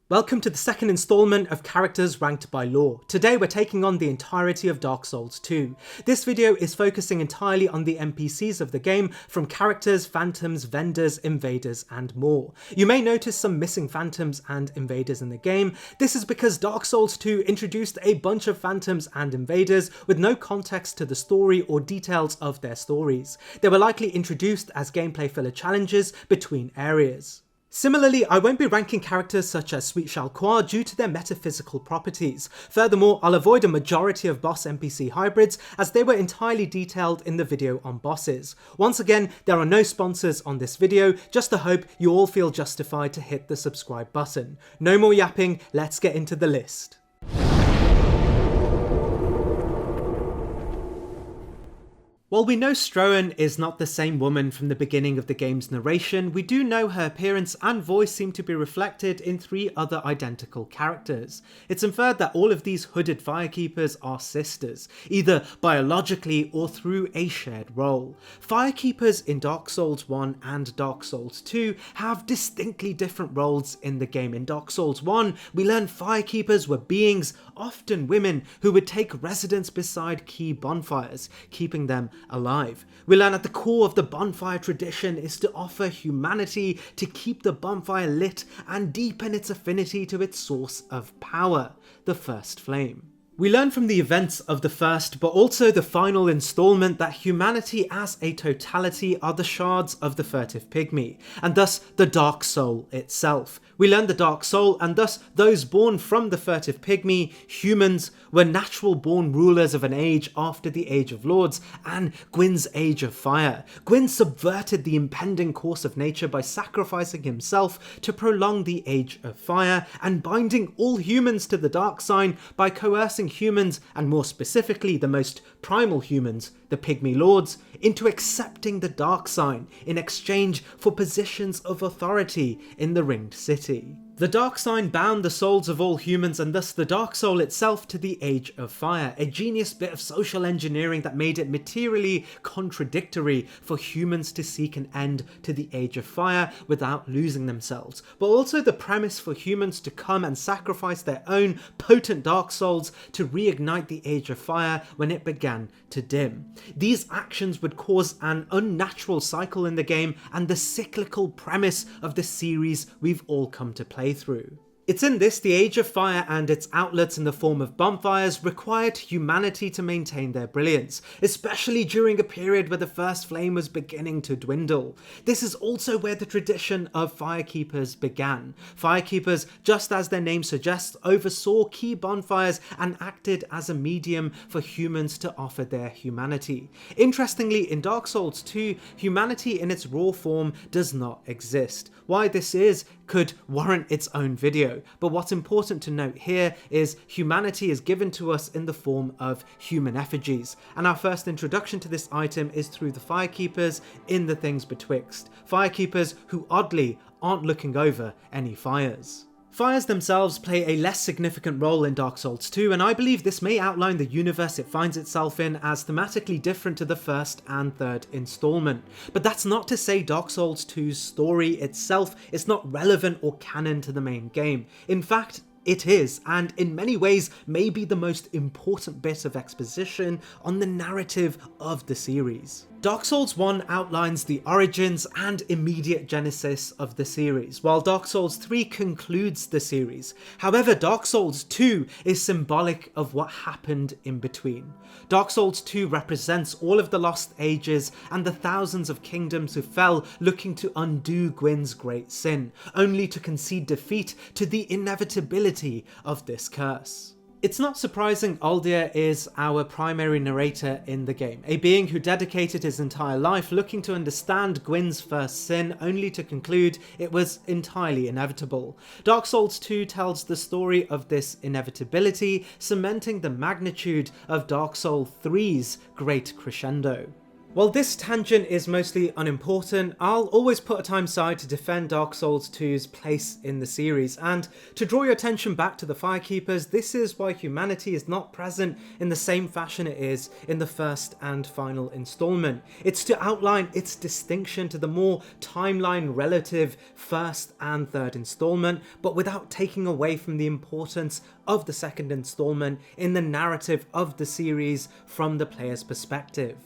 Welcome to the second installment of Characters Ranked by Lore. Today we're taking on the entirety of Dark Souls 2. This video is focusing entirely on the NPCs of the game, from characters, phantoms, vendors, invaders, and more. You may notice some missing phantoms and invaders in the game. This is because Dark Souls 2 introduced a bunch of phantoms and invaders with no context to the story or details of their stories. They were likely introduced as gameplay filler challenges between areas. Similarly, I won't be ranking characters such as Sweet Chalcois due to their metaphysical properties. Furthermore, I'll avoid a majority of boss NPC hybrids as they were entirely detailed in the video on bosses. Once again, there are no sponsors on this video, just to hope you all feel justified to hit the subscribe button. No more yapping, let's get into the list. While we know Strohan is not the same woman from the beginning of the game's narration, we do know her appearance and voice seem to be reflected in 3 other identical characters. It's inferred that all of these hooded firekeepers are sisters, either biologically or through a shared role. Firekeepers in Dark Souls 1 and Dark Souls 2 have distinctly different roles in the game. In Dark Souls 1, we learn firekeepers were beings, often women, who would take residence beside key bonfires, keeping them alive. We learn at the core of the bonfire tradition is to offer humanity to keep the bonfire lit and deepen its affinity to its source of power, the first flame. We learn from the events of the first, but also the final installment, that humanity as a totality are the shards of the furtive pygmy, and thus the Dark Soul itself. We learn the Dark Soul, and thus those born from the furtive pygmy, humans, were natural born rulers of an age after the Age of Lords and Gwyn's Age of Fire. Gwyn subverted the impending course of nature by sacrificing himself to prolong the Age of Fire, and binding all humans to the Dark Sign by coercing humans, and more specifically the most primal humans, the Pygmy Lords, into accepting the Dark Sign in exchange for positions of authority in the Ringed City. The Dark Sign bound the souls of all humans, and thus the Dark Soul itself, to the Age of Fire, a genius bit of social engineering that made it materially contradictory for humans to seek an end to the Age of Fire without losing themselves, but also the premise for humans to come and sacrifice their own potent Dark Souls to reignite the Age of Fire when it began to dim. These actions would cause an unnatural cycle in the game and the cyclical premise of the series we've all come to play through. It's in this the Age of Fire and its outlets in the form of bonfires required humanity to maintain their brilliance, especially during a period where the first flame was beginning to dwindle. This is also where the tradition of firekeepers began. Firekeepers, just as their name suggests, oversaw key bonfires and acted as a medium for humans to offer their humanity. Interestingly, in Dark Souls 2, humanity in its raw form does not exist. Why this is could warrant its own video, but what's important to note here is humanity is given to us in the form of human effigies, and our first introduction to this item is through the firekeepers in the Things Betwixt. Firekeepers who oddly aren't looking over any fires. Fires themselves play a less significant role in Dark Souls 2, and I believe this may outline the universe it finds itself in as thematically different to the first and third installment. But that's not to say Dark Souls 2's story itself is not relevant or canon to the main game. In fact, it is, and in many ways may be the most important bit of exposition on the narrative of the series. Dark Souls 1 outlines the origins and immediate genesis of the series, while Dark Souls 3 concludes the series. However, Dark Souls 2 is symbolic of what happened in between. Dark Souls 2 represents all of the lost ages and the thousands of kingdoms who fell looking to undo Gwyn's great sin, only to concede defeat to the inevitability of this curse. It's not surprising Aldir is our primary narrator in the game, a being who dedicated his entire life looking to understand Gwyn's first sin, only to conclude it was entirely inevitable. Dark Souls 2 tells the story of this inevitability, cementing the magnitude of Dark Souls 3's great crescendo. While this tangent is mostly unimportant, I'll always put a time aside to defend Dark Souls 2's place in the series, and to draw your attention back to the Firekeepers, this is why humanity is not present in the same fashion it is in the first and final installment. It's to outline its distinction to the more timeline relative first and third installment, but without taking away from the importance of the second installment in the narrative of the series from the player's perspective.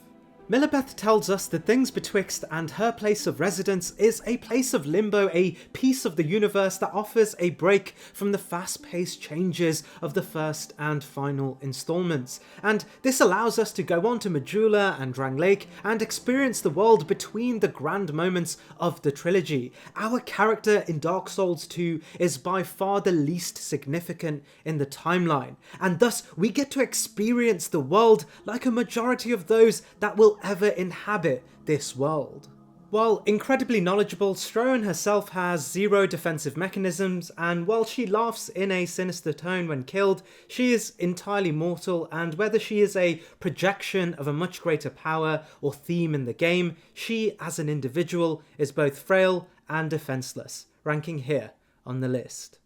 Milibeth tells us that Things Betwixt and her place of residence is a place of limbo, a piece of the universe that offers a break from the fast-paced changes of the first and final installments. And this allows us to go on to Majula and Drangleic and experience the world between the grand moments of the trilogy. Our character in Dark Souls 2 is by far the least significant in the timeline, and thus we get to experience the world like a majority of those that will ever inhabit this world. While incredibly knowledgeable, Stroan herself has zero defensive mechanisms, and while she laughs in a sinister tone when killed, she is entirely mortal, and whether she is a projection of a much greater power or theme in the game, she as an individual is both frail and defenseless, ranking here on the list.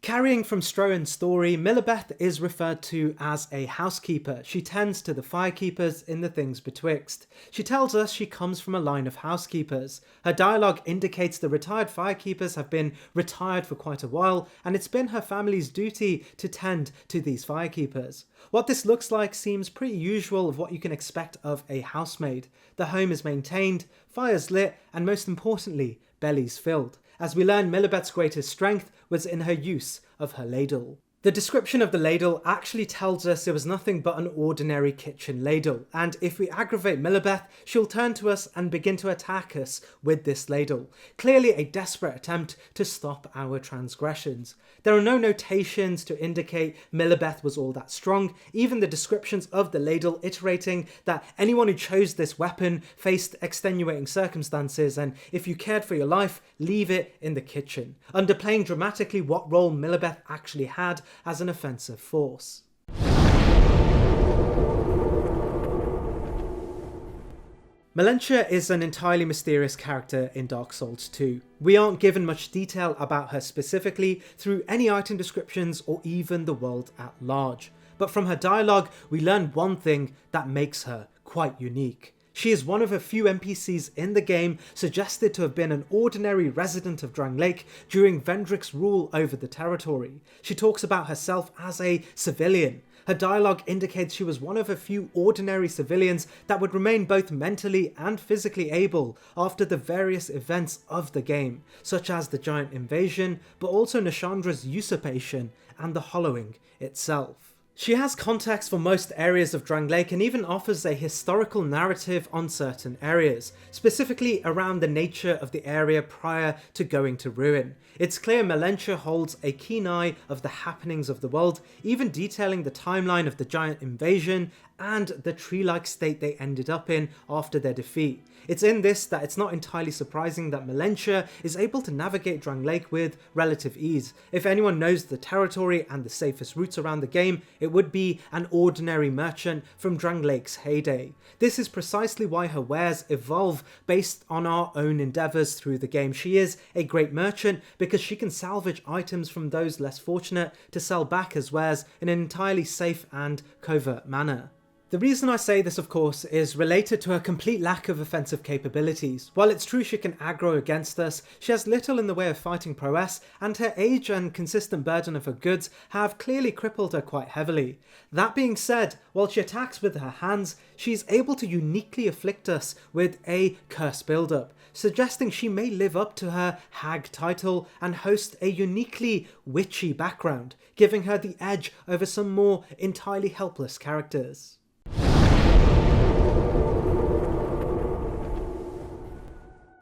Carrying from Stroan's story, Milibeth is referred to as a housekeeper. She tends to the Firekeepers in the Things Betwixt. She tells us she comes from a line of housekeepers. Her dialogue indicates the retired Firekeepers have been retired for quite a while, and it's been her family's duty to tend to these Firekeepers. What this looks like seems pretty usual of what you can expect of a housemaid. The home is maintained, fires lit, and most importantly, bellies filled. As we learn, Milibeth's greatest strength was in her use of her ladle. The description of the ladle actually tells us it was nothing but an ordinary kitchen ladle, and if we aggravate Milibeth, she'll turn to us and begin to attack us with this ladle. Clearly a desperate attempt to stop our transgressions. There are no notations to indicate Milibeth was all that strong, even the descriptions of the ladle iterating that anyone who chose this weapon faced extenuating circumstances, and if you cared for your life, leave it in the kitchen, underplaying dramatically what role Milibeth actually had as an offensive force. Melentia is an entirely mysterious character in Dark Souls 2. We aren't given much detail about her specifically through any item descriptions or even the world at large, but from her dialogue we learn one thing that makes her quite unique. She is one of a few NPCs in the game suggested to have been an ordinary resident of Drangleic during Vendrick's rule over the territory. She talks about herself as a civilian. Her dialogue indicates she was one of a few ordinary civilians that would remain both mentally and physically able after the various events of the game, such as the giant invasion, but also Nashandra's usurpation and the hollowing itself. She has context for most areas of Drangleic and even offers a historical narrative on certain areas, specifically around the nature of the area prior to going to ruin. It's clear Melentia holds a keen eye of the happenings of the world, even detailing the timeline of the giant invasion and the tree-like state they ended up in after their defeat. It's in this that it's not entirely surprising that Melentia is able to navigate Drangleic with relative ease. If anyone knows the territory and the safest routes around the game, it would be an ordinary merchant from Drangleic's heyday. This is precisely why her wares evolve based on our own endeavours through the game. She is a great merchant because she can salvage items from those less fortunate to sell back as wares in an entirely safe and covert manner. The reason I say this, of course, is related to her complete lack of offensive capabilities. While it's true she can aggro against us, she has little in the way of fighting prowess, and her age and consistent burden of her goods have clearly crippled her quite heavily. That being said, while she attacks with her hands, she's able to uniquely afflict us with a curse build-up, suggesting she may live up to her hag title and host a uniquely witchy background, giving her the edge over some more entirely helpless characters.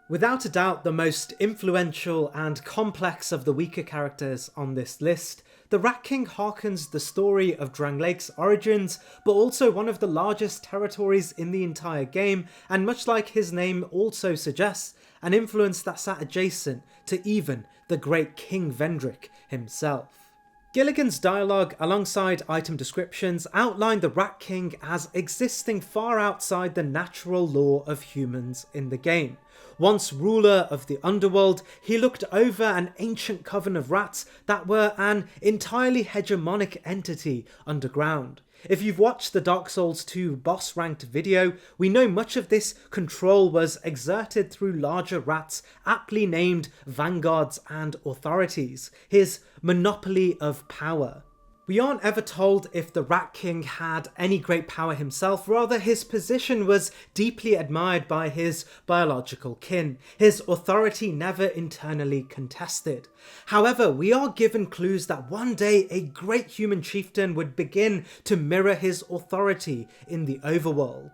Without a doubt the most influential and complex of the weaker characters on this list, the Rat King harkens the story of Drangleic's origins, but also one of the largest territories in the entire game, and much like his name also suggests, an influence that sat adjacent to even the great King Vendrick himself. Gilligan's dialogue, alongside item descriptions, outlined the Rat King as existing far outside the natural law of humans in the game. Once ruler of the underworld, he looked over an ancient coven of rats that were an entirely hegemonic entity underground. If you've watched the Dark Souls 2 boss ranked video, we know much of this control was exerted through larger rats aptly named vanguards and authorities, his monopoly of power. We aren't ever told if the Rat King had any great power himself, rather his position was deeply admired by his biological kin, his authority never internally contested. However, we are given clues that one day a great human chieftain would begin to mirror his authority in the overworld.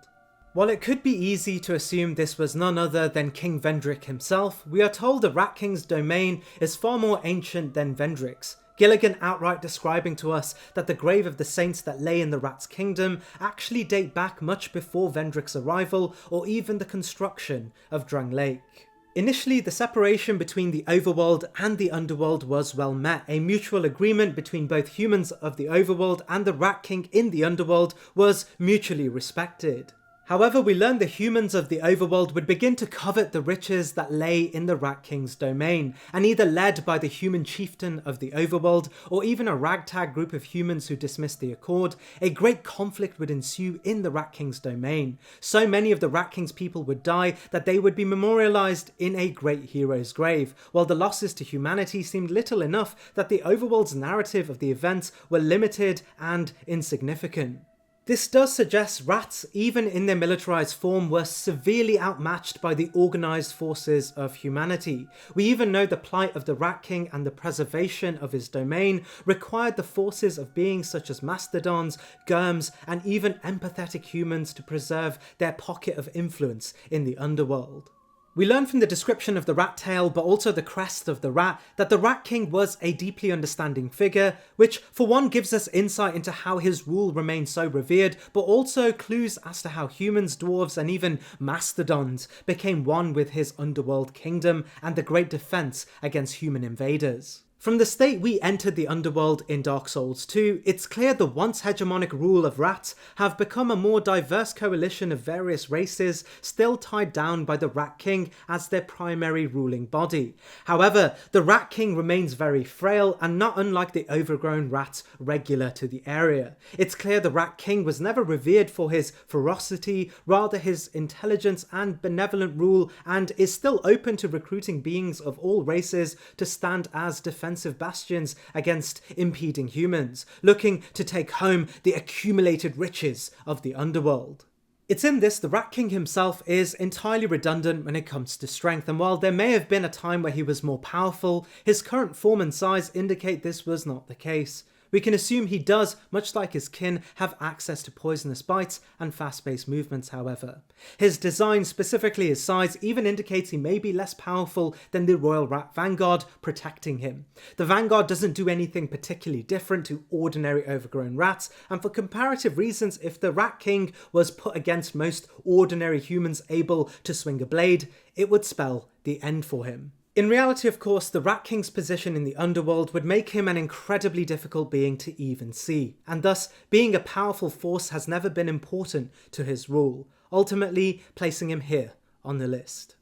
While it could be easy to assume this was none other than King Vendrick himself, we are told the Rat King's domain is far more ancient than Vendrick's. Gilligan outright describing to us that the grave of the saints that lay in the Rat's Kingdom actually date back much before Vendrick's arrival or even the construction of Drang Lake. Initially, the separation between the overworld and the underworld was well met. A mutual agreement between both humans of the overworld and the Rat King in the underworld was mutually respected. However, we learn the humans of the overworld would begin to covet the riches that lay in the Rat King's domain, and either led by the human chieftain of the overworld, or even a ragtag group of humans who dismissed the accord, a great conflict would ensue in the Rat King's domain. So many of the Rat King's people would die that they would be memorialized in a great hero's grave, while the losses to humanity seemed little enough that the overworld's narrative of the events were limited and insignificant. This does suggest rats, even in their militarized form, were severely outmatched by the organized forces of humanity. We even know the plight of the Rat King and the preservation of his domain required the forces of beings such as mastodons, germs, and even empathetic humans to preserve their pocket of influence in the underworld. We learn from the description of the rat tail, but also the crest of the rat, that the Rat King was a deeply understanding figure, which for one gives us insight into how his rule remained so revered, but also clues as to how humans, dwarves, and even mastodons became one with his underworld kingdom and the great defense against human invaders. From the state we entered the underworld in Dark Souls 2, it's clear the once hegemonic rule of rats have become a more diverse coalition of various races, still tied down by the Rat King as their primary ruling body. However, the Rat King remains very frail and not unlike the overgrown rats regular to the area. It's clear the Rat King was never revered for his ferocity, rather his intelligence and benevolent rule, and is still open to recruiting beings of all races to stand as defensive bastions against impeding humans, looking to take home the accumulated riches of the underworld. It's in this the Rat King himself is entirely redundant when it comes to strength, and while there may have been a time where he was more powerful, his current form and size indicate this was not the case. We can assume he does, much like his kin, have access to poisonous bites and fast-paced movements, however. His design, specifically his size, even indicates he may be less powerful than the Royal Rat Vanguard protecting him. The Vanguard doesn't do anything particularly different to ordinary overgrown rats, and for comparative reasons, if the Rat King was put against most ordinary humans able to swing a blade, it would spell the end for him. In reality, of course, the Rat King's position in the underworld would make him an incredibly difficult being to even see, and thus being a powerful force has never been important to his rule, ultimately placing him here on the list.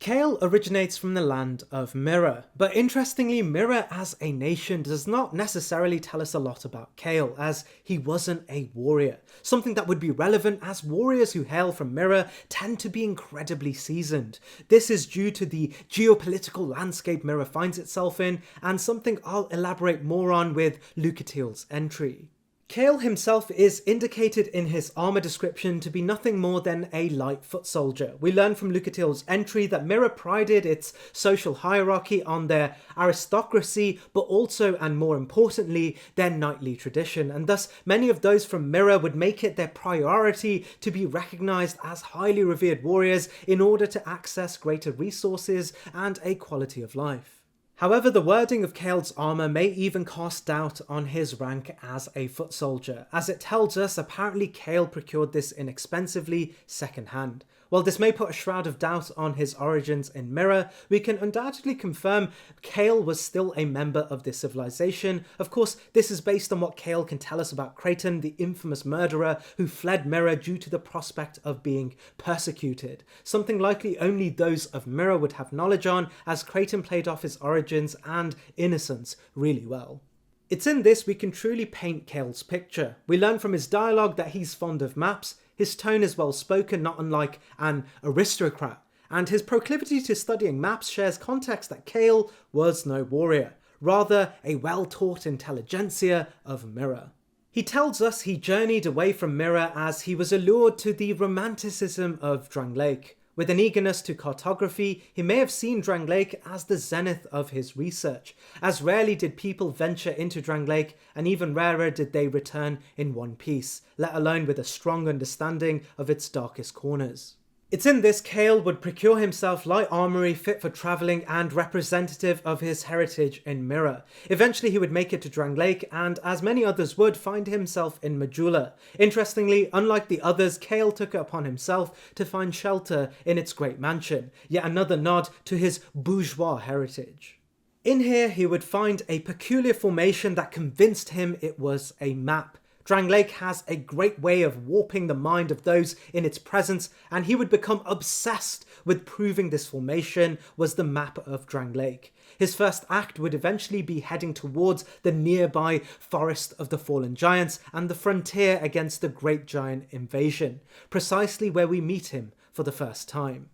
Kael originates from the land of Mirror, but interestingly, Mirror as a nation does not necessarily tell us a lot about Kael, as he wasn't a warrior, something that would be relevant as warriors who hail from Mirror tend to be incredibly seasoned. This is due to the geopolitical landscape Mirror finds itself in, and something I'll elaborate more on with Lucatiel's entry. Kael himself is indicated in his armour description to be nothing more than a light foot soldier. We learn from Lucatiel's entry that Mirror prided its social hierarchy on their aristocracy, but also, and more importantly, their knightly tradition, and thus many of those from Mirror would make it their priority to be recognised as highly revered warriors in order to access greater resources and a quality of life. However, the wording of Kael's armour may even cast doubt on his rank as a foot soldier, as it tells us apparently Kael procured this inexpensively second-hand. While this may put a shroud of doubt on his origins in Mirror, we can undoubtedly confirm Kael was still a member of this civilization. Of course, this is based on what Kael can tell us about Creighton, the infamous murderer who fled Mirror due to the prospect of being persecuted. Something likely only those of Mirror would have knowledge on, as Creighton played off his origins and innocence really well. It's in this we can truly paint Kael's picture. We learn from his dialogue that he's fond of maps, his tone is well spoken, not unlike an aristocrat, and his proclivity to studying maps shares context that Kael was no warrior, rather a well-taught intelligentsia of Mirror. He tells us he journeyed away from Mirror as he was allured to the romanticism of Drangleic. With an eagerness to cartography, he may have seen Drangleic as the zenith of his research, as rarely did people venture into Drangleic, and even rarer did they return in one piece, let alone with a strong understanding of its darkest corners. It's in this Kael would procure himself light armoury fit for travelling and representative of his heritage in Mirror. Eventually he would make it to Drangleic and, as many others would, find himself in Majula. Interestingly, unlike the others, Kael took it upon himself to find shelter in its great mansion, yet another nod to his bourgeois heritage. In here he would find a peculiar formation that convinced him it was a map. Drangleic has a great way of warping the mind of those in its presence, and he would become obsessed with proving this formation was the map of Drangleic. His first act would eventually be heading towards the nearby Forest of the Fallen Giants and the frontier against the Great Giant Invasion, precisely where we meet him for the first time.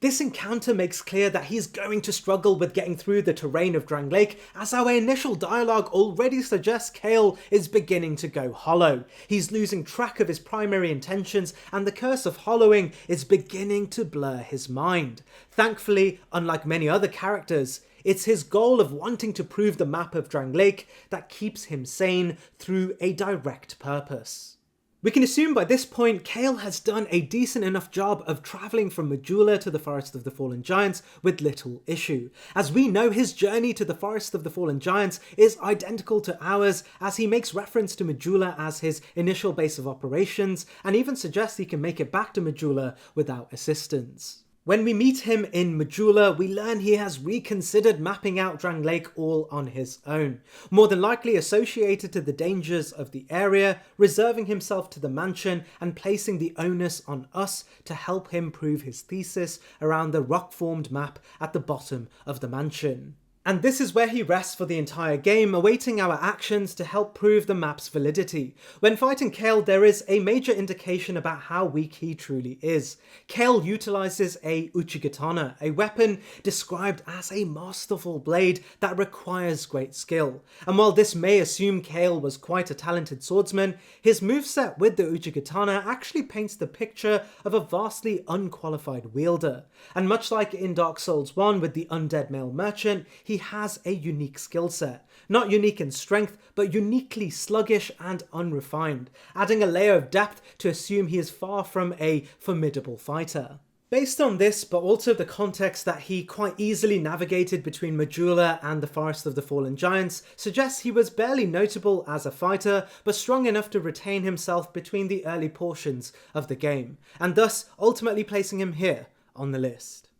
This encounter makes clear that he's going to struggle with getting through the terrain of Drangleic, as our initial dialogue already suggests Kael is beginning to go hollow. He's losing track of his primary intentions, and the curse of hollowing is beginning to blur his mind. Thankfully, unlike many other characters, it's his goal of wanting to prove the map of Drangleic that keeps him sane through a direct purpose. We can assume by this point Kael has done a decent enough job of travelling from Majula to the Forest of the Fallen Giants with little issue, as we know his journey to the Forest of the Fallen Giants is identical to ours, as he makes reference to Majula as his initial base of operations and even suggests he can make it back to Majula without assistance. When we meet him in Majula, we learn he has reconsidered mapping out Drangleic all on his own, more than likely associated to the dangers of the area, reserving himself to the mansion and placing the onus on us to help him prove his thesis around the rock-formed map at the bottom of the mansion. And this is where he rests for the entire game, awaiting our actions to help prove the map's validity. When fighting Kael, there is a major indication about how weak he truly is. Kael utilises a Uchigatana, a weapon described as a masterful blade that requires great skill. And while this may assume Kael was quite a talented swordsman, his moveset with the Uchigatana actually paints the picture of a vastly unqualified wielder. And much like in Dark Souls 1 with the undead male merchant, he has a unique skill set. Not unique in strength, but uniquely sluggish and unrefined, adding a layer of depth to assume he is far from a formidable fighter. Based on this, but also the context that he quite easily navigated between Majula and the Forest of the Fallen Giants, suggests he was barely notable as a fighter, but strong enough to retain himself between the early portions of the game, and thus ultimately placing him here on the list.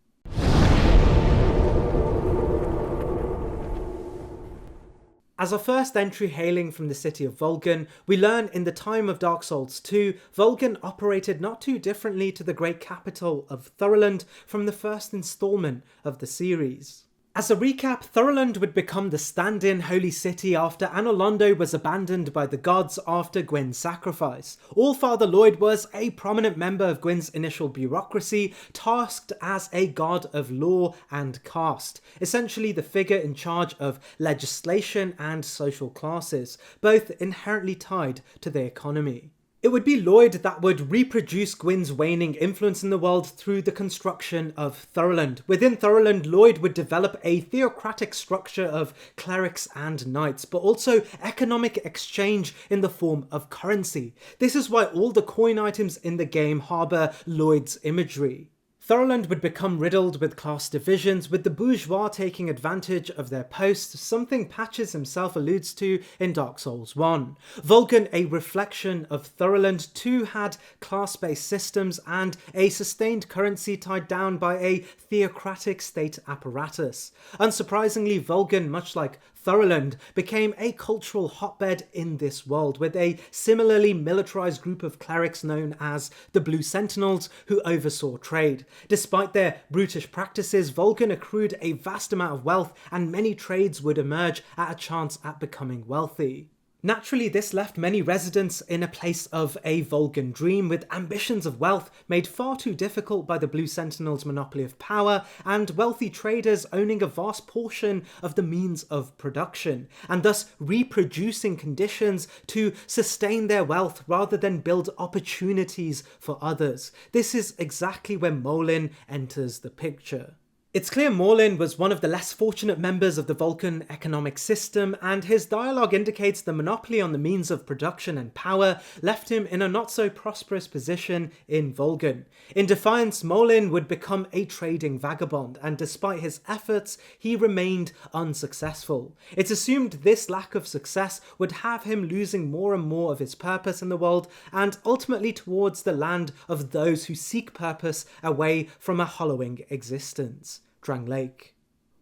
As our first entry hailing from the city of Vulcan, we learn in the time of Dark Souls 2, Vulcan operated not too differently to the great capital of Thurland from the first installment of the series. As a recap, Thurland would become the stand-in holy city after Anor Londo was abandoned by the gods after Gwyn's sacrifice. Allfather Lloyd was a prominent member of Gwyn's initial bureaucracy, tasked as a god of law and caste, essentially the figure in charge of legislation and social classes, both inherently tied to the economy. It would be Lloyd that would reproduce Gwyn's waning influence in the world through the construction of Thurland. Within Thurland, Lloyd would develop a theocratic structure of clerics and knights, but also economic exchange in the form of currency. This is why all the coin items in the game harbour Lloyd's imagery. Thoroland would become riddled with class divisions, with the bourgeois taking advantage of their posts, something Patches himself alludes to in Dark Souls 1. Vulcan, a reflection of Thoroland, too had class-based systems and a sustained currency tied down by a theocratic state apparatus. Unsurprisingly, Vulcan, much like Thoroland, became a cultural hotbed in this world, with a similarly militarized group of clerics known as the Blue Sentinels who oversaw trade. Despite their brutish practices, Vulcan accrued a vast amount of wealth, and many trades would emerge at a chance at becoming wealthy. Naturally, this left many residents in a place of a Vulcan dream, with ambitions of wealth made far too difficult by the Blue Sentinels' monopoly of power, and wealthy traders owning a vast portion of the means of production, and thus reproducing conditions to sustain their wealth rather than build opportunities for others. This is exactly where Molin enters the picture. It's clear Molin was one of the less fortunate members of the Vulcan economic system, and his dialogue indicates the monopoly on the means of production and power left him in a not so prosperous position in Vulcan. In defiance, Molin would become a trading vagabond, and despite his efforts, he remained unsuccessful. It's assumed this lack of success would have him losing more and more of his purpose in the world, and ultimately towards the land of those who seek purpose away from a hollowing existence. Drangleic.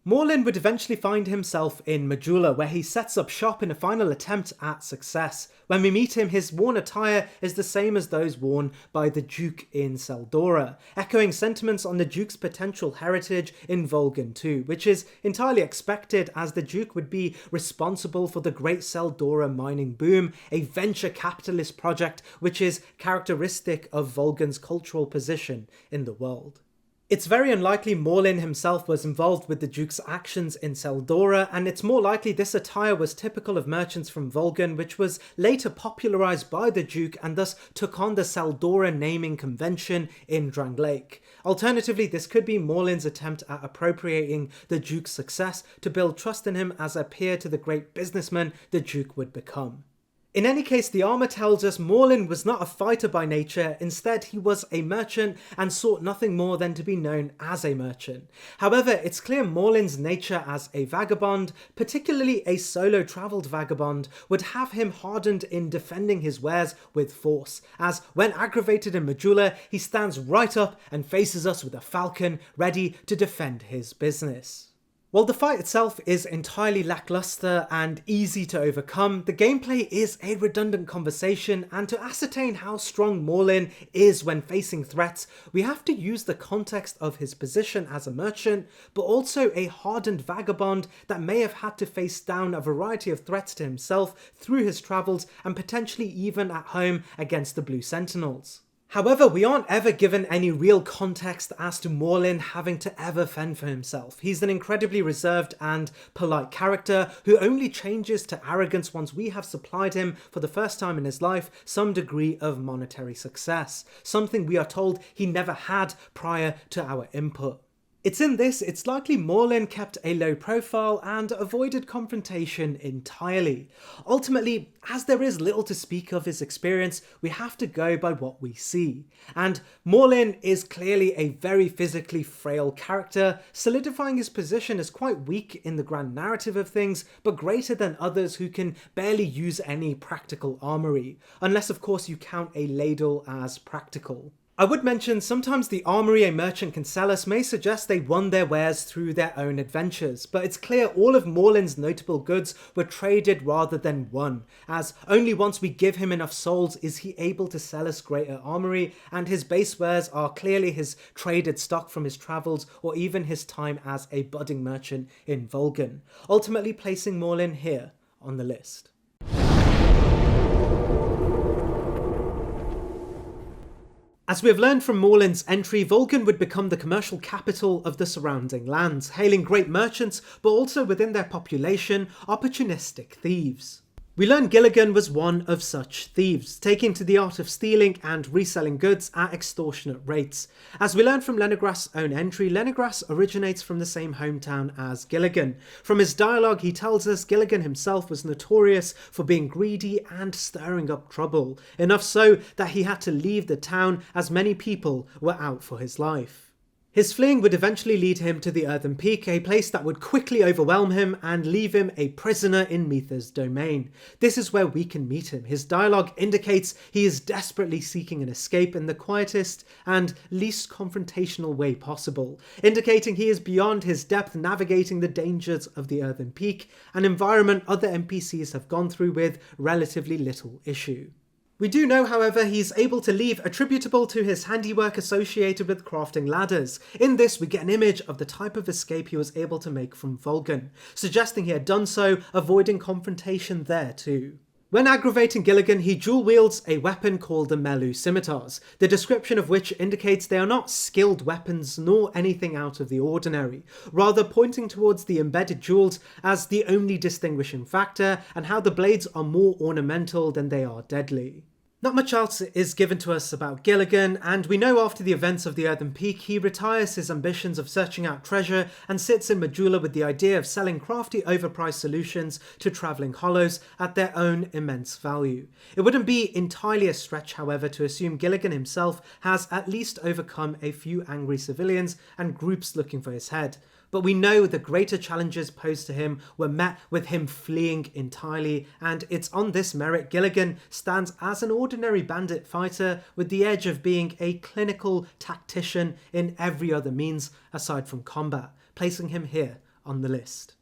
Molin would eventually find himself in Majula, where he sets up shop in a final attempt at success. When we meet him, his worn attire is the same as those worn by the Duke in Seldora, echoing sentiments on the Duke's potential heritage in Vulcan too, which is entirely expected as the Duke would be responsible for the Great Seldora mining boom, a venture capitalist project which is characteristic of Vulcan's cultural position in the world. It's very unlikely Molin himself was involved with the Duke's actions in Seldora, and it's more likely this attire was typical of merchants from Vulcan, which was later popularised by the Duke and thus took on the Seldora naming convention in Drangleic. Alternatively, this could be Molin's attempt at appropriating the Duke's success to build trust in him as a peer to the great businessman the Duke would become. In any case, the armour tells us Molin was not a fighter by nature, instead he was a merchant and sought nothing more than to be known as a merchant. However, it's clear Molin's nature as a vagabond, particularly a solo-travelled vagabond, would have him hardened in defending his wares with force, as when aggravated in Majula, he stands right up and faces us with a falcon, ready to defend his business. While the fight itself is entirely lackluster and easy to overcome, the gameplay is a redundant conversation, and to ascertain how strong Molin is when facing threats, we have to use the context of his position as a merchant, but also a hardened vagabond that may have had to face down a variety of threats to himself through his travels and potentially even at home against the Blue Sentinels. However, we aren't ever given any real context as to Molin having to ever fend for himself. He's an incredibly reserved and polite character who only changes to arrogance once we have supplied him for the first time in his life some degree of monetary success, something we are told he never had prior to our input. It's likely Molin kept a low profile and avoided confrontation entirely. Ultimately, as there is little to speak of his experience, we have to go by what we see. And Molin is clearly a very physically frail character, solidifying his position as quite weak in the grand narrative of things, but greater than others who can barely use any practical armoury, unless of course you count a ladle as practical. I would mention sometimes the armoury a merchant can sell us may suggest they won their wares through their own adventures, but it's clear all of Molin's notable goods were traded rather than won, as only once we give him enough souls is he able to sell us greater armoury, and his base wares are clearly his traded stock from his travels or even his time as a budding merchant in Vulcan, ultimately placing Molin here on the list. As we have learned from Molin's entry, Vulcan would become the commercial capital of the surrounding lands, hailing great merchants, but also within their population, opportunistic thieves. We learn Gilligan was one of such thieves, taking to the art of stealing and reselling goods at extortionate rates. As we learn from Lenegrass' own entry, Lenegrass originates from the same hometown as Gilligan. From his dialogue, he tells us Gilligan himself was notorious for being greedy and stirring up trouble, enough so that he had to leave the town as many people were out for his life. His fleeing would eventually lead him to the Earthen Peak, a place that would quickly overwhelm him and leave him a prisoner in Mitha's domain. This is where we can meet him. His dialogue indicates he is desperately seeking an escape in the quietest and least confrontational way possible, indicating he is beyond his depth navigating the dangers of the Earthen Peak, an environment other NPCs have gone through with relatively little issue. We do know, however, he's able to leave attributable to his handiwork associated with crafting ladders. In this, we get an image of the type of escape he was able to make from Vulcan, suggesting he had done so, avoiding confrontation there too. When aggravating Gilligan, he dual wields a weapon called the Melu Scimitars, the description of which indicates they are not skilled weapons nor anything out of the ordinary, rather pointing towards the embedded jewels as the only distinguishing factor and how the blades are more ornamental than they are deadly. Not much else is given to us about Gilligan, and we know after the events of the Earthen Peak he retires his ambitions of searching out treasure and sits in Majula with the idea of selling crafty overpriced solutions to travelling hollows at their own immense value. It wouldn't be entirely a stretch, however, to assume Gilligan himself has at least overcome a few angry civilians and groups looking for his head. But we know the greater challenges posed to him were met with him fleeing entirely, and it's on this merit Gilligan stands as an ordinary bandit fighter with the edge of being a clinical tactician in every other means aside from combat, placing him here on the list.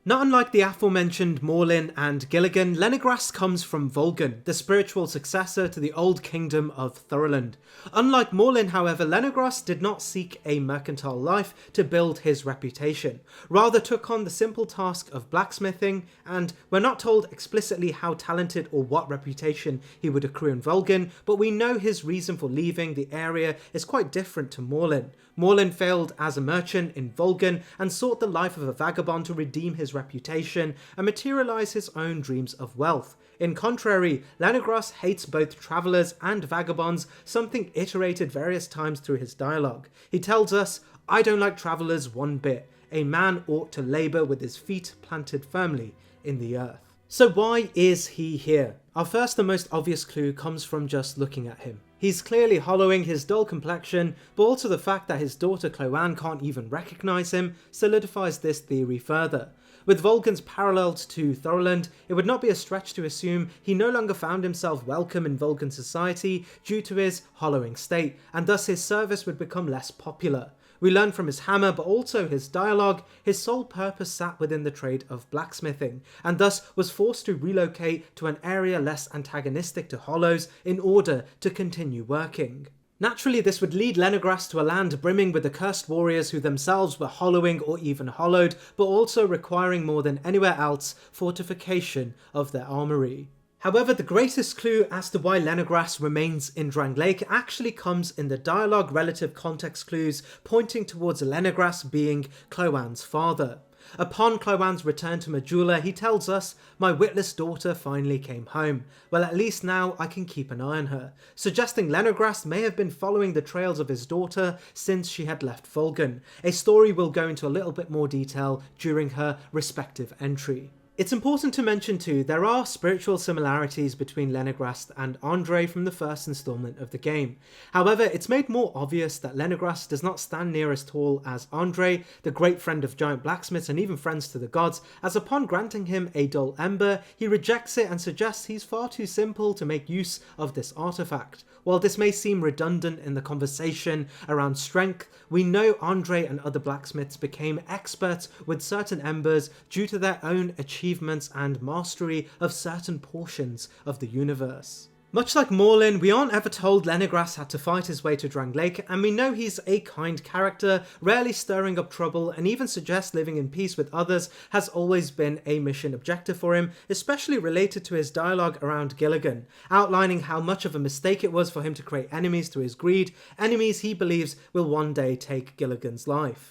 Not unlike the aforementioned Morlin and Gilligan, Lenegrast comes from Volgan, the spiritual successor to the old kingdom of Thoroland. Unlike Morlin, however, Lenegrast did not seek a mercantile life to build his reputation, rather took on the simple task of blacksmithing, and we're not told explicitly how talented or what reputation he would accrue in Volgan, but we know his reason for leaving the area is quite different to Morlin. Morlin failed as a merchant in Volgan and sought the life of a vagabond to redeem his reputation and materialise his own dreams of wealth. In contrary, Lenegrast hates both travellers and vagabonds, something iterated various times through his dialogue. He tells us, "I don't like travellers one bit. A man ought to labour with his feet planted firmly in the earth." So why is he here? Our first and most obvious clue comes from just looking at him. He's clearly hollowing his dull complexion, but also the fact that his daughter Cloanne can't even recognise him solidifies this theory further. With Volgan's paralleled to Thoroland, it would not be a stretch to assume he no longer found himself welcome in Volgan society due to his hollowing state, and thus his service would become less popular. We learn from his hammer, but also his dialogue, his sole purpose sat within the trade of blacksmithing, and thus was forced to relocate to an area less antagonistic to hollows in order to continue working. Naturally, this would lead Lenegrast to a land brimming with accursed warriors who themselves were hollowing or even hollowed, but also requiring more than anywhere else fortification of their armoury. However, the greatest clue as to why Lenegrast remains in Drangleic actually comes in the dialogue relative context clues pointing towards Lenegrast being Cloanne's father. Upon Cloanne's return to Majula, he tells us, "My witless daughter finally came home. Well, at least now I can keep an eye on her," suggesting Lenegrast may have been following the trails of his daughter since she had left Volgan, a story we'll go into a little bit more detail during her respective entry. It's important to mention too, there are spiritual similarities between Lenegrast and Andre from the first installment of the game. However, it's made more obvious that Lenegrast does not stand near as tall as Andre, the great friend of giant blacksmiths and even friends to the gods, as upon granting him a dull ember, he rejects it and suggests he's far too simple to make use of this artifact. While this may seem redundant in the conversation around strength, we know Andre and other blacksmiths became experts with certain embers due to their own achievements and mastery of certain portions of the universe. Much like Morlin, we aren't ever told Lenegrast had to fight his way to Drangleic, and we know he's a kind character, rarely stirring up trouble, and even suggests living in peace with others has always been a mission objective for him, especially related to his dialogue around Gilligan, outlining how much of a mistake it was for him to create enemies to his greed, enemies he believes will one day take Gilligan's life.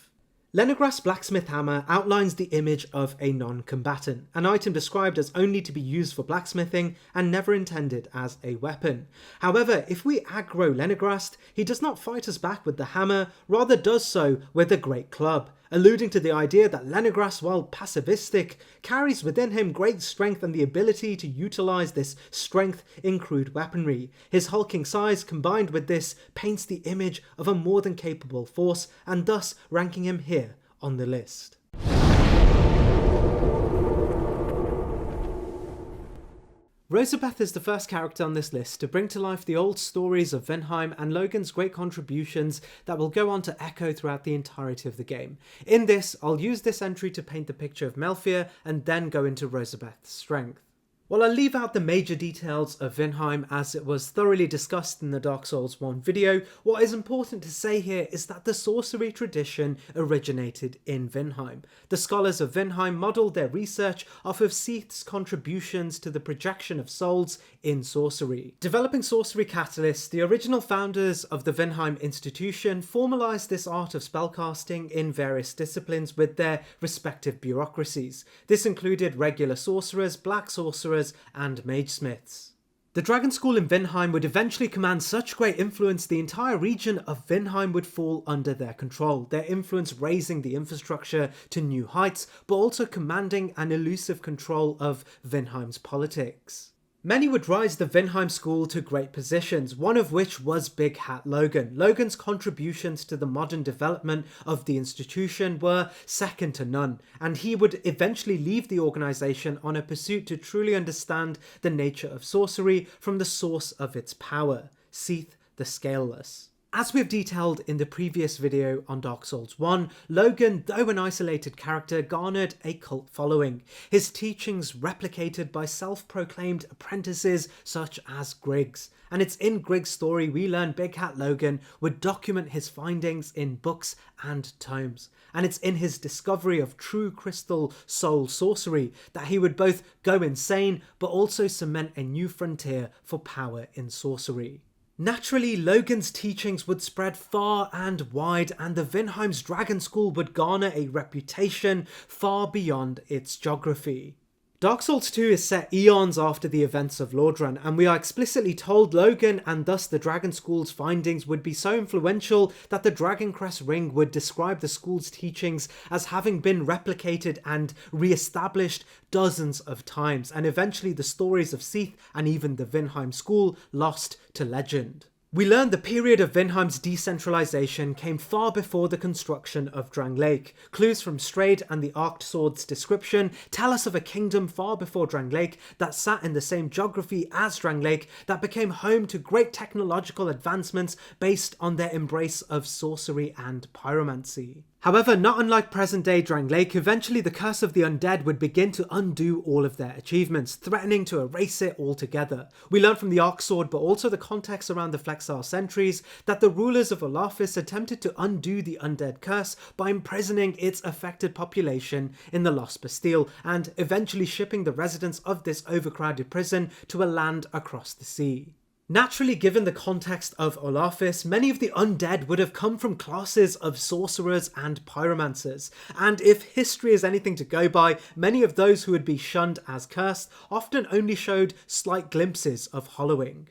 Lenegrast's blacksmith hammer outlines the image of a non-combatant, an item described as only to be used for blacksmithing and never intended as a weapon. However, if we aggro Lenegrast, he does not fight us back with the hammer, rather does so with a great club, alluding to the idea that Lenegras, while pacifistic, carries within him great strength and the ability to utilise this strength in crude weaponry. His hulking size combined with this paints the image of a more than capable force, and thus ranking him here on the list. Rosabeth is the first character on this list to bring to life the old stories of Vinheim and Logan's great contributions that will go on to echo throughout the entirety of the game. In this, I'll use this entry to paint the picture of Melfier and then go into Rosabeth's strength. While I'll leave out the major details of Vinheim as it was thoroughly discussed in the Dark Souls 1 video, what is important to say here is that the sorcery tradition originated in Vinheim. The scholars of Vinheim modelled their research off of Seath's contributions to the projection of souls in sorcery. Developing sorcery catalysts, the original founders of the Vinheim institution formalised this art of spellcasting in various disciplines with their respective bureaucracies. This included regular sorcerers, black sorcerers, and magesmiths. The Dragon School in Vinheim would eventually command such great influence the entire region of Vinheim would fall under their control, their influence raising the infrastructure to new heights, but also commanding an elusive control of Vinheim's politics. Many would rise the Vinheim School to great positions, one of which was Big Hat Logan. Logan's contributions to the modern development of the institution were second to none, and he would eventually leave the organisation on a pursuit to truly understand the nature of sorcery from the source of its power, Seath the Scaleless. As we've detailed in the previous video on Dark Souls 1, Logan, though an isolated character, garnered a cult following. His teachings replicated by self-proclaimed apprentices such as Griggs. And it's in Griggs' story we learn Big Hat Logan would document his findings in books and tomes. And it's in his discovery of true crystal soul sorcery that he would both go insane but also cement a new frontier for power in sorcery. Naturally, Logan's teachings would spread far and wide, and the Vinheim's Dragon School would garner a reputation far beyond its geography. Dark Souls 2 is set eons after the events of Lordran, and we are explicitly told Logan and thus the Dragon School's findings would be so influential that the Dragon Crest Ring would describe the school's teachings as having been replicated and re-established dozens of times, and eventually the stories of Seath and even the Vinheim School lost to legend. We learned the period of Vinheim's decentralization came far before the construction of Drang Lake. Clues from Strayed and the Arced Sword's description tell us of a kingdom far before Drang Lake that sat in the same geography as Drang Lake that became home to great technological advancements based on their embrace of sorcery and pyromancy. However, not unlike present-day Drang Lake, eventually the curse of the undead would begin to undo all of their achievements, threatening to erase it altogether. We learn from the Arced Sword, but also the context around the Flexar Sentries, that the rulers of Olafis attempted to undo the undead curse by imprisoning its affected population in the Lost Bastille, and eventually shipping the residents of this overcrowded prison to a land across the sea. Naturally, given the context of Olafis, many of the undead would have come from classes of sorcerers and pyromancers, and if history is anything to go by, many of those who would be shunned as cursed often only showed slight glimpses of hollowing.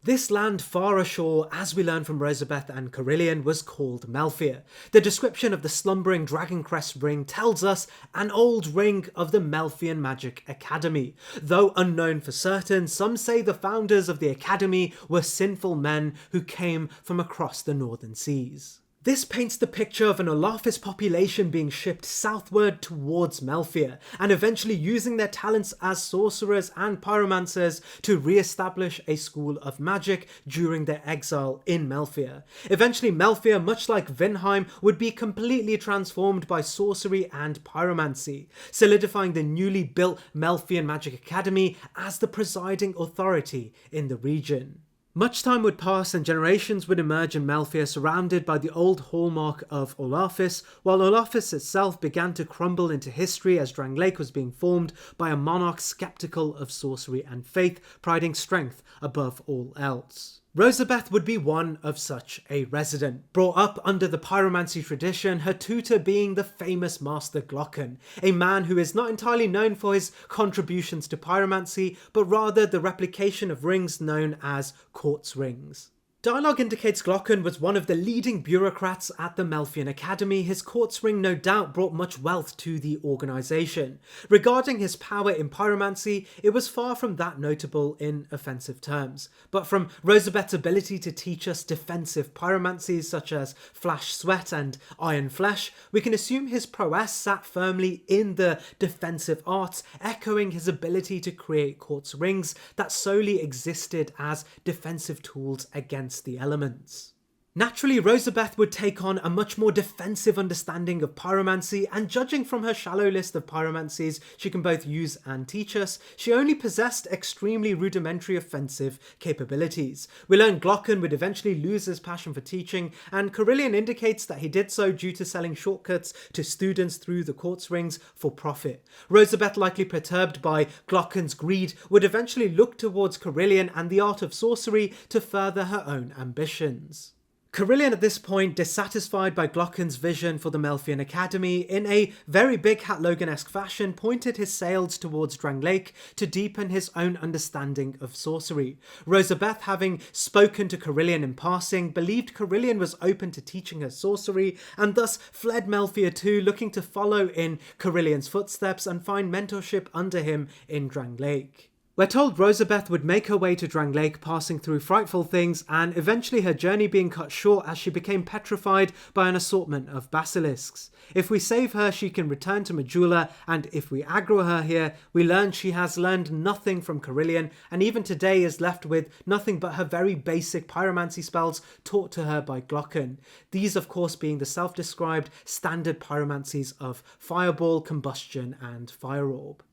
This land far ashore, as we learn from Rosabeth and Carillion, was called Melfier. The description of the slumbering Dragon Crest ring tells us an old ring of the Melfian Magic Academy. Though unknown for certain, some say the founders of the academy were sinful men who came from across the northern seas. This paints the picture of an Olafis population being shipped southward towards Melfier, and eventually using their talents as sorcerers and pyromancers to re-establish a school of magic during their exile in Melfier. Eventually Melfier, much like Vinheim, would be completely transformed by sorcery and pyromancy, solidifying the newly built Melfian Magic Academy as the presiding authority in the region. Much time would pass and generations would emerge in Melfier surrounded by the old hallmark of Olafis, while Olafis itself began to crumble into history as Drang Lake was being formed by a monarch skeptical of sorcery and faith, priding strength above all else. Rosabeth would be one of such a resident. Brought up under the pyromancy tradition, her tutor being the famous Master Glocken, a man who is not entirely known for his contributions to pyromancy, but rather the replication of rings known as quartz rings. Dialogue indicates Glocken was one of the leading bureaucrats at the Melfian Academy. His court's ring no doubt brought much wealth to the organisation. Regarding his power in pyromancy, it was far from that notable in offensive terms. But from Rosabeth's ability to teach us defensive pyromancies such as Flash Sweat and Iron Flesh, we can assume his prowess sat firmly in the defensive arts, echoing his ability to create quartz rings that solely existed as defensive tools against the elements. Naturally, Rosabeth would take on a much more defensive understanding of pyromancy, and judging from her shallow list of pyromancies she can both use and teach us, she only possessed extremely rudimentary offensive capabilities. We learn Glocken would eventually lose his passion for teaching, and Carillion indicates that he did so due to selling shortcuts to students through the quartz rings for profit. Rosabeth, likely perturbed by Glocken's greed, would eventually look towards Carillion and the art of sorcery to further her own ambitions. Carillion at this point, dissatisfied by Glocken's vision for the Melfian Academy, in a very Big Hat Logan-esque fashion, pointed his sails towards Drangleic to deepen his own understanding of sorcery. Rosabeth, having spoken to Carillion in passing, believed Carillion was open to teaching her sorcery, and thus fled Melfia too, looking to follow in Carillion's footsteps and find mentorship under him in Drangleic. We're told Rosabeth would make her way to Drangleic, passing through frightful things, and eventually her journey being cut short as she became petrified by an assortment of basilisks. If we save her, she can return to Majula, and if we aggro her here, we learn she has learned nothing from Carillion, and even today is left with nothing but her very basic pyromancy spells taught to her by Glocken. These, of course, being the self-described standard pyromancies of Fireball, Combustion, and Fire Orb.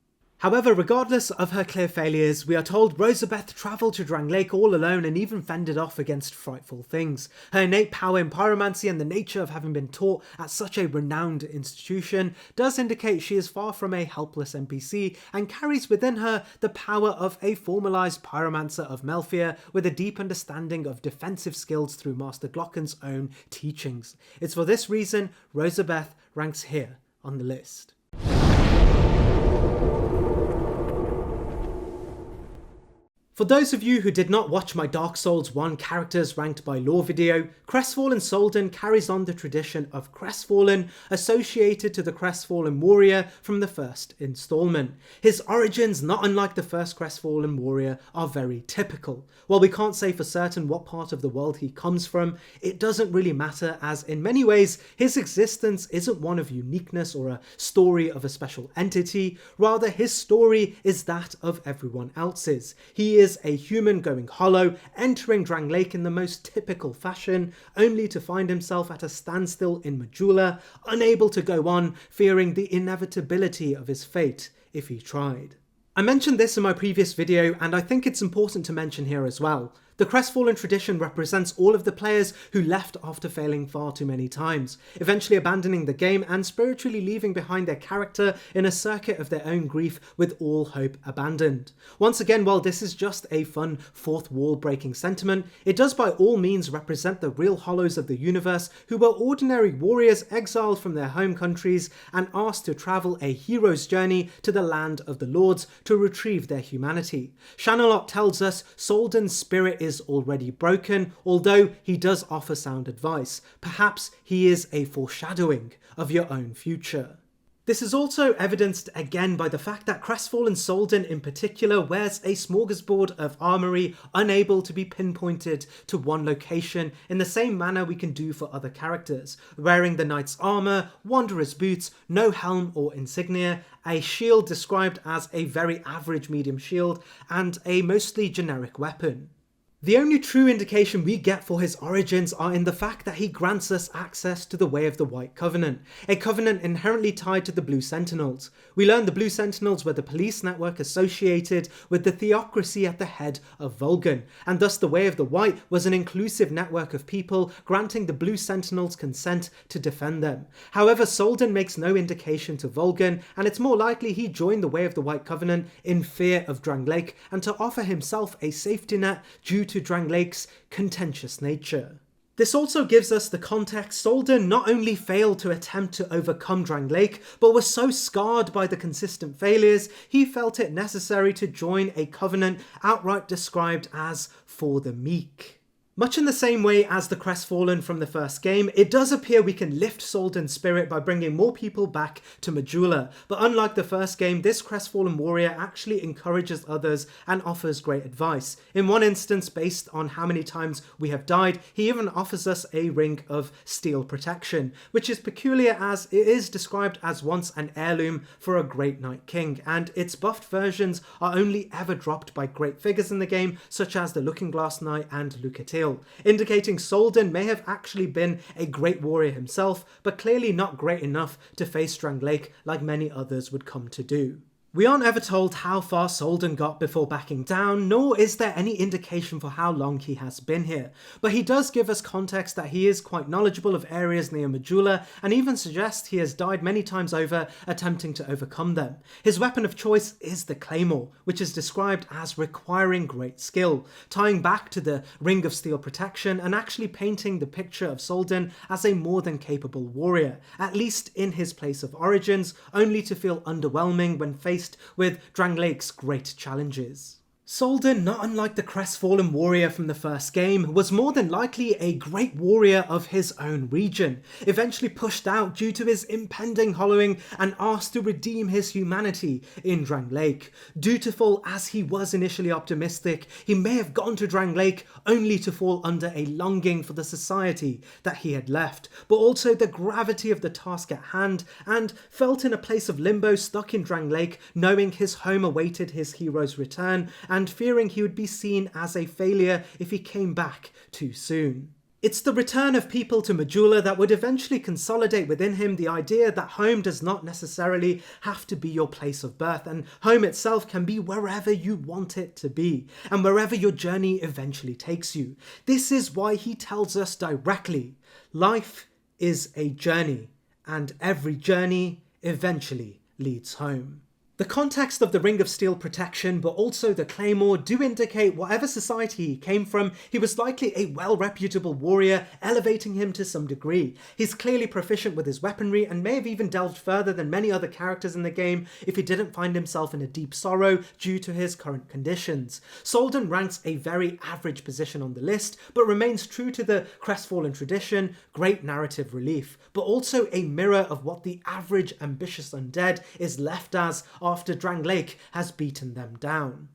However, regardless of her clear failures, we are told Rosabeth travelled to Drangleic all alone and even fended off against frightful things. Her innate power in pyromancy and the nature of having been taught at such a renowned institution does indicate she is far from a helpless NPC and carries within her the power of a formalised pyromancer of Melfia with a deep understanding of defensive skills through Master Glocken's own teachings. It's for this reason Rosabeth ranks here on the list. For those of you who did not watch my Dark Souls 1 characters ranked by lore video, Crestfallen Soldan carries on the tradition of Crestfallen associated to the Crestfallen warrior from the first installment. His origins, not unlike the first Crestfallen warrior, are very typical. While we can't say for certain what part of the world he comes from, it doesn't really matter, as in many ways his existence isn't one of uniqueness or a story of a special entity, rather his story is that of everyone else's. He is a human going hollow, entering Drangleic in the most typical fashion, only to find himself at a standstill in Majula, unable to go on, fearing the inevitability of his fate if he tried. I mentioned this in my previous video, and I think it's important to mention here as well. The Crestfallen tradition represents all of the players who left after failing far too many times, eventually abandoning the game and spiritually leaving behind their character in a circuit of their own grief with all hope abandoned. Once again, while this is just a fun fourth wall breaking sentiment, it does by all means represent the real hollows of the universe who were ordinary warriors exiled from their home countries and asked to travel a hero's journey to the land of the lords to retrieve their humanity. Shanalot tells us Soldan's spirit is already broken, although he does offer sound advice. Perhaps he is a foreshadowing of your own future. This is also evidenced again by the fact that Crestfallen Soldan in particular wears a smorgasbord of armoury, unable to be pinpointed to one location in the same manner we can do for other characters, wearing the knight's armour, wanderer's boots, no helm or insignia, a shield described as a very average medium shield, and a mostly generic weapon. The only true indication we get for his origins are in the fact that he grants us access to the Way of the White Covenant, a covenant inherently tied to the Blue Sentinels. We learn the Blue Sentinels were the police network associated with the theocracy at the head of Volgan, and thus the Way of the White was an inclusive network of people granting the Blue Sentinels consent to defend them. However, Soldan makes no indication to Volgan, and it's more likely he joined the Way of the White Covenant in fear of Drangleic and to offer himself a safety net due to Drangleic's contentious nature. This also gives us the context Soldan not only failed to attempt to overcome Drangleic, but was so scarred by the consistent failures, he felt it necessary to join a covenant outright described as for the meek. Much in the same way as the Crestfallen from the first game, it does appear we can lift Soldan's spirit by bringing more people back to Majula, but unlike the first game, this Crestfallen warrior actually encourages others and offers great advice. In one instance, based on how many times we have died, he even offers us a ring of steel protection, which is peculiar as it is described as once an heirloom for a great Night King, and its buffed versions are only ever dropped by great figures in the game, such as the Looking Glass Knight and Lucatil, indicating Soldan may have actually been a great warrior himself, but clearly not great enough to face Drangleic like many others would come to do. We aren't ever told how far Soldan got before backing down, nor is there any indication for how long he has been here, but he does give us context that he is quite knowledgeable of areas near Majula and even suggests he has died many times over attempting to overcome them. His weapon of choice is the Claymore, which is described as requiring great skill, tying back to the Ring of Steel Protection and actually painting the picture of Soldan as a more than capable warrior, at least in his place of origins, only to feel underwhelming when faced with Drangleic's great challenges. Soldan, not unlike the Crestfallen warrior from the first game, was more than likely a great warrior of his own region, eventually pushed out due to his impending hollowing and asked to redeem his humanity in Drangleic. Dutiful as he was initially optimistic, he may have gone to Drangleic only to fall under a longing for the society that he had left, but also the gravity of the task at hand, and felt in a place of limbo stuck in Drangleic, knowing his home awaited his hero's return, and fearing he would be seen as a failure if he came back too soon. It's the return of people to Majula that would eventually consolidate within him the idea that home does not necessarily have to be your place of birth, and home itself can be wherever you want it to be, and wherever your journey eventually takes you. This is why he tells us directly, life is a journey, and every journey eventually leads home. The context of the Ring of Steel Protection, but also the Claymore, do indicate whatever society he came from, he was likely a well-reputable warrior, elevating him to some degree. He's clearly proficient with his weaponry and may have even delved further than many other characters in the game if he didn't find himself in a deep sorrow due to his current conditions. Soldan ranks a very average position on the list, but remains true to the Crestfallen tradition, great narrative relief, but also a mirror of what the average ambitious undead is left as after Drangleic has beaten them down.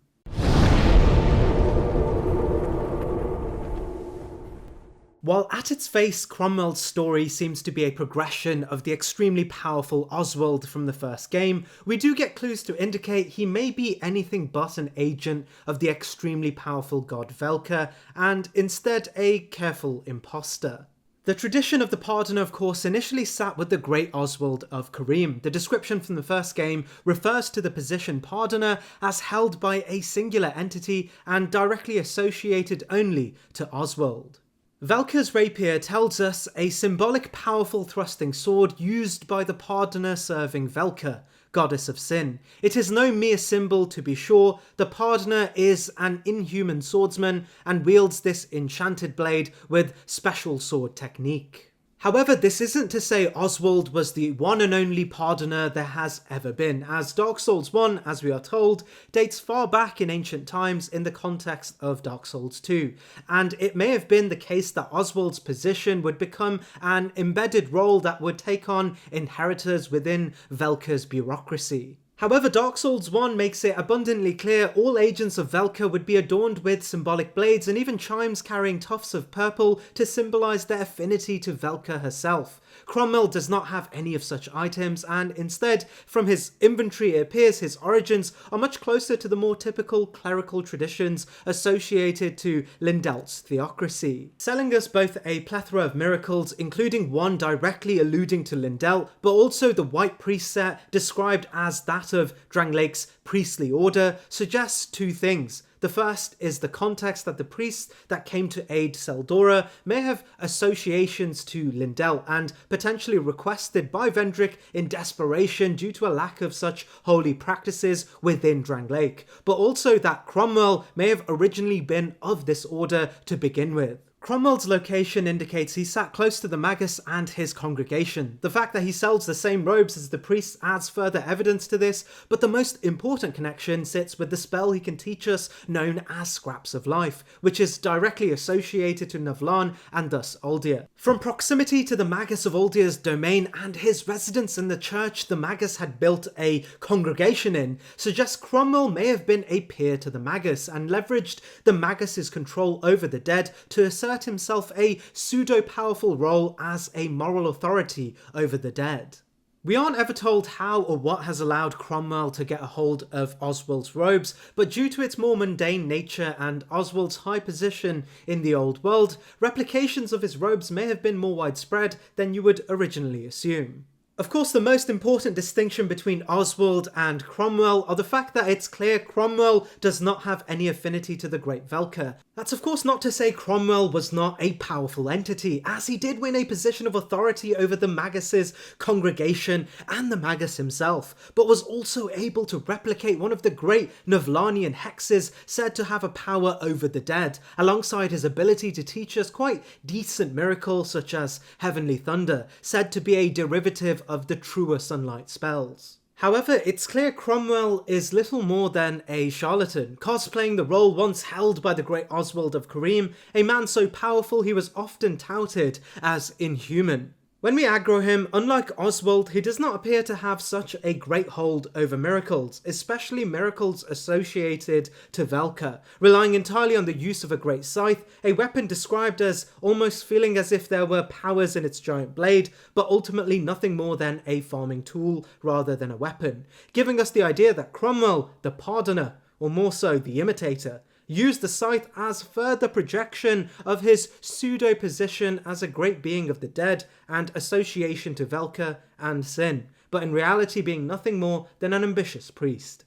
While at its face, Cromwell's story seems to be a progression of the extremely powerful Oswald from the first game, we do get clues to indicate he may be anything but an agent of the extremely powerful god Velka, and instead a careful imposter. The tradition of the Pardoner, of course, initially sat with the Great Oswald of Carim. The description from the first game refers to the position Pardoner as held by a singular entity and directly associated only to Oswald. Velka's rapier tells us a symbolic powerful thrusting sword used by the Pardoner serving Velka, goddess of sin. It is no mere symbol, to be sure. The Pardoner is an inhuman swordsman and wields this enchanted blade with special sword technique. However, this isn't to say Oswald was the one and only Pardoner there has ever been, as Dark Souls 1, as we are told, dates far back in ancient times in the context of Dark Souls 2, and it may have been the case that Oswald's position would become an embedded role that would take on inheritors within Velka's bureaucracy. However, Dark Souls 1 makes it abundantly clear all agents of Velka would be adorned with symbolic blades and even chimes carrying tufts of purple to symbolise their affinity to Velka herself. Cromwell does not have any of such items, and instead, from his inventory it appears his origins are much closer to the more typical clerical traditions associated to Lindelt's theocracy, selling us both a plethora of miracles, including one directly alluding to Lindelt, but also the White Priest set, described as that of Drangleic's priestly order, suggests two things. The first is the context that the priests that came to aid Seldora may have associations to Lindelt and potentially requested by Vendrick in desperation due to a lack of such holy practices within Drangleic, but also that Cromwell may have originally been of this order to begin with. Cromwell's location indicates he sat close to the magus and his congregation. The fact that he sells the same robes as the priests adds further evidence to this, but the most important connection sits with the spell he can teach us known as Scraps of Life, which is directly associated to Navlan and thus Uldir. From proximity to the magus of Uldir's domain and his residence in the church the magus had built a congregation in, suggests Cromwell may have been a peer to the magus and leveraged the magus's control over the dead to assert himself a pseudo-powerful role as a moral authority over the dead. We aren't ever told how or what has allowed Cromwell to get a hold of Oswald's robes, but due to its more mundane nature and Oswald's high position in the old world, replications of his robes may have been more widespread than you would originally assume. Of course, the most important distinction between Oswald and Cromwell are the fact that it's clear Cromwell does not have any affinity to the Great Velka. That's of course not to say Cromwell was not a powerful entity, as he did win a position of authority over the Magus's congregation and the Magus himself, but was also able to replicate one of the great Navlanian hexes said to have a power over the dead, alongside his ability to teach us quite decent miracles such as Heavenly Thunder, said to be a derivative of the truer sunlight spells. However, it's clear Cromwell is little more than a charlatan, cosplaying the role once held by the great Oswald of Kareem, a man so powerful he was often touted as inhuman. When we aggro him, unlike Oswald, he does not appear to have such a great hold over miracles, especially miracles associated to Velka, relying entirely on the use of a great scythe, a weapon described as almost feeling as if there were powers in its giant blade, but ultimately nothing more than a farming tool rather than a weapon, giving us the idea that Cromwell, the pardoner, or more so the imitator, used the scythe as further projection of his pseudo-position as a great being of the dead and association to Velka and sin, but in reality being nothing more than an ambitious priest.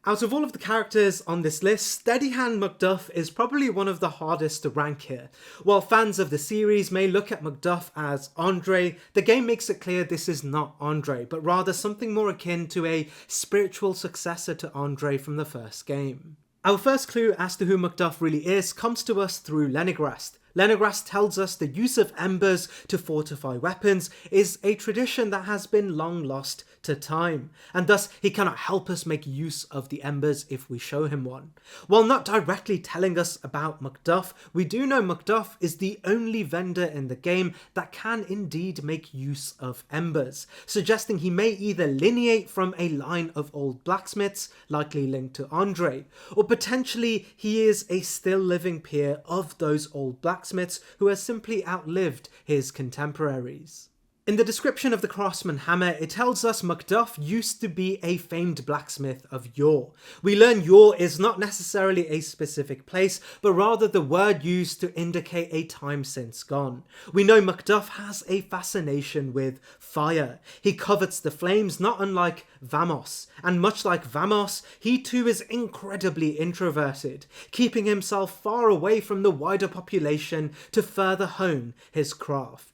Out of all of the characters on this list, Steadyhand Macduff is probably one of the hardest to rank here. While fans of the series may look at Macduff as Andre, the game makes it clear this is not Andre, but rather something more akin to a spiritual successor to Andre from the first game. Our first clue as to who Macduff really is comes to us through Lenigrast. Lenigrast tells us the use of embers to fortify weapons is a tradition that has been long lost to time, and thus he cannot help us make use of the embers if we show him one. While not directly telling us about Macduff, we do know Macduff is the only vendor in the game that can indeed make use of embers, suggesting he may either lineate from a line of old blacksmiths, likely linked to Andre, or potentially he is a still living peer of those old blacksmiths who has simply outlived his contemporaries. In the description of the Craftsman Hammer, it tells us Macduff used to be a famed blacksmith of yore. We learn yore is not necessarily a specific place, but rather the word used to indicate a time since gone. We know Macduff has a fascination with fire. He covets the flames, not unlike Vamos, and much like Vamos, he too is incredibly introverted, keeping himself far away from the wider population to further hone his craft.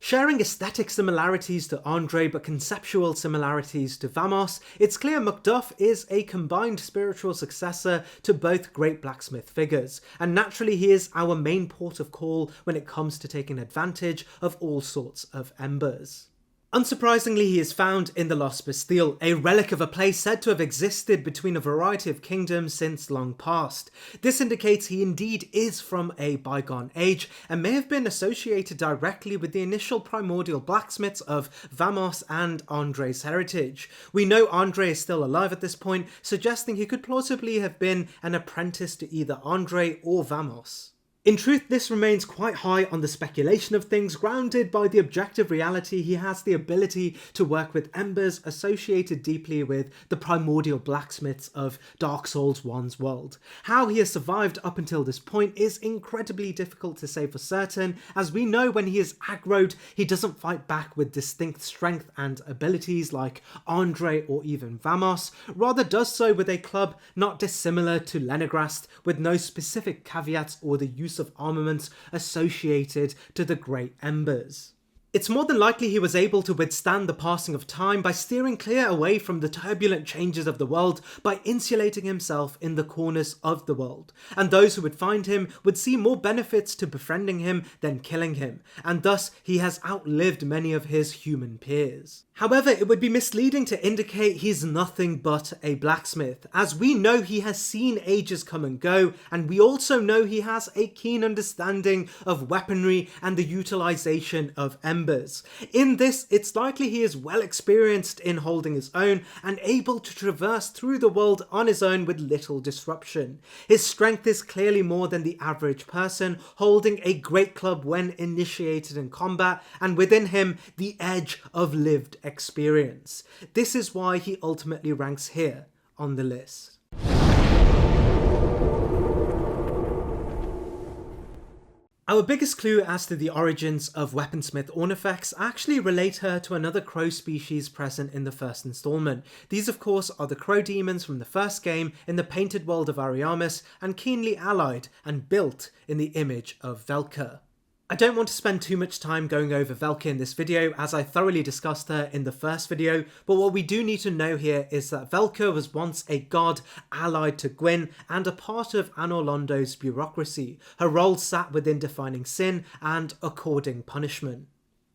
Sharing aesthetic similarities to Andre but conceptual similarities to Vamos, it's clear Macduff is a combined spiritual successor to both great blacksmith figures, and naturally he is our main port of call when it comes to taking advantage of all sorts of embers. Unsurprisingly, he is found in the Lost Bastille, a relic of a place said to have existed between a variety of kingdoms since long past. This indicates he indeed is from a bygone age and may have been associated directly with the initial primordial blacksmiths of Vamos and Andre's heritage. We know Andre is still alive at this point, suggesting he could plausibly have been an apprentice to either Andre or Vamos. In truth, this remains quite high on the speculation of things, grounded by the objective reality he has the ability to work with embers associated deeply with the primordial blacksmiths of Dark Souls 1's world. How he has survived up until this point is incredibly difficult to say for certain, as we know when he is aggroed, he doesn't fight back with distinct strength and abilities like Andre or even Vamos, rather does so with a club not dissimilar to Lenigrast, with no specific caveats or the use of armaments associated to the Great Embers. It's more than likely he was able to withstand the passing of time by steering clear away from the turbulent changes of the world by insulating himself in the corners of the world, and those who would find him would see more benefits to befriending him than killing him, and thus he has outlived many of his human peers. However, it would be misleading to indicate he's nothing but a blacksmith, as we know he has seen ages come and go, and we also know he has a keen understanding of weaponry and the utilization of embers. In this, it's likely he is well experienced in holding his own and able to traverse through the world on his own with little disruption. His strength is clearly more than the average person, holding a great club when initiated in combat, and within him the edge of lived experience. This is why he ultimately ranks here on the list. Our biggest clue as to the origins of Weaponsmith Ornifex actually relate her to another crow species present in the first installment. These of course are the crow demons from the first game in the painted world of Ariamis, and keenly allied and built in the image of Velka. I don't want to spend too much time going over Velka in this video, as I thoroughly discussed her in the first video, but what we do need to know here is that Velka was once a god allied to Gwyn and a part of Anor Londo's bureaucracy. Her role sat within defining sin and according punishment.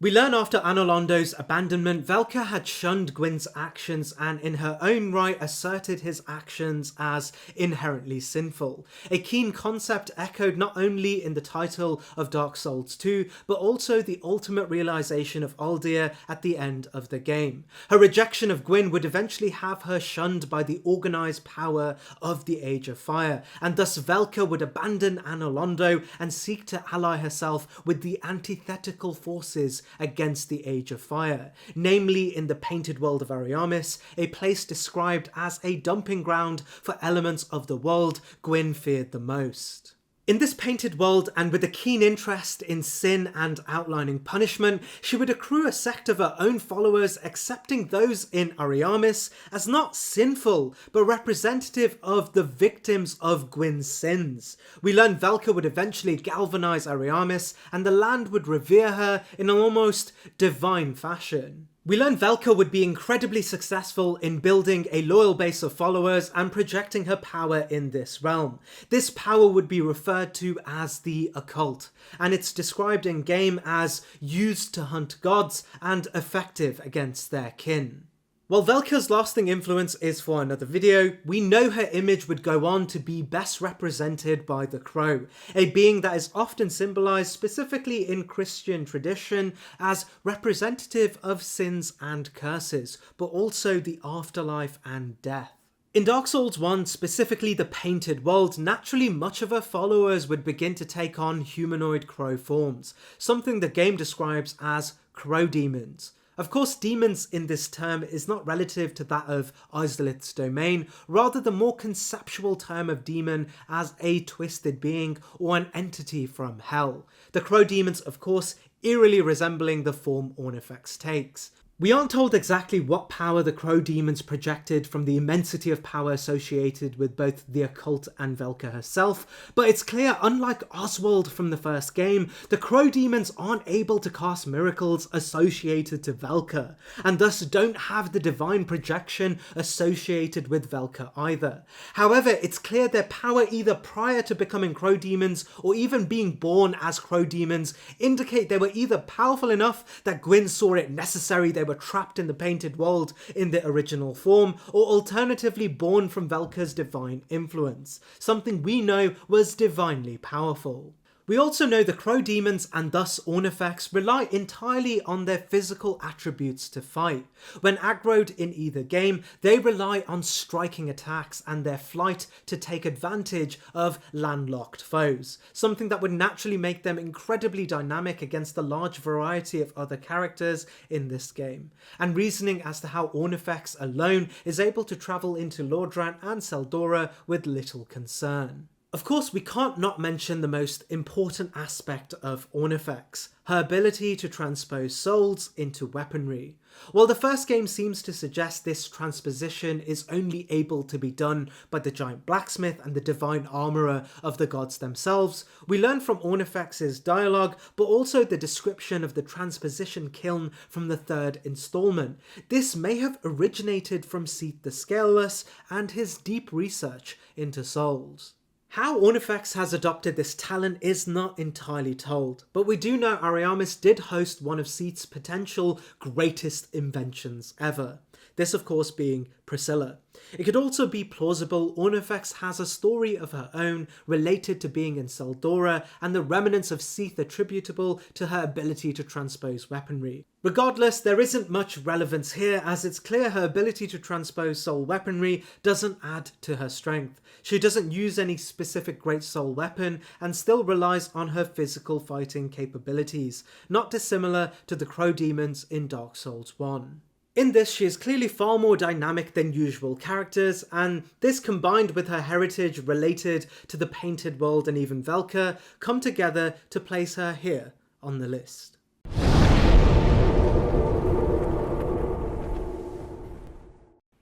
We learn after Anor Londo's abandonment, Velka had shunned Gwyn's actions and in her own right asserted his actions as inherently sinful. A keen concept echoed not only in the title of Dark Souls 2, but also the ultimate realization of Uldir at the end of the game. Her rejection of Gwyn would eventually have her shunned by the organized power of the Age of Fire, and thus Velka would abandon Anor Londo and seek to ally herself with the antithetical forces against the Age of Fire, namely in the painted world of Ariamis, a place described as a dumping ground for elements of the world Gwyn feared the most. In this painted world, and with a keen interest in sin and outlining punishment, she would accrue a sect of her own followers, accepting those in Ariamis as not sinful, but representative of the victims of Gwyn's sins. We learn Velka would eventually galvanize Ariamis, and the land would revere her in an almost divine fashion. We learn Velka would be incredibly successful in building a loyal base of followers and projecting her power in this realm. This power would be referred to as the occult, and it's described in game as used to hunt gods and effective against their kin. While Velka's lasting influence is for another video, we know her image would go on to be best represented by the crow, a being that is often symbolized specifically in Christian tradition as representative of sins and curses, but also the afterlife and death. In Dark Souls 1, specifically the painted world, naturally much of her followers would begin to take on humanoid crow forms, something the game describes as crow demons. Of course, demons in this term is not relative to that of Izalith's domain, rather the more conceptual term of demon as a twisted being or an entity from hell. The crow demons, of course, eerily resembling the form Ornifex takes. We aren't told exactly what power the crow demons projected from the immensity of power associated with both the occult and Velka herself, but it's clear, unlike Oswald from the first game, the crow demons aren't able to cast miracles associated to Velka, and thus don't have the divine projection associated with Velka either. However, it's clear their power either prior to becoming crow demons or even being born as crow demons indicate they were either powerful enough that Gwyn saw it necessary they were trapped in the painted world in the original form, or alternatively born from Velka's divine influence, something we know was divinely powerful. We also know the crow demons and thus Ornifex rely entirely on their physical attributes to fight. When aggroed in either game, they rely on striking attacks and their flight to take advantage of landlocked foes, something that would naturally make them incredibly dynamic against the large variety of other characters in this game, and reasoning as to how Ornifex alone is able to travel into Lordran and Seldora with little concern. Of course, we can't not mention the most important aspect of Ornifex, her ability to transpose souls into weaponry. While the first game seems to suggest this transposition is only able to be done by the giant blacksmith and the divine armourer of the gods themselves, we learn from Ornifex's dialogue, but also the description of the transposition kiln from the third installment. This may have originated from Seath the Scaleless and his deep research into souls. How Ornifex has adopted this talent is not entirely told, but we do know Ariamis did host one of Seath's potential greatest inventions ever. This of course being Priscilla. It could also be plausible Ornifex has a story of her own related to being in Seldora and the remnants of Seath attributable to her ability to transpose weaponry. Regardless, there isn't much relevance here as it's clear her ability to transpose soul weaponry doesn't add to her strength. She doesn't use any specific great soul weapon and still relies on her physical fighting capabilities, not dissimilar to the Crow Demons in Dark Souls 1. In this, she is clearly far more dynamic than usual characters, and this combined with her heritage related to the Painted World and even Velka come together to place her here on the list.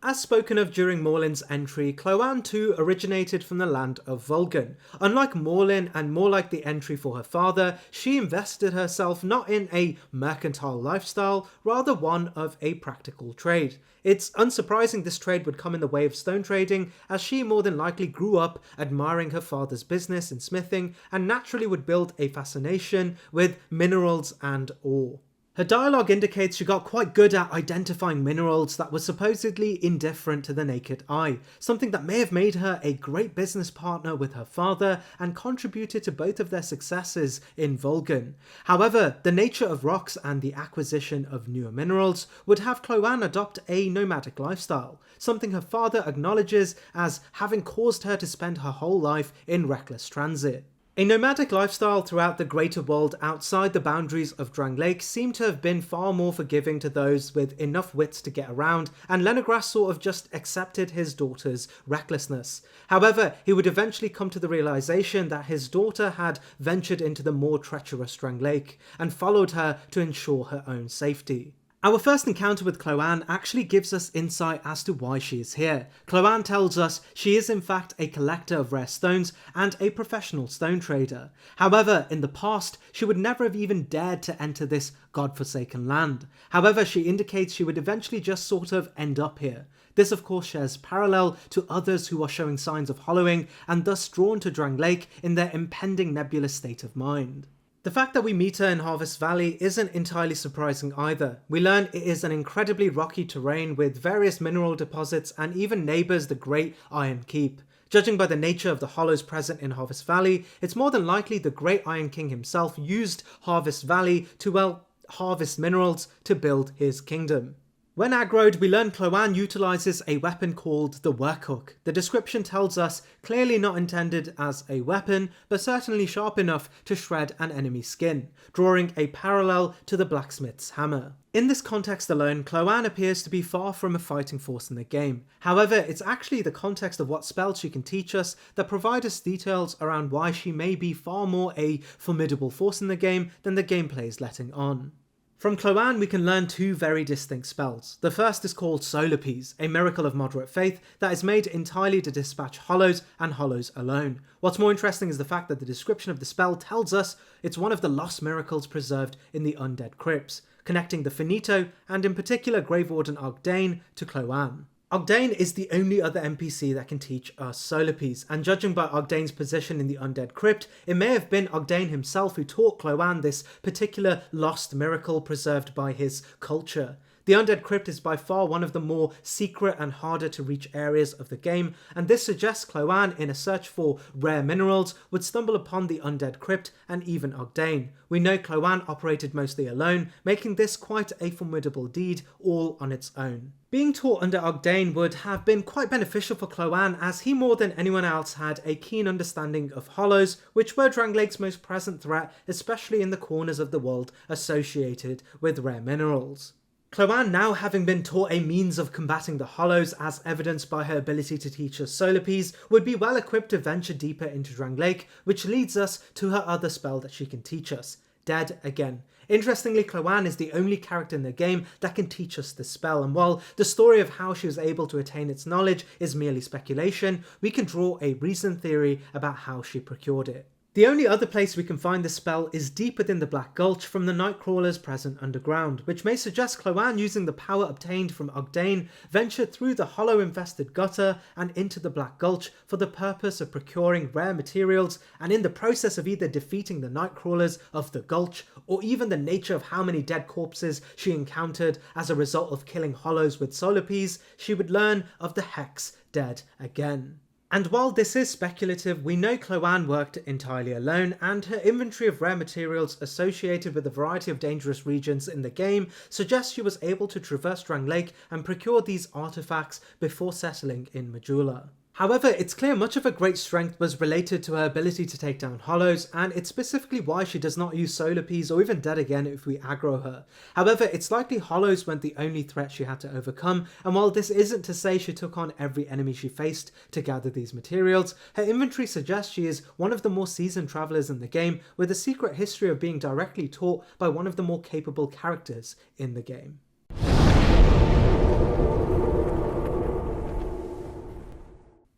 As spoken of during Morlin's entry, Cloanne too originated from the land of Vulcan. Unlike Morlin and more like the entry for her father, she invested herself not in a mercantile lifestyle, rather one of a practical trade. It's unsurprising this trade would come in the way of stone trading, as she more than likely grew up admiring her father's business in smithing and naturally would build a fascination with minerals and ore. Her dialogue indicates she got quite good at identifying minerals that were supposedly indifferent to the naked eye, something that may have made her a great business partner with her father and contributed to both of their successes in Vulcan. However, the nature of rocks and the acquisition of newer minerals would have Cloanne adopt a nomadic lifestyle, something her father acknowledges as having caused her to spend her whole life in reckless transit. A nomadic lifestyle throughout the greater world outside the boundaries of Drangleic seemed to have been far more forgiving to those with enough wits to get around, and Lenogras sort of just accepted his daughter's recklessness. However, he would eventually come to the realization that his daughter had ventured into the more treacherous Drangleic, and followed her to ensure her own safety. Our first encounter with Cloanne actually gives us insight as to why she is here. Cloanne tells us she is in fact a collector of rare stones and a professional stone trader. However, in the past, she would never have even dared to enter this godforsaken land. However, she indicates she would eventually just sort of end up here. This of course shares parallel to others who are showing signs of hollowing and thus drawn to Drangleic in their impending nebulous state of mind. The fact that we meet her in Harvest Valley isn't entirely surprising either. We learn it is an incredibly rocky terrain with various mineral deposits and even neighbours the Great Iron Keep. Judging by the nature of the hollows present in Harvest Valley, it's more than likely the Great Iron King himself used Harvest Valley to, harvest minerals to build his kingdom. When aggroed, we learn Cloanne utilises a weapon called the Workhook. The description tells us clearly not intended as a weapon, but certainly sharp enough to shred an enemy's skin, drawing a parallel to the blacksmith's hammer. In this context alone, Cloanne appears to be far from a fighting force in the game. However, it's actually the context of what spells she can teach us that provide us details around why she may be far more a formidable force in the game than the gameplay is letting on. From Cloanne, we can learn two very distinct spells. The first is called Solarpiece, a miracle of moderate faith that is made entirely to dispatch hollows and hollows alone. What's more interesting is the fact that the description of the spell tells us it's one of the lost miracles preserved in the undead crypts, connecting the Finito and in particular Grave Warden Ogdane to Cloanne. Ogdane is the only other NPC that can teach us Solarpiece, and judging by Ogdane's position in the Undead Crypt, it may have been Ogdane himself who taught Cloanne this particular lost miracle preserved by his culture. The Undead Crypt is by far one of the more secret and harder to reach areas of the game, and this suggests Cloanne, in a search for rare minerals, would stumble upon the Undead Crypt and even Ogdane. We know Cloanne operated mostly alone, making this quite a formidable deed all on its own. Being taught under Ogdane would have been quite beneficial for Cloanne, as he more than anyone else had a keen understanding of hollows, which were Drangleic's most present threat, especially in the corners of the world associated with rare minerals. Cloanne, now having been taught a means of combating the Hollows as evidenced by her ability to teach us Solarpies, would be well equipped to venture deeper into Drangleic, which leads us to her other spell that she can teach us, Dead Again. Interestingly, Cloanne is the only character in the game that can teach us this spell, and while the story of how she was able to attain its knowledge is merely speculation, we can draw a reasoned theory about how she procured it. The only other place we can find this spell is deep within the Black Gulch from the Nightcrawlers present underground, which may suggest Cloanne, using the power obtained from Ogdane, ventured through the hollow-infested gutter and into the Black Gulch for the purpose of procuring rare materials, and in the process of either defeating the Nightcrawlers of the Gulch, or even the nature of how many dead corpses she encountered as a result of killing hollows with Solarpies, she would learn of the hex Dead Again. And while this is speculative, we know Cloanne worked entirely alone, and her inventory of rare materials associated with a variety of dangerous regions in the game suggests she was able to traverse Drangleic and procure these artifacts before settling in Majula. However, it's clear much of her great strength was related to her ability to take down hollows, and it's specifically why she does not use Solarpies or even Dead Again if we aggro her. However, it's likely hollows weren't the only threat she had to overcome, and while this isn't to say she took on every enemy she faced to gather these materials, her inventory suggests she is one of the more seasoned travellers in the game, with a secret history of being directly taught by one of the more capable characters in the game.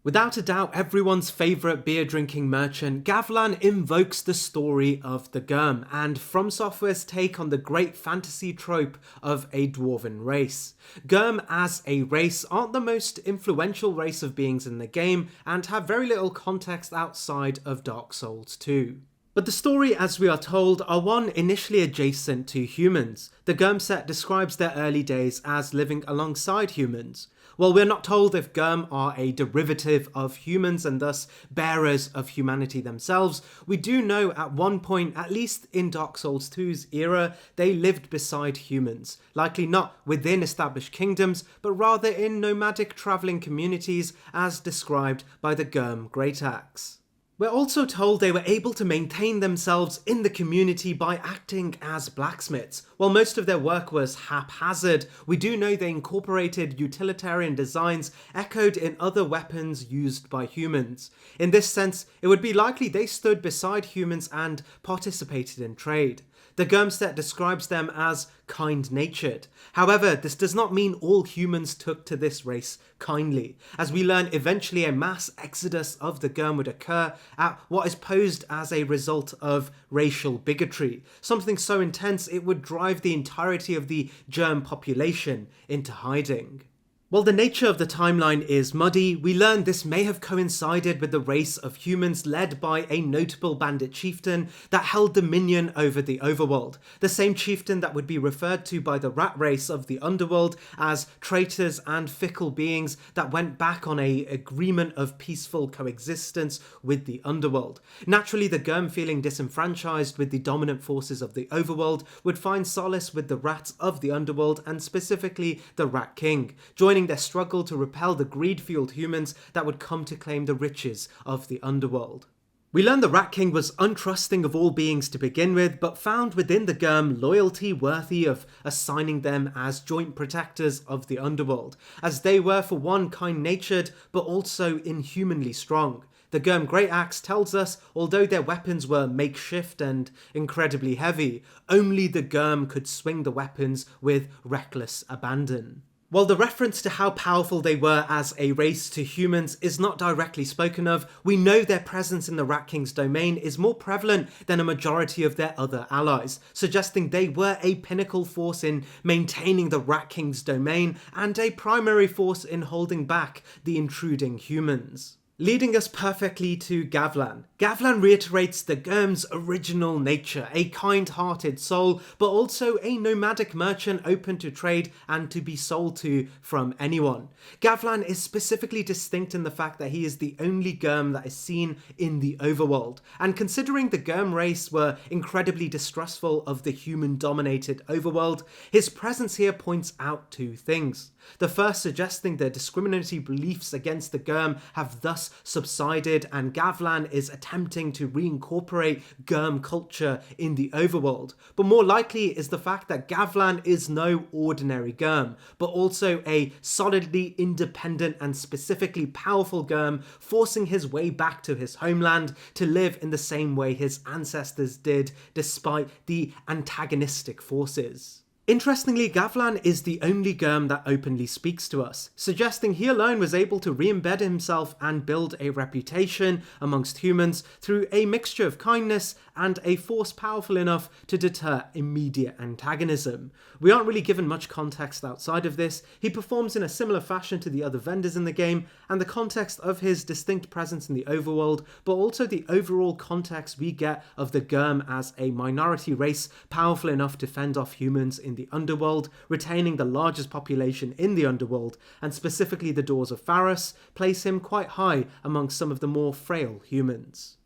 Without a doubt, everyone's favourite beer-drinking merchant, Gavlan invokes the story of the Gurm, and From Software's take on the great fantasy trope of a dwarven race. Gurm as a race aren't the most influential race of beings in the game, and have very little context outside of Dark Souls 2. But the story, as we are told, are one initially adjacent to humans. The Gurm set describes their early days as living alongside humans. While we're not told if Gurm are a derivative of humans and thus bearers of humanity themselves, we do know at one point, at least in Dark Souls 2's era, they lived beside humans, likely not within established kingdoms, but rather in nomadic travelling communities as described by the Gurm Great Axe. We're also told they were able to maintain themselves in the community by acting as blacksmiths. While most of their work was haphazard, we do know they incorporated utilitarian designs echoed in other weapons used by humans. In this sense, it would be likely they stood beside humans and participated in trade. The Gurm set describes them as kind-natured. However, this does not mean all humans took to this race kindly. As we learn, eventually a mass exodus of the Gurm would occur at what is posed as a result of racial bigotry, something so intense it would drive the entirety of the germ population into hiding. While the nature of the timeline is muddy, we learn this may have coincided with the race of humans led by a notable bandit chieftain that held dominion over the overworld, the same chieftain that would be referred to by the rat race of the underworld as traitors and fickle beings that went back on an agreement of peaceful coexistence with the underworld. Naturally, the Gurm, feeling disenfranchised with the dominant forces of the overworld, would find solace with the rats of the underworld and specifically the Rat King, joining their struggle to repel the greed-fueled humans that would come to claim the riches of the underworld. We learn the Rat King was untrusting of all beings to begin with, but found within the Gurm loyalty worthy of assigning them as joint protectors of the underworld, as they were for one kind-natured but also inhumanly strong. The Gurm Great Axe tells us, although their weapons were makeshift and incredibly heavy, only the Gurm could swing the weapons with reckless abandon. While the reference to how powerful they were as a race to humans is not directly spoken of, we know their presence in the Rat King's domain is more prevalent than a majority of their other allies, suggesting they were a pinnacle force in maintaining the Rat King's domain and a primary force in holding back the intruding humans. Leading us perfectly to Gavlan. Gavlan reiterates the Gurm's original nature, a kind-hearted soul, but also a nomadic merchant open to trade and to be sold to from anyone. Gavlan is specifically distinct in the fact that he is the only Gurm that is seen in the overworld, and considering the Gurm race were incredibly distrustful of the human-dominated overworld, his presence here points out two things. The first suggesting the discriminatory beliefs against the Gurm have thus chaos subsided and Gavlan is attempting to reincorporate Germ culture in the overworld. But more likely is the fact that Gavlan is no ordinary Germ, but also a solidly independent and specifically powerful Germ, forcing his way back to his homeland to live in the same way his ancestors did, despite the antagonistic forces. Interestingly, Gavlan is the only Germ that openly speaks to us, suggesting he alone was able to re-embed himself and build a reputation amongst humans through a mixture of kindness and a force powerful enough to deter immediate antagonism. We aren't really given much context outside of this. He performs in a similar fashion to the other vendors in the game, and the context of his distinct presence in the overworld, but also the overall context we get of the Germ as a minority race powerful enough to fend off humans in the underworld, retaining the largest population in the underworld, and specifically the Doors of Pharos, place him quite high amongst some of the more frail humans.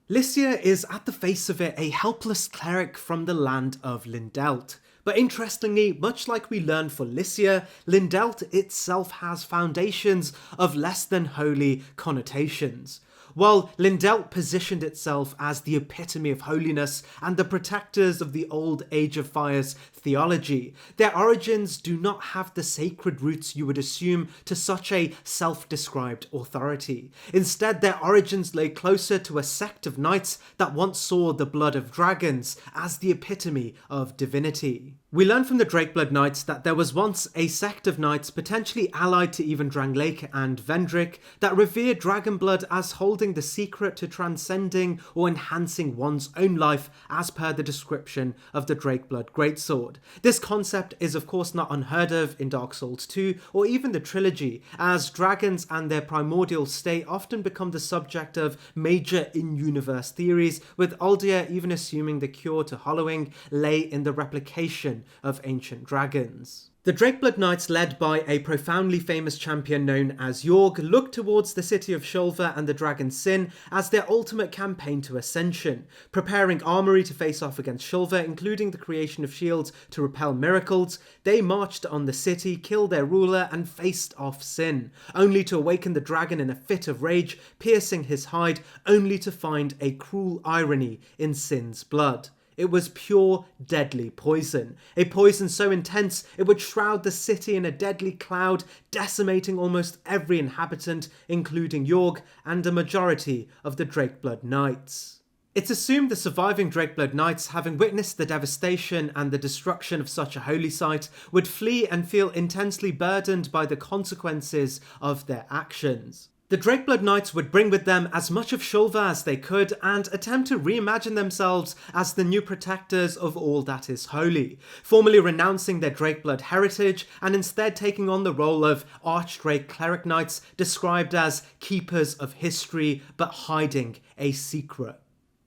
Lycia is, at the face of it, a helpless cleric from the land of Lindelt. But interestingly, much like we learned for Lycia, Lindelt itself has foundations of less than holy connotations. While Lindelt positioned itself as the epitome of holiness and the protectors of the old Age of Fire's theology, their origins do not have the sacred roots you would assume to such a self-described authority. Instead, their origins lay closer to a sect of knights that once saw the blood of dragons as the epitome of divinity. We learn from the Drakeblood Knights that there was once a sect of knights potentially allied to even Drangleic and Vendrick that revered Dragonblood as holding the secret to transcending or enhancing one's own life as per the description of the Drakeblood Greatsword. This concept is of course not unheard of in Dark Souls 2 or even the trilogy, as dragons and their primordial state often become the subject of major in-universe theories, with Aldia even assuming the cure to hollowing lay in the replication of ancient dragons. The Drakeblood Knights, led by a profoundly famous champion known as Yorg, look towards the city of Shulva and the Dragon Sin as their ultimate campaign to ascension, preparing armory to face off against Shulva, including the creation of shields to repel miracles. They marched on the city, killed their ruler, and faced off Sin, only to awaken the dragon in a fit of rage, piercing his hide, only to find a cruel irony in Sin's blood. It was pure, deadly poison. A poison so intense it would shroud the city in a deadly cloud, decimating almost every inhabitant, including Yorg and a majority of the Drakeblood Knights. It's assumed the surviving Drakeblood Knights, having witnessed the devastation and the destruction of such a holy site, would flee and feel intensely burdened by the consequences of their actions. The Drakeblood Knights would bring with them as much of Shulva as they could and attempt to reimagine themselves as the new protectors of all that is holy, formally renouncing their Drakeblood heritage and instead taking on the role of Archdrake Cleric Knights, described as keepers of history but hiding a secret.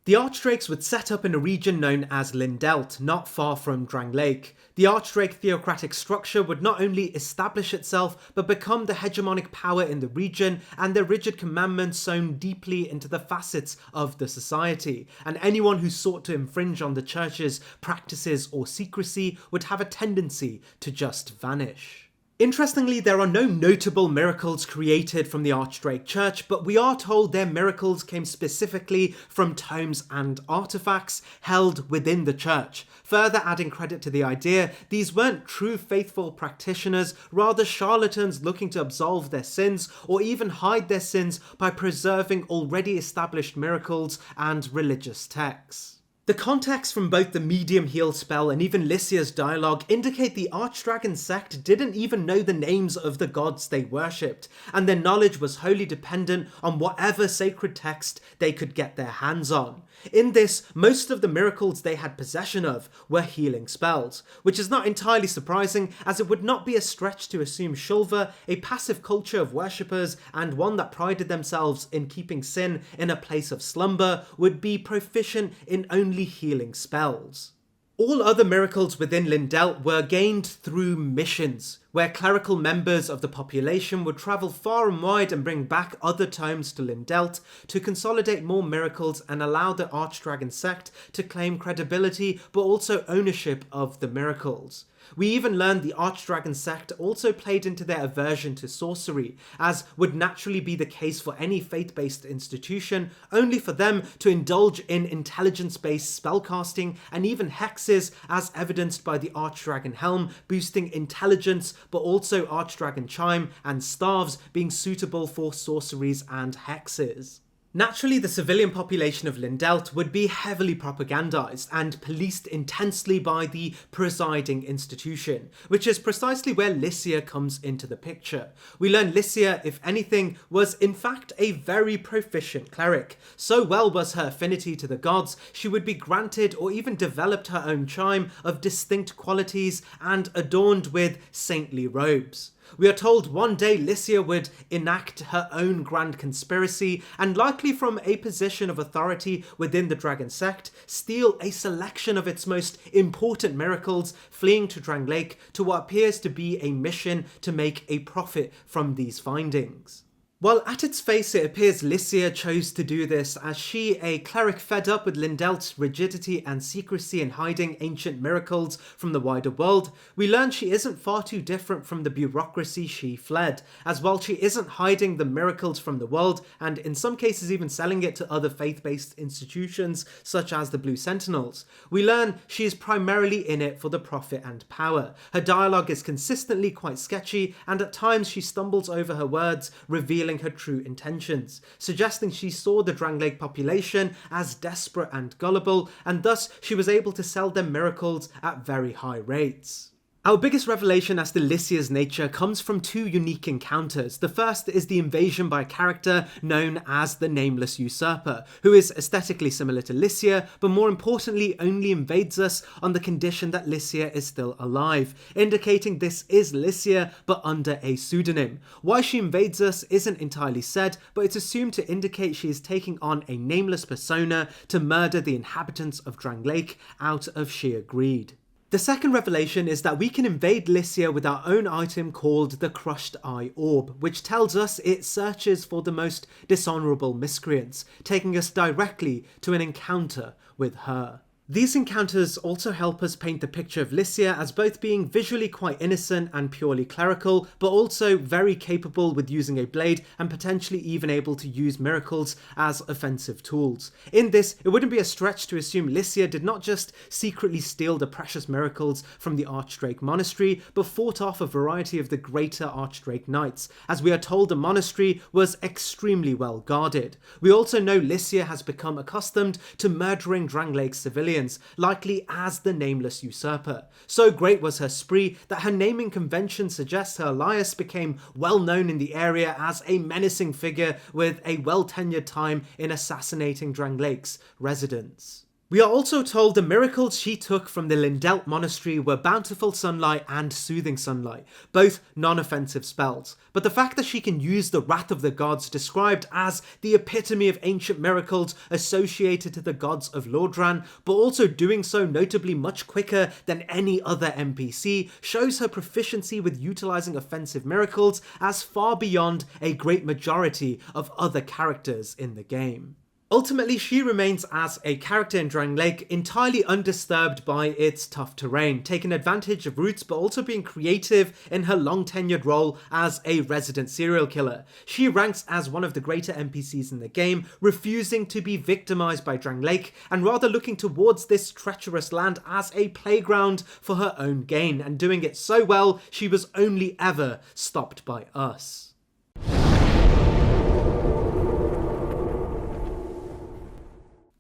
The Archdrakes would set up in a region known as Lindelt, not far from Drangleic. The Archdrake theocratic structure would not only establish itself, but become the hegemonic power in the region, and their rigid commandments sewn deeply into the facets of the society, and anyone who sought to infringe on the church's practices or secrecy would have a tendency to just vanish. Interestingly, there are no notable miracles created from the Archdrake Church, but we are told their miracles came specifically from tomes and artifacts held within the church, further adding credit to the idea these weren't true faithful practitioners, rather charlatans looking to absolve their sins or even hide their sins by preserving already established miracles and religious texts. The context from both the medium heal spell and even Lycia's dialogue indicate the Archdragon sect didn't even know the names of the gods they worshipped, and their knowledge was wholly dependent on whatever sacred text they could get their hands on. In this, most of the miracles they had possession of were healing spells, which is not entirely surprising, as it would not be a stretch to assume Shulva, a passive culture of worshippers and one that prided themselves in keeping sin in a place of slumber, would be proficient in only healing spells. All other miracles within Lindelt were gained through missions, where clerical members of the population would travel far and wide and bring back other tomes to Lindelt to consolidate more miracles and allow the Archdragon sect to claim credibility but also ownership of the miracles. We even learned the Archdragon sect also played into their aversion to sorcery, as would naturally be the case for any faith-based institution, only for them to indulge in intelligence-based spellcasting and even hexes, as evidenced by the Archdragon helm boosting intelligence, but also Archdragon chime and staves being suitable for sorceries and hexes. Naturally, the civilian population of Lindelt would be heavily propagandized and policed intensely by the presiding institution, which is precisely where Lycia comes into the picture. We learn Lycia, if anything, was in fact a very proficient cleric. So well was her affinity to the gods, she would be granted or even developed her own chime of distinct qualities and adorned with saintly robes. We are told one day Lycia would enact her own grand conspiracy and, likely from a position of authority within the dragon sect, steal a selection of its most important miracles, fleeing to Drangleic to what appears to be a mission to make a profit from these findings. While at its face it appears Lycia chose to do this as she, a cleric fed up with Lindelt's rigidity and secrecy in hiding ancient miracles from the wider world, we learn she isn't far too different from the bureaucracy she fled, as while she isn't hiding the miracles from the world and in some cases even selling it to other faith-based institutions such as the Blue Sentinels, we learn she is primarily in it for the profit and power. Her dialogue is consistently quite sketchy and at times she stumbles over her words, revealing her true intentions, suggesting she saw the Drangleic population as desperate and gullible, and thus she was able to sell them miracles at very high rates. Our biggest revelation as to Lycia's nature comes from two unique encounters. The first is the invasion by a character known as the Nameless Usurper, who is aesthetically similar to Lycia, but more importantly only invades us on the condition that Lycia is still alive, indicating this is Lycia but under a pseudonym. Why she invades us isn't entirely said, but it's assumed to indicate she is taking on a nameless persona to murder the inhabitants of Drangleic out of sheer greed. The second revelation is that we can invade Lycia with our own item called the Crushed Eye Orb, which tells us it searches for the most dishonourable miscreants, taking us directly to an encounter with her. These encounters also help us paint the picture of Lycia as both being visually quite innocent and purely clerical, but also very capable with using a blade and potentially even able to use miracles as offensive tools. In this, it wouldn't be a stretch to assume Lycia did not just secretly steal the precious miracles from the Archdrake Monastery, but fought off a variety of the greater Archdrake Knights, as we are told the monastery was extremely well guarded. We also know Lycia has become accustomed to murdering Drangleic civilians, likely as the Nameless Usurper. So great was her spree that her naming convention suggests her alias became well known in the area as a menacing figure with a well-tenured time in assassinating Drangleic's residents. We are also told the miracles she took from the Lindelt Monastery were Bountiful Sunlight and Soothing Sunlight, both non-offensive spells. But the fact that she can use the Wrath of the Gods, described as the epitome of ancient miracles associated to the gods of Lordran, but also doing so notably much quicker than any other NPC, shows her proficiency with utilizing offensive miracles as far beyond a great majority of other characters in the game. Ultimately, she remains as a character in Drangleic entirely undisturbed by its tough terrain, taking advantage of roots but also being creative in her long-tenured role as a resident serial killer. She ranks as one of the greater NPCs in the game, refusing to be victimized by Drangleic and rather looking towards this treacherous land as a playground for her own gain, and doing it so well she was only ever stopped by us.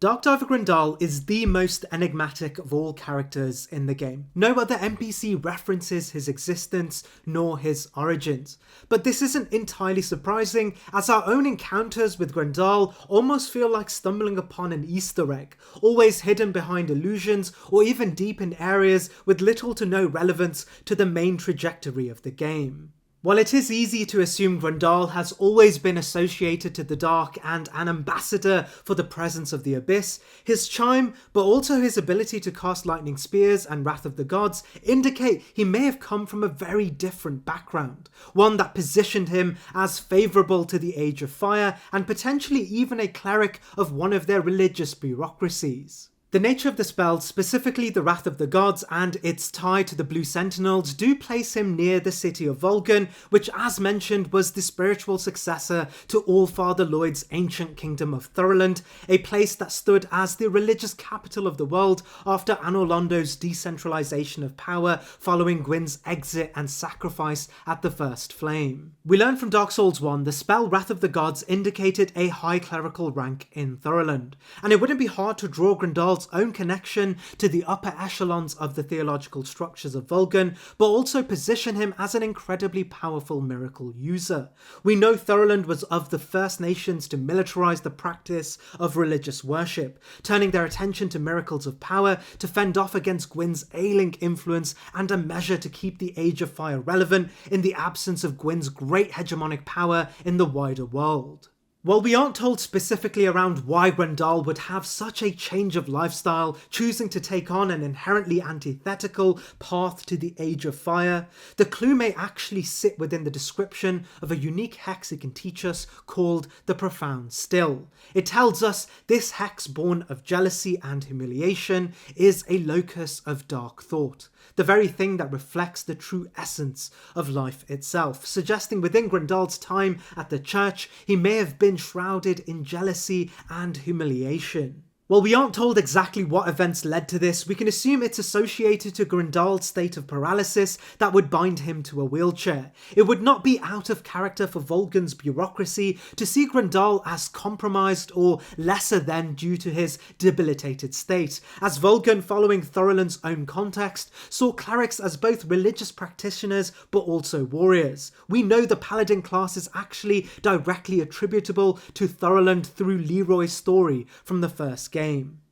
Darkdiver Grendal is the most enigmatic of all characters in the game. No other NPC references his existence nor his origins. But this isn't entirely surprising, as our own encounters with Grendal almost feel like stumbling upon an Easter egg, always hidden behind illusions or even deep in areas with little to no relevance to the main trajectory of the game. While it is easy to assume Grendal has always been associated to the dark and an ambassador for the presence of the Abyss, his chime, but also his ability to cast lightning spears and Wrath of the Gods, indicate he may have come from a very different background, one that positioned him as favourable to the Age of Fire and potentially even a cleric of one of their religious bureaucracies. The nature of the spell, specifically the Wrath of the Gods and its tie to the Blue Sentinels, do place him near the city of Volgan, which as mentioned was the spiritual successor to Allfather Lloyd's ancient kingdom of Thoroland, a place that stood as the religious capital of the world after Anor Londo's decentralization of power following Gwyn's exit and sacrifice at the First Flame. We learn from Dark Souls 1 the spell Wrath of the Gods indicated a high clerical rank in Thoroland, and it wouldn't be hard to draw Grendal's own connection to the upper echelons of the theological structures of Volgan, but also position him as an incredibly powerful miracle user. We know Thoroland was of the first nations to militarize the practice of religious worship, turning their attention to miracles of power to fend off against Gwyn's ailing influence and a measure to keep the Age of Fire relevant in the absence of Gwyn's great hegemonic power in the wider world. While we aren't told specifically around why Grendal would have such a change of lifestyle, choosing to take on an inherently antithetical path to the Age of Fire, the clue may actually sit within the description of a unique hex he can teach us called the Profound Still. It tells us this hex born of jealousy and humiliation is a locus of dark thought, the very thing that reflects the true essence of life itself, suggesting within Grendal's time at the church he may have been shrouded in jealousy and humiliation. While we aren't told exactly what events led to this, we can assume it's associated to Grendal's state of paralysis that would bind him to a wheelchair. It would not be out of character for Volgan's bureaucracy to see Grendal as compromised or lesser than due to his debilitated state, as Volgan, following Thoroland's own context, saw clerics as both religious practitioners but also warriors. We know the paladin class is actually directly attributable to Thoroland through Leroy's story from the first game.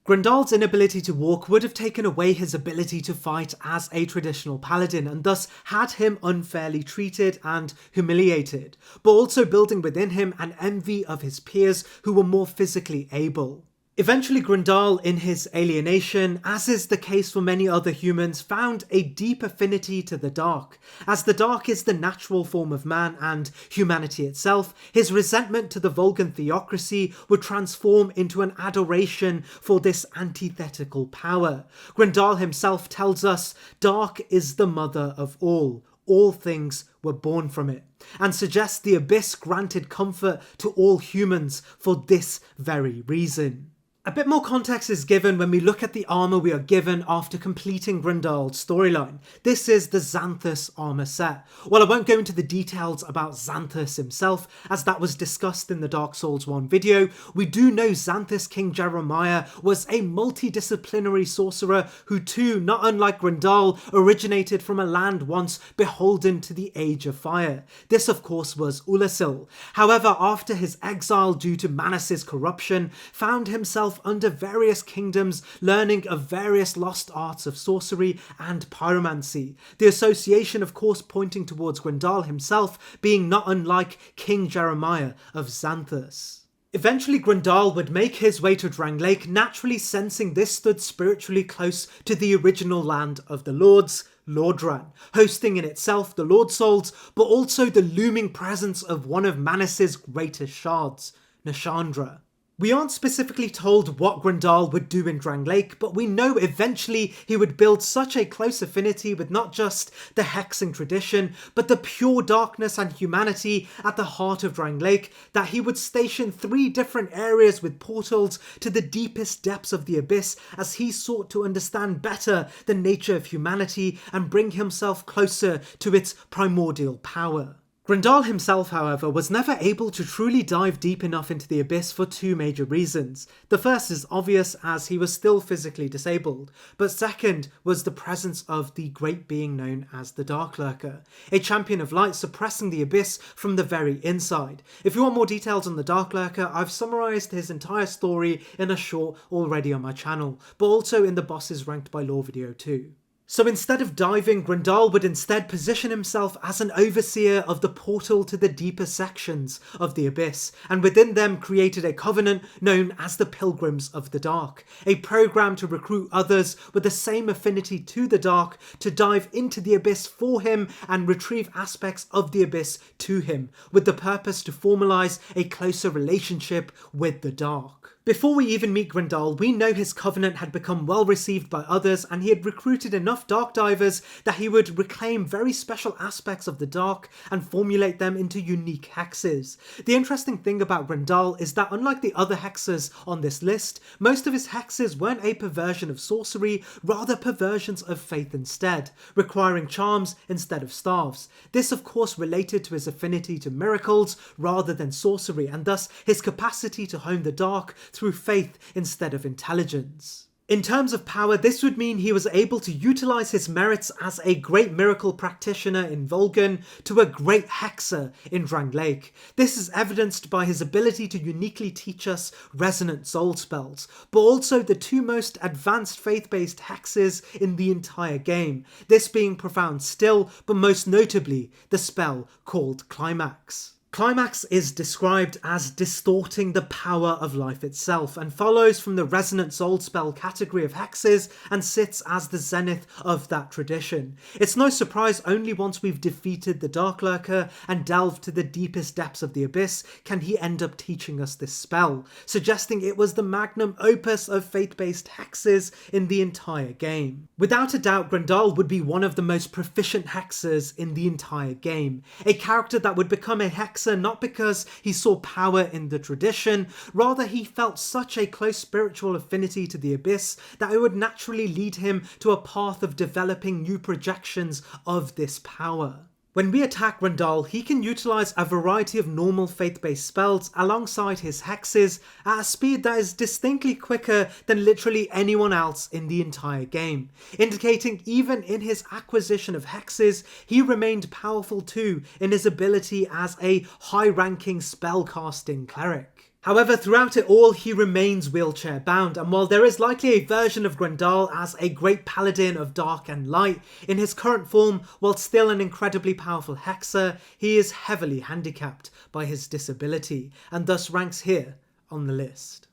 Grendal's inability to walk would have taken away his ability to fight as a traditional paladin and thus had him unfairly treated and humiliated, but also building within him an envy of his peers who were more physically able. Eventually Grendal, in his alienation, as is the case for many other humans, found a deep affinity to the dark. As the dark is the natural form of man and humanity itself, his resentment to the Volgan theocracy would transform into an adoration for this antithetical power. Grendal himself tells us, "Dark is the mother of all things were born from it," and suggests the abyss granted comfort to all humans for this very reason. A bit more context is given when we look at the armour we are given after completing Grendal's storyline. This is the Xanthus armour set. While I won't go into the details about Xanthus himself, as that was discussed in the Dark Souls 1 video, we do know Xanthus King Jeremiah was a multidisciplinary sorcerer who too, not unlike Grendal, originated from a land once beholden to the Age of Fire. This of course was Ulasil. However, after his exile due to Manas's corruption, found himself under various kingdoms, learning of various lost arts of sorcery and pyromancy. The association of course pointing towards Grendal himself being not unlike King Jeremiah of Xanthus. Eventually Grendal would make his way to Drangleic, naturally sensing this stood spiritually close to the original land of the Lords, Lordran, hosting in itself the Lord Souls, but also the looming presence of one of Manas's greatest shards, Nashandra. We aren't specifically told what Grendal would do in Drangleic, but we know eventually he would build such a close affinity with not just the hexing tradition, but the pure darkness and humanity at the heart of Drangleic, that he would station 3 different areas with portals to the deepest depths of the abyss as he sought to understand better the nature of humanity and bring himself closer to its primordial power. Grendal himself, however, was never able to truly dive deep enough into the abyss for 2 major reasons. The first is obvious, as he was still physically disabled, but second was the presence of the great being known as the Dark Lurker, a champion of light suppressing the abyss from the very inside. If you want more details on the Dark Lurker, I've summarised his entire story in a short already on my channel, but also in the Bosses Ranked by Lore video too. So instead of diving, Grendal would instead position himself as an overseer of the portal to the deeper sections of the abyss, and within them created a covenant known as the Pilgrims of the Dark, a program to recruit others with the same affinity to the dark to dive into the abyss for him and retrieve aspects of the abyss to him, with the purpose to formalize a closer relationship with the dark. Before we even meet Grendel, we know his covenant had become well received by others, and he had recruited enough dark divers that he would reclaim very special aspects of the dark and formulate them into unique hexes. The interesting thing about Grendel is that unlike the other hexes on this list, most of his hexes weren't a perversion of sorcery, rather perversions of faith instead, requiring charms instead of staves. This of course related to his affinity to miracles rather than sorcery, and thus his capacity to hone the dark through faith instead of intelligence. In terms of power, this would mean he was able to utilize his merits as a great miracle practitioner in Volgan to a great hexer in Drangleic. This is evidenced by his ability to uniquely teach us resonant soul spells, but also the two most advanced faith-based hexes in the entire game, this being Profound Still, but most notably the spell called Climax. Climax is described as distorting the power of life itself and follows from the resonant soul spell category of hexes and sits as the zenith of that tradition. It's no surprise only once we've defeated the Dark Lurker and delved to the deepest depths of the abyss can he end up teaching us this spell, suggesting it was the magnum opus of faith-based hexes in the entire game. Without a doubt, Grendel would be one of the most proficient hexers in the entire game, a character that would become a hexer not because he saw power in the tradition, rather he felt such a close spiritual affinity to the abyss that it would naturally lead him to a path of developing new projections of this power. When we attack Grendel, he can utilise a variety of normal faith-based spells alongside his hexes at a speed that is distinctly quicker than literally anyone else in the entire game, indicating even in his acquisition of hexes, he remained powerful too in his ability as a high-ranking spell-casting cleric. However, throughout it all, he remains wheelchair bound, and while there is likely a version of Grendel as a great paladin of dark and light, in his current form, while still an incredibly powerful hexer, he is heavily handicapped by his disability, and thus ranks here on the list.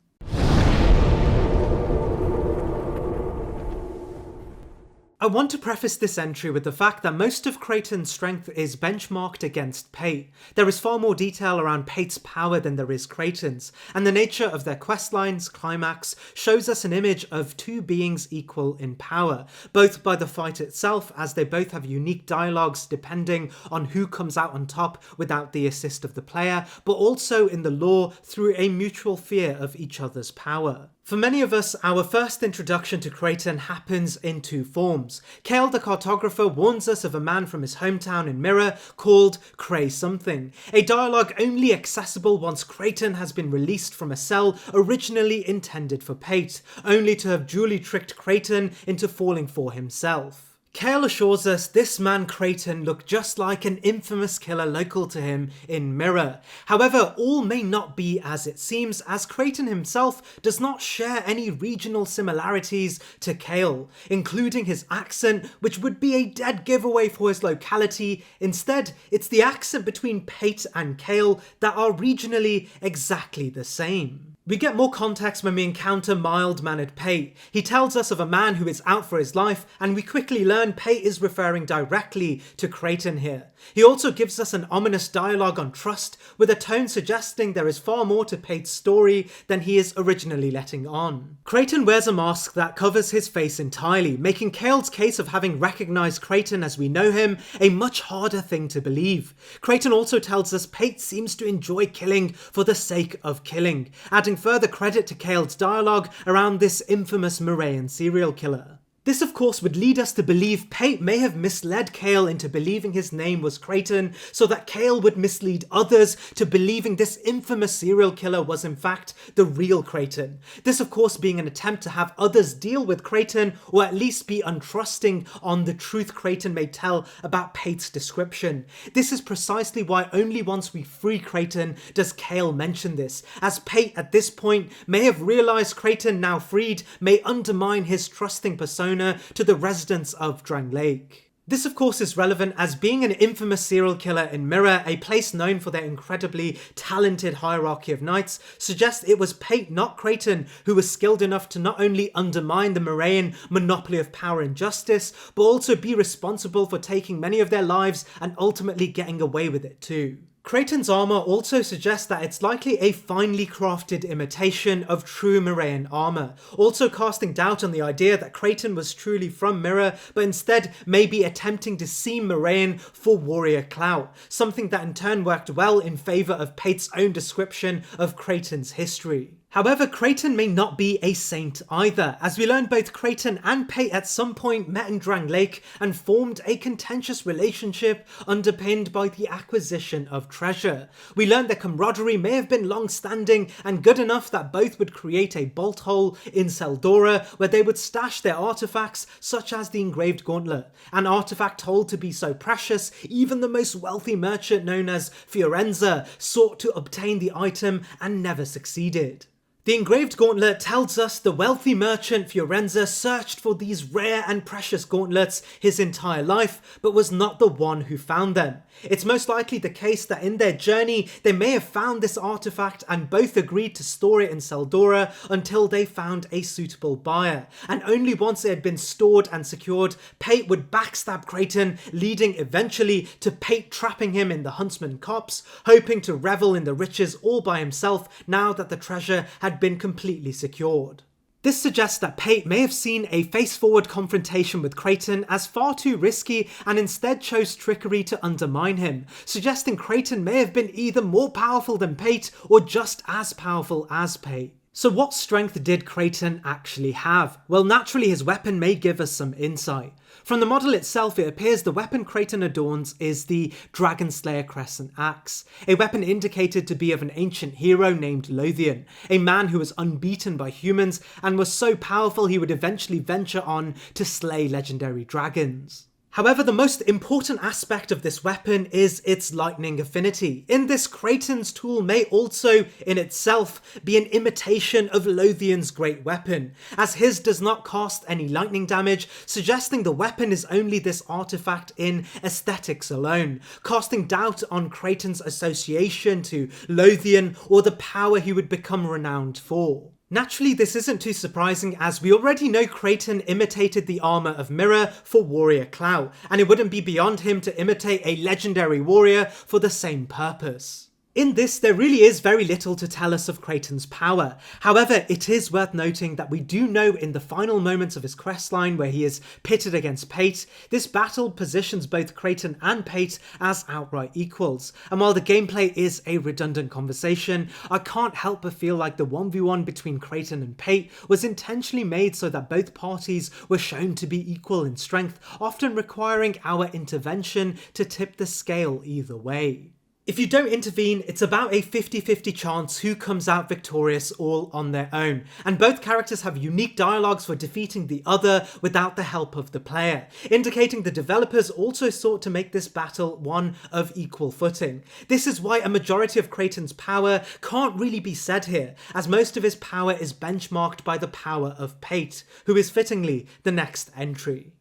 I want to preface this entry with the fact that most of Creighton's strength is benchmarked against Pate. There is far more detail around Pate's power than there is Creighton's, and the nature of their questlines, Climax, shows us an image of two beings equal in power, both by the fight itself, as they both have unique dialogues depending on who comes out on top without the assist of the player, but also in the lore through a mutual fear of each other's power. For many of us, our first introduction to Creighton happens in two forms. Kale the Cartographer warns us of a man from his hometown in Mirror called Cray Something, a dialogue only accessible once Creighton has been released from a cell originally intended for Pate, only to have duly tricked Creighton into falling for himself. Kale assures us this man Creighton looked just like an infamous killer local to him in Mirror. However, all may not be as it seems, as Creighton himself does not share any regional similarities to Kale, including his accent, which would be a dead giveaway for his locality. Instead, it's the accent between Pate and Kale that are regionally exactly the same. We get more context when we encounter mild-mannered Pate. He tells us of a man who is out for his life, and we quickly learn Pate is referring directly to Creighton here. He also gives us an ominous dialogue on trust, with a tone suggesting there is far more to Pate's story than he is originally letting on. Creighton wears a mask that covers his face entirely, making Kale's case of having recognised Creighton as we know him a much harder thing to believe. Creighton also tells us Pate seems to enjoy killing for the sake of killing, adding further credit to Kale's dialogue around this infamous Moraean serial killer. This of course would lead us to believe Pate may have misled Kale into believing his name was Creighton, so that Kale would mislead others to believing this infamous serial killer was in fact the real Creighton. This of course being an attempt to have others deal with Creighton, or at least be untrusting on the truth Creighton may tell about Pate's description. This is precisely why only once we free Creighton does Kale mention this, as Pate at this point may have realised Creighton now freed may undermine his trusting persona to the residents of Drangleic. This of course is relevant as being an infamous serial killer in Mirror, a place known for their incredibly talented hierarchy of knights, suggests it was Pate, not Creighton, who was skilled enough to not only undermine the Moraean monopoly of power and justice, but also be responsible for taking many of their lives and ultimately getting away with it too. Kraton's armor also suggests that it's likely a finely crafted imitation of true Miraean armor, also casting doubt on the idea that Kraton was truly from Mira, but instead maybe attempting to seem Miraean for warrior clout, something that in turn worked well in favour of Pate's own description of Kraton's history. However, Kraton may not be a saint either, as we learn both Kraton and Pate at some point met in Drang Lake and formed a contentious relationship underpinned by the acquisition of treasure. We learn their camaraderie may have been long-standing and good enough that both would create a bolt hole in Seldora where they would stash their artifacts, such as the engraved gauntlet, an artifact told to be so precious even the most wealthy merchant known as Fiorenza sought to obtain the item and never succeeded. The engraved gauntlet tells us the wealthy merchant Fiorenza searched for these rare and precious gauntlets his entire life, but was not the one who found them. It's most likely the case that in their journey they may have found this artifact and both agreed to store it in Seldora until they found a suitable buyer, and only once it had been stored and secured, Pate would backstab Kraton, leading eventually to Pate trapping him in the Huntsman Copse, hoping to revel in the riches all by himself now that the treasure had been completely secured. This suggests that Pate may have seen a face-forward confrontation with Kraton as far too risky and instead chose trickery to undermine him, suggesting Kraton may have been either more powerful than Pate or just as powerful as Pate. So what strength did Kraton actually have? Well, naturally his weapon may give us some insight. From the model itself, it appears the weapon Kraton adorns is the Dragon Slayer Crescent Axe, a weapon indicated to be of an ancient hero named Lothian, a man who was unbeaten by humans and was so powerful he would eventually venture on to slay legendary dragons. However, the most important aspect of this weapon is its lightning affinity. In this, Kraton's tool may also, in itself, be an imitation of Lothian's great weapon, as his does not cast any lightning damage, suggesting the weapon is only this artifact in aesthetics alone, casting doubt on Kraton's association to Lothian or the power he would become renowned for. Naturally, this isn't too surprising as we already know Kraton imitated the armour of Mira for warrior clout, and it wouldn't be beyond him to imitate a legendary warrior for the same purpose. In this, there really is very little to tell us of Kraton's power. However, it is worth noting that we do know in the final moments of his questline where he is pitted against Pate, this battle positions both Kraton and Pate as outright equals. And while the gameplay is a redundant conversation, I can't help but feel like the 1v1 between Kraton and Pate was intentionally made so that both parties were shown to be equal in strength, often requiring our intervention to tip the scale either way. If you don't intervene, it's about a 50-50 chance who comes out victorious all on their own, and both characters have unique dialogues for defeating the other without the help of the player, indicating the developers also sought to make this battle one of equal footing. This is why a majority of Kraton's power can't really be said here, as most of his power is benchmarked by the power of Pate, who is fittingly the next entry.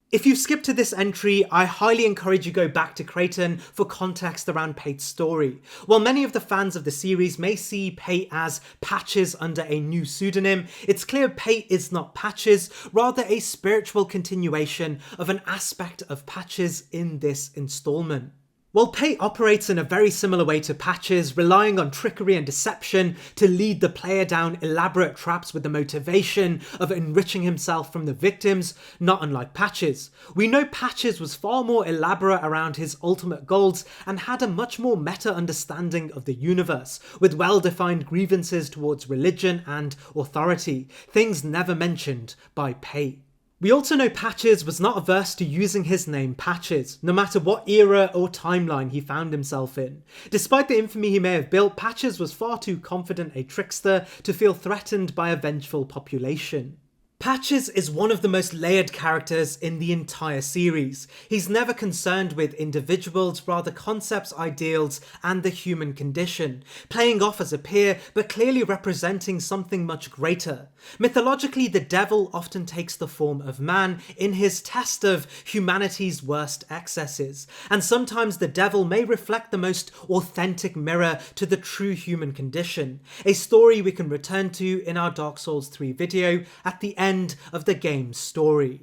If you've skipped to this entry, I highly encourage you go back to Kraton for context around Pate's story. While many of the fans of the series may see Pate as Patches under a new pseudonym, it's clear Pate is not Patches, rather a spiritual continuation of an aspect of Patches in this installment. While Pate operates in a very similar way to Patches, relying on trickery and deception to lead the player down elaborate traps with the motivation of enriching himself from the victims, not unlike Patches. We know Patches was far more elaborate around his ultimate goals and had a much more meta understanding of the universe, with well-defined grievances towards religion and authority, things never mentioned by Pate. We also know Patches was not averse to using his name Patches, no matter what era or timeline he found himself in. Despite the infamy he may have built, Patches was far too confident a trickster to feel threatened by a vengeful population. Patches is one of the most layered characters in the entire series. He's never concerned with individuals, rather concepts, ideals, and the human condition, playing off as a peer, but clearly representing something much greater. Mythologically, the devil often takes the form of man in his test of humanity's worst excesses, and sometimes the devil may reflect the most authentic mirror to the true human condition, a story we can return to in our Dark Souls 3 video at the end of the game's story.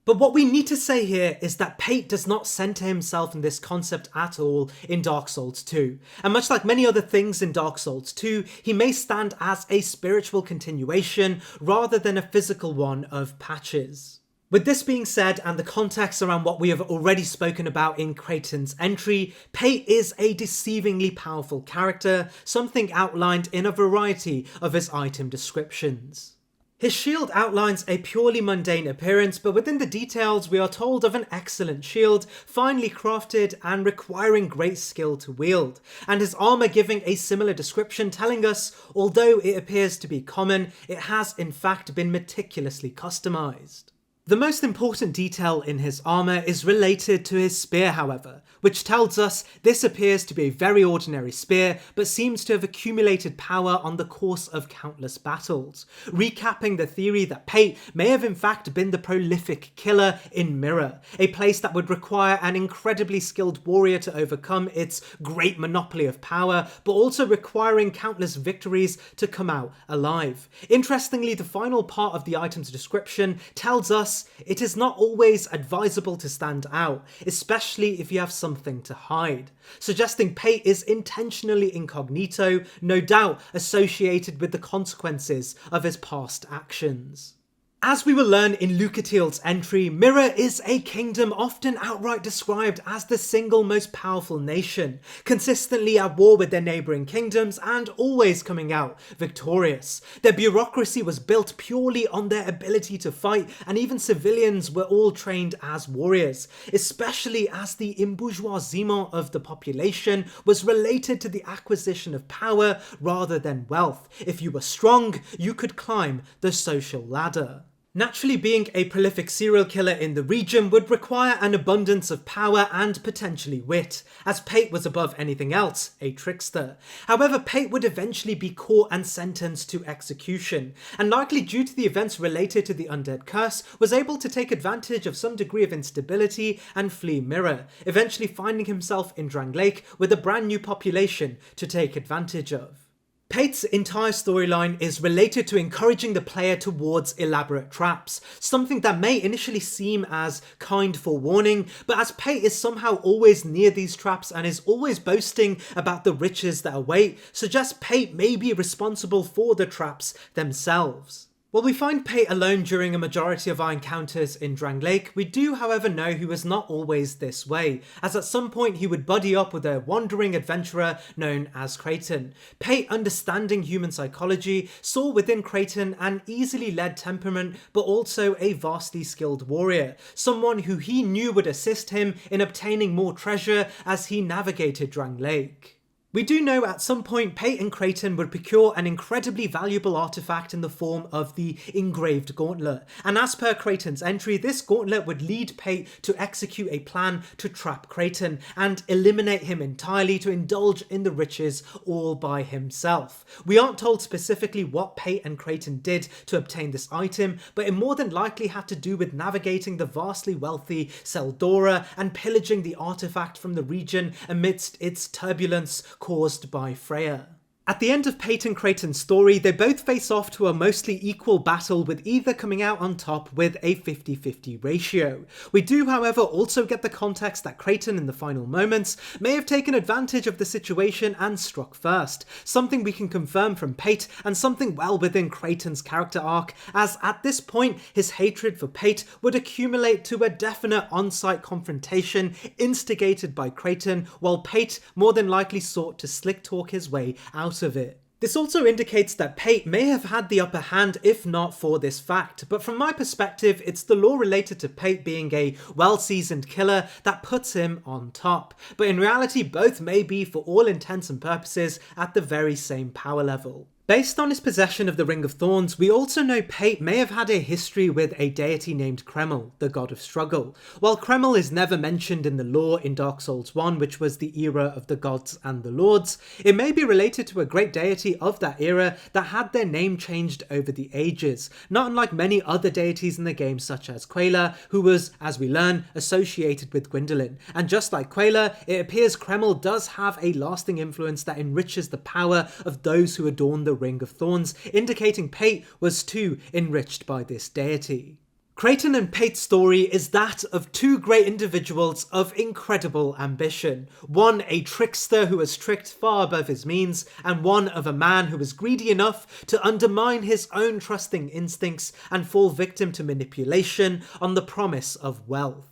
But what we need to say here is that Pate does not center himself in this concept at all in Dark Souls 2. And much like many other things in Dark Souls 2, he may stand as a spiritual continuation rather than a physical one of patches. With this being said, and the context around what we have already spoken about in Kraton's entry, Pate is a deceivingly powerful character, something outlined in a variety of his item descriptions. His shield outlines a purely mundane appearance, but within the details we are told of an excellent shield, finely crafted and requiring great skill to wield, and his armour giving a similar description, telling us, although it appears to be common, it has in fact been meticulously customised. The most important detail in his armour is related to his spear, however, which tells us this appears to be a very ordinary spear, but seems to have accumulated power on the course of countless battles, recapping the theory that Pate may have in fact been the prolific killer in Mirror, a place that would require an incredibly skilled warrior to overcome its great monopoly of power, but also requiring countless victories to come out alive. Interestingly, the final part of the item's description tells us it is not always advisable to stand out, especially if you have something to hide, suggesting Pate is intentionally incognito, no doubt associated with the consequences of his past actions. As we will learn in Lucatiel's entry, Mirror is a kingdom often outright described as the single most powerful nation, consistently at war with their neighbouring kingdoms and always coming out victorious. Their bureaucracy was built purely on their ability to fight, and even civilians were all trained as warriors, especially as the embourgeoisement of the population was related to the acquisition of power rather than wealth. If you were strong, you could climb the social ladder. Naturally, being a prolific serial killer in the region would require an abundance of power and potentially wit, as Pate was above anything else a trickster. However, Pate would eventually be caught and sentenced to execution, and likely due to the events related to the undead curse, was able to take advantage of some degree of instability and flee Mirror, eventually finding himself in Drangleic with a brand new population to take advantage of. Pate's entire storyline is related to encouraging the player towards elaborate traps, something that may initially seem as kind forewarning, but as Pate is somehow always near these traps and is always boasting about the riches that await, suggests Pate may be responsible for the traps themselves. While we find Pate alone during a majority of our encounters in Drangleic, we do however know he was not always this way, as at some point he would buddy up with a wandering adventurer known as Kraton. Pate, understanding human psychology, saw within Kraton an easily led temperament but also a vastly skilled warrior, someone who he knew would assist him in obtaining more treasure as he navigated Drangleic. We do know at some point Pate and Kraton would procure an incredibly valuable artifact in the form of the engraved gauntlet, and as per Kraton's entry, this gauntlet would lead Pate to execute a plan to trap Kraton and eliminate him entirely to indulge in the riches all by himself. We aren't told specifically what Pate and Kraton did to obtain this item, but it more than likely had to do with navigating the vastly wealthy Seldora and pillaging the artifact from the region amidst its turbulence caused by Freya. At the end of Pate and Kraton's story, they both face off to a mostly equal battle, with either coming out on top with a 50-50 ratio. We do, however, also get the context that Kraton in the final moments may have taken advantage of the situation and struck first, something we can confirm from Pate and something well within Kraton's character arc, as at this point his hatred for Pate would accumulate to a definite on-site confrontation instigated by Kraton, while Pate more than likely sought to slick talk his way out of it. This also indicates that Pate may have had the upper hand if not for this fact, but from my perspective it's the lore related to Pate being a well-seasoned killer that puts him on top, but in reality both may be for all intents and purposes at the very same power level. Based on his possession of the Ring of Thorns, we also know Pate may have had a history with a deity named Kreml, the god of struggle. While Kreml is never mentioned in the lore in Dark Souls 1, which was the era of the gods and the lords, it may be related to a great deity of that era that had their name changed over the ages, not unlike many other deities in the game such as Quayla, who was, as we learn, associated with Gwyndolin. And just like Quayla, it appears Kreml does have a lasting influence that enriches the power of those who adorn the Ring of Thorns, indicating Pate was too enriched by this deity. Creighton and Pate's story is that of two great individuals of incredible ambition. One a trickster who was tricked far above his means, and one of a man who was greedy enough to undermine his own trusting instincts and fall victim to manipulation on the promise of wealth.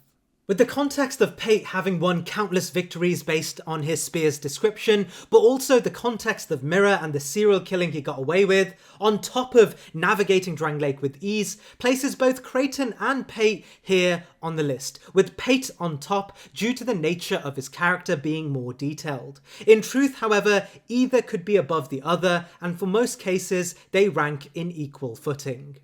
With the context of Pate having won countless victories based on his spear's description, but also the context of Mirror and the serial killing he got away with, on top of navigating Drangleic with ease, places both Creighton and Pate here on the list, with Pate on top due to the nature of his character being more detailed. In truth, however, either could be above the other, and for most cases, they rank in equal footing.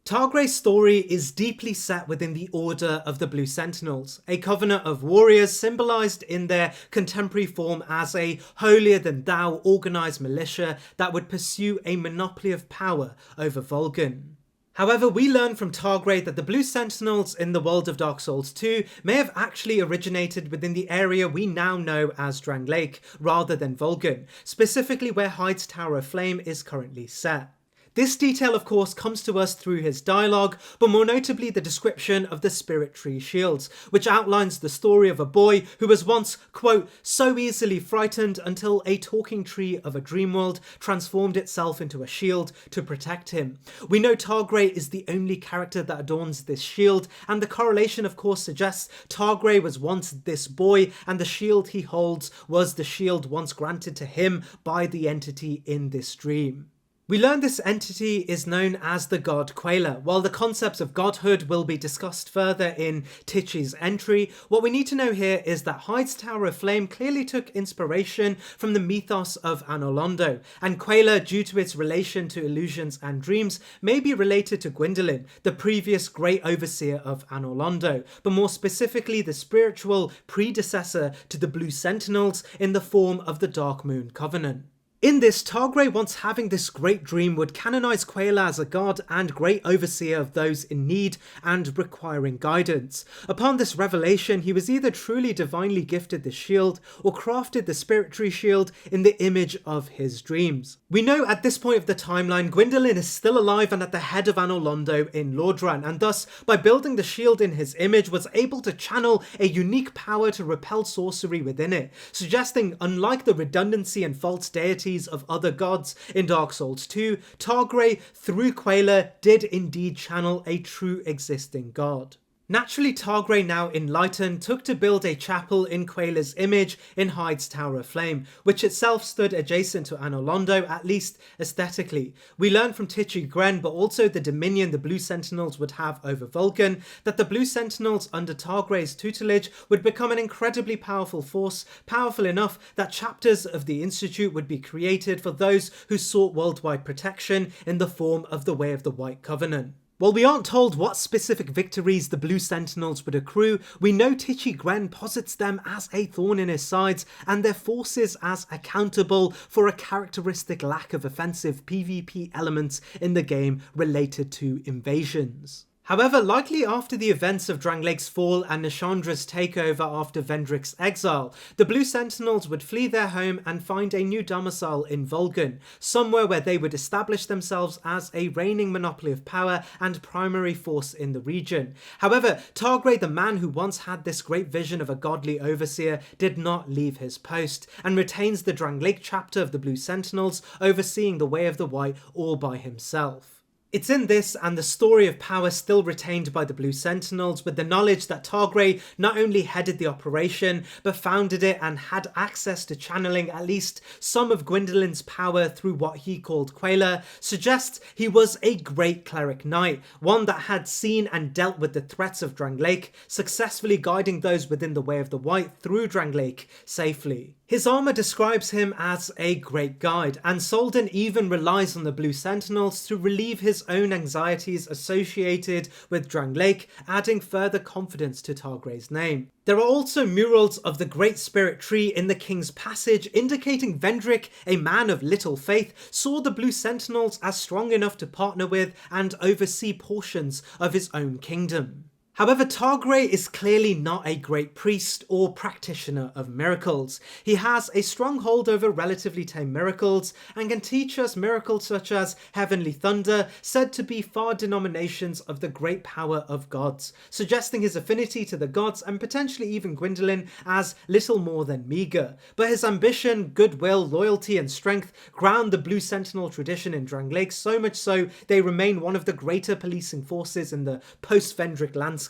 Targray's story is deeply set within the Order of the Blue Sentinels, a covenant of warriors symbolised in their contemporary form as a holier-than-thou organised militia that would pursue a monopoly of power over Vulcan. However, we learn from Targray that the Blue Sentinels in the world of Dark Souls 2 may have actually originated within the area we now know as Drangleic, rather than Vulcan, specifically where Hyde's Tower of Flame is currently set. This detail, of course, comes to us through his dialogue, but more notably the description of the Spirit Tree shields, which outlines the story of a boy who was once, quote, so easily frightened until a talking tree of a dream world transformed itself into a shield to protect him. We know Targray is the only character that adorns this shield, and the correlation, of course, suggests Targray was once this boy, and the shield he holds was the shield once granted to him by the entity in this dream. We learn this entity is known as the god Quayla. While the concepts of godhood will be discussed further in Tichy's entry, what we need to know here is that Hyde's Tower of Flame clearly took inspiration from the mythos of Anor Londo, and Quayla, due to its relation to illusions and dreams, may be related to Gwyndolin, the previous great overseer of Anor Londo, but more specifically the spiritual predecessor to the Blue Sentinels in the form of the Dark Moon Covenant. In this, Targray, once having this great dream, would canonize Quayla as a god and great overseer of those in need and requiring guidance. Upon this revelation, he was either truly divinely gifted the shield or crafted the Spirit Tree shield in the image of his dreams. We know at this point of the timeline, Gwyndolin is still alive and at the head of Anor Londo in Lordran, and thus, by building the shield in his image, was able to channel a unique power to repel sorcery within it, suggesting, unlike the redundancy and false deities of other gods in Dark Souls 2, Targray, through Quayla, did indeed channel a true existing god. Naturally, Targray, now enlightened, took to build a chapel in Quayla's image in Hyde's Tower of Flame, which itself stood adjacent to Anor Londo, at least aesthetically. We learn from Tichy Gren, but also the dominion the Blue Sentinels would have over Vulcan, that the Blue Sentinels under Targray's tutelage would become an incredibly powerful force, powerful enough that chapters of the Institute would be created for those who sought worldwide protection in the form of the Way of the White Covenant. While we aren't told what specific victories the Blue Sentinels would accrue, we know Tichy Gren posits them as a thorn in his sides and their forces as accountable for a characteristic lack of offensive PvP elements in the game related to invasions. However, likely after the events of Drangleic's fall and Nishandra's takeover after Vendrick's exile, the Blue Sentinels would flee their home and find a new domicile in Vulcan, somewhere where they would establish themselves as a reigning monopoly of power and primary force in the region. However, Targray, the man who once had this great vision of a godly overseer, did not leave his post, and retains the Drangleic chapter of the Blue Sentinels, overseeing the Way of the White all by himself. It's in this and the story of power still retained by the Blue Sentinels, with the knowledge that Targray not only headed the operation, but founded it and had access to channeling at least some of Gwyndolin's power through what he called Quayla, suggests he was a great cleric knight, one that had seen and dealt with the threats of Drangleic, successfully guiding those within the Way of the White through Drangleic safely. His armour describes him as a great guide, and Soldan even relies on the Blue Sentinels to relieve his own anxieties associated with Drangleic, adding further confidence to Targray's name. There are also murals of the Great Spirit Tree in the King's Passage, indicating Vendrick, a man of little faith, saw the Blue Sentinels as strong enough to partner with and oversee portions of his own kingdom. However, Targray is clearly not a great priest or practitioner of miracles. He has a strong hold over relatively tame miracles and can teach us miracles such as heavenly thunder, said to be far denominations of the great power of gods, suggesting his affinity to the gods and potentially even Gwyndolin as little more than meagre. But his ambition, goodwill, loyalty and strength ground the Blue Sentinel tradition in Drangleic, so much so they remain one of the greater policing forces in the post-Vendrick landscape,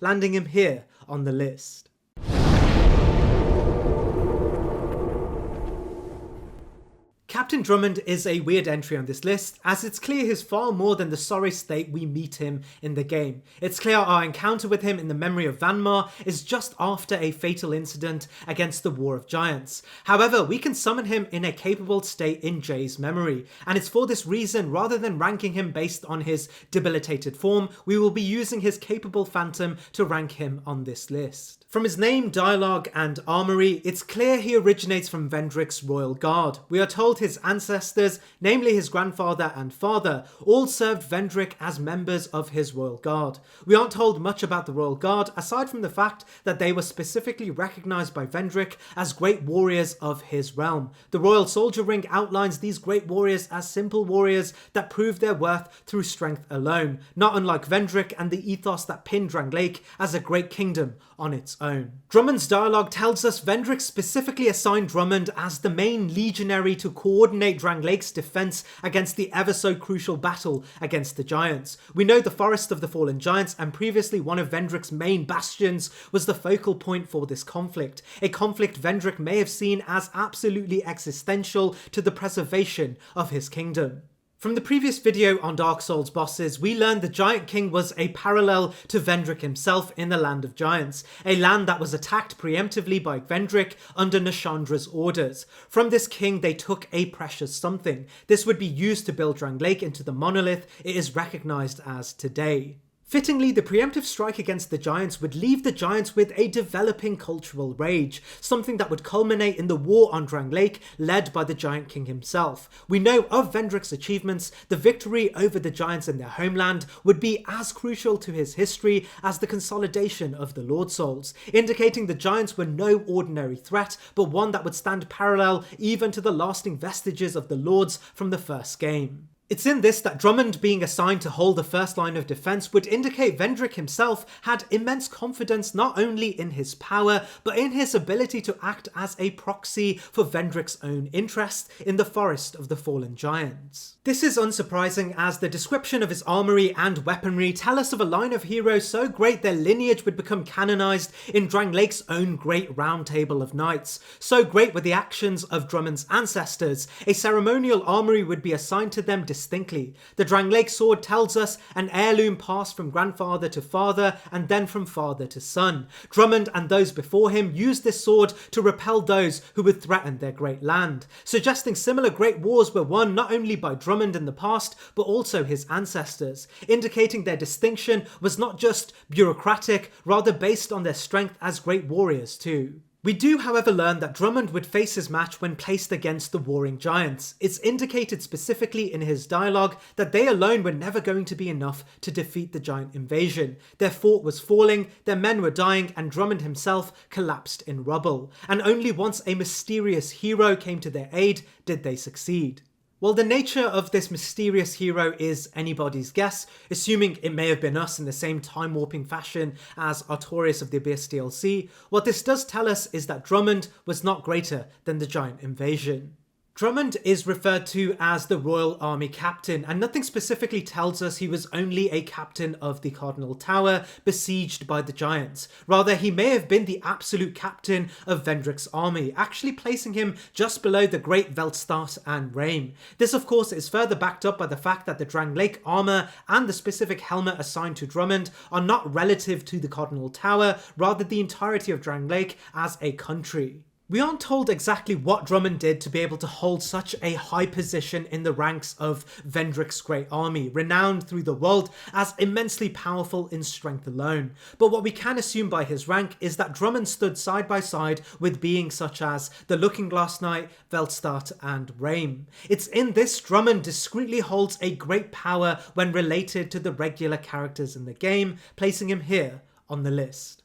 landing him here on the list. Captain Drummond is a weird entry on this list, as it's clear he's far more than the sorry state we meet him in the game. It's clear our encounter with him in the Memory of Vanmar is just after a fatal incident against the War of Giants. However, we can summon him in a capable state in Jay's memory, and it's for this reason, rather than ranking him based on his debilitated form, we will be using his capable phantom to rank him on this list. From his name, dialogue and armoury, it's clear he originates from Vendrick's royal guard. We are told his ancestors, namely his grandfather and father, all served Vendrick as members of his royal guard. We aren't told much about the royal guard, aside from the fact that they were specifically recognised by Vendrick as great warriors of his realm. The royal soldier ring outlines these great warriors as simple warriors that prove their worth through strength alone, not unlike Vendrick and the ethos that pinned Drangleic as a great kingdom on its own. Drummond's dialogue tells us Vendrick specifically assigned Drummond as the main legionary to coordinate Drangleic's defence against the ever so crucial battle against the Giants. We know the Forest of the Fallen Giants, and previously one of Vendrick's main bastions, was the focal point for this conflict, a conflict Vendrick may have seen as absolutely existential to the preservation of his kingdom. From the previous video on Dark Souls bosses, we learned the Giant King was a parallel to Vendrick himself in the Land of Giants, a land that was attacked preemptively by Vendrick under Nashandra's orders. From this king they took a precious something. This would be used to build Drangleic into the monolith it is recognised as today. Fittingly, the preemptive strike against the Giants would leave the Giants with a developing cultural rage, something that would culminate in the war on Drangleic led by the Giant King himself. We know of Vendrick's achievements, the victory over the Giants in their homeland would be as crucial to his history as the consolidation of the Lord Souls, indicating the Giants were no ordinary threat, but one that would stand parallel even to the lasting vestiges of the Lords from the first game. It's in this that Drummond being assigned to hold the first line of defence would indicate Vendrick himself had immense confidence not only in his power, but in his ability to act as a proxy for Vendrick's own interest in the Forest of the Fallen Giants. This is unsurprising, as the description of his armoury and weaponry tell us of a line of heroes so great their lineage would become canonised in Drangleic's own great round table of knights. So great were the actions of Drummond's ancestors, a ceremonial armoury would be assigned to them distinctly. The Drangleic sword tells us an heirloom passed from grandfather to father and then from father to son. Drummond and those before him used this sword to repel those who would threaten their great land, suggesting similar great wars were won not only by Drummond in the past but also his ancestors, indicating their distinction was not just bureaucratic, rather based on their strength as great warriors too. We do, however, learn that Drummond would face his match when placed against the warring giants. It's indicated specifically in his dialogue that they alone were never going to be enough to defeat the giant invasion. Their fort was falling, their men were dying, and Drummond himself collapsed in rubble. And only once a mysterious hero came to their aid did they succeed. While the nature of this mysterious hero is anybody's guess, assuming it may have been us in the same time-warping fashion as Artorias of the Abyss DLC, what this does tell us is that Drummond was not greater than the giant invasion. Drummond is referred to as the Royal Army Captain, and nothing specifically tells us he was only a captain of the Cardinal Tower besieged by the Giants. Rather, he may have been the absolute captain of Vendrick's army, actually placing him just below the Great Veldstat and Rame. This, of course, is further backed up by the fact that the Drangleic armour and the specific helmet assigned to Drummond are not relative to the Cardinal Tower, rather the entirety of Drangleic as a country. We aren't told exactly what Drummond did to be able to hold such a high position in the ranks of Vendrick's great army, renowned through the world as immensely powerful in strength alone. But what we can assume by his rank is that Drummond stood side by side with beings such as the Looking Glass Knight, Velstadt, and Rame. It's in this Drummond discreetly holds a great power when related to the regular characters in the game, placing him here on the list.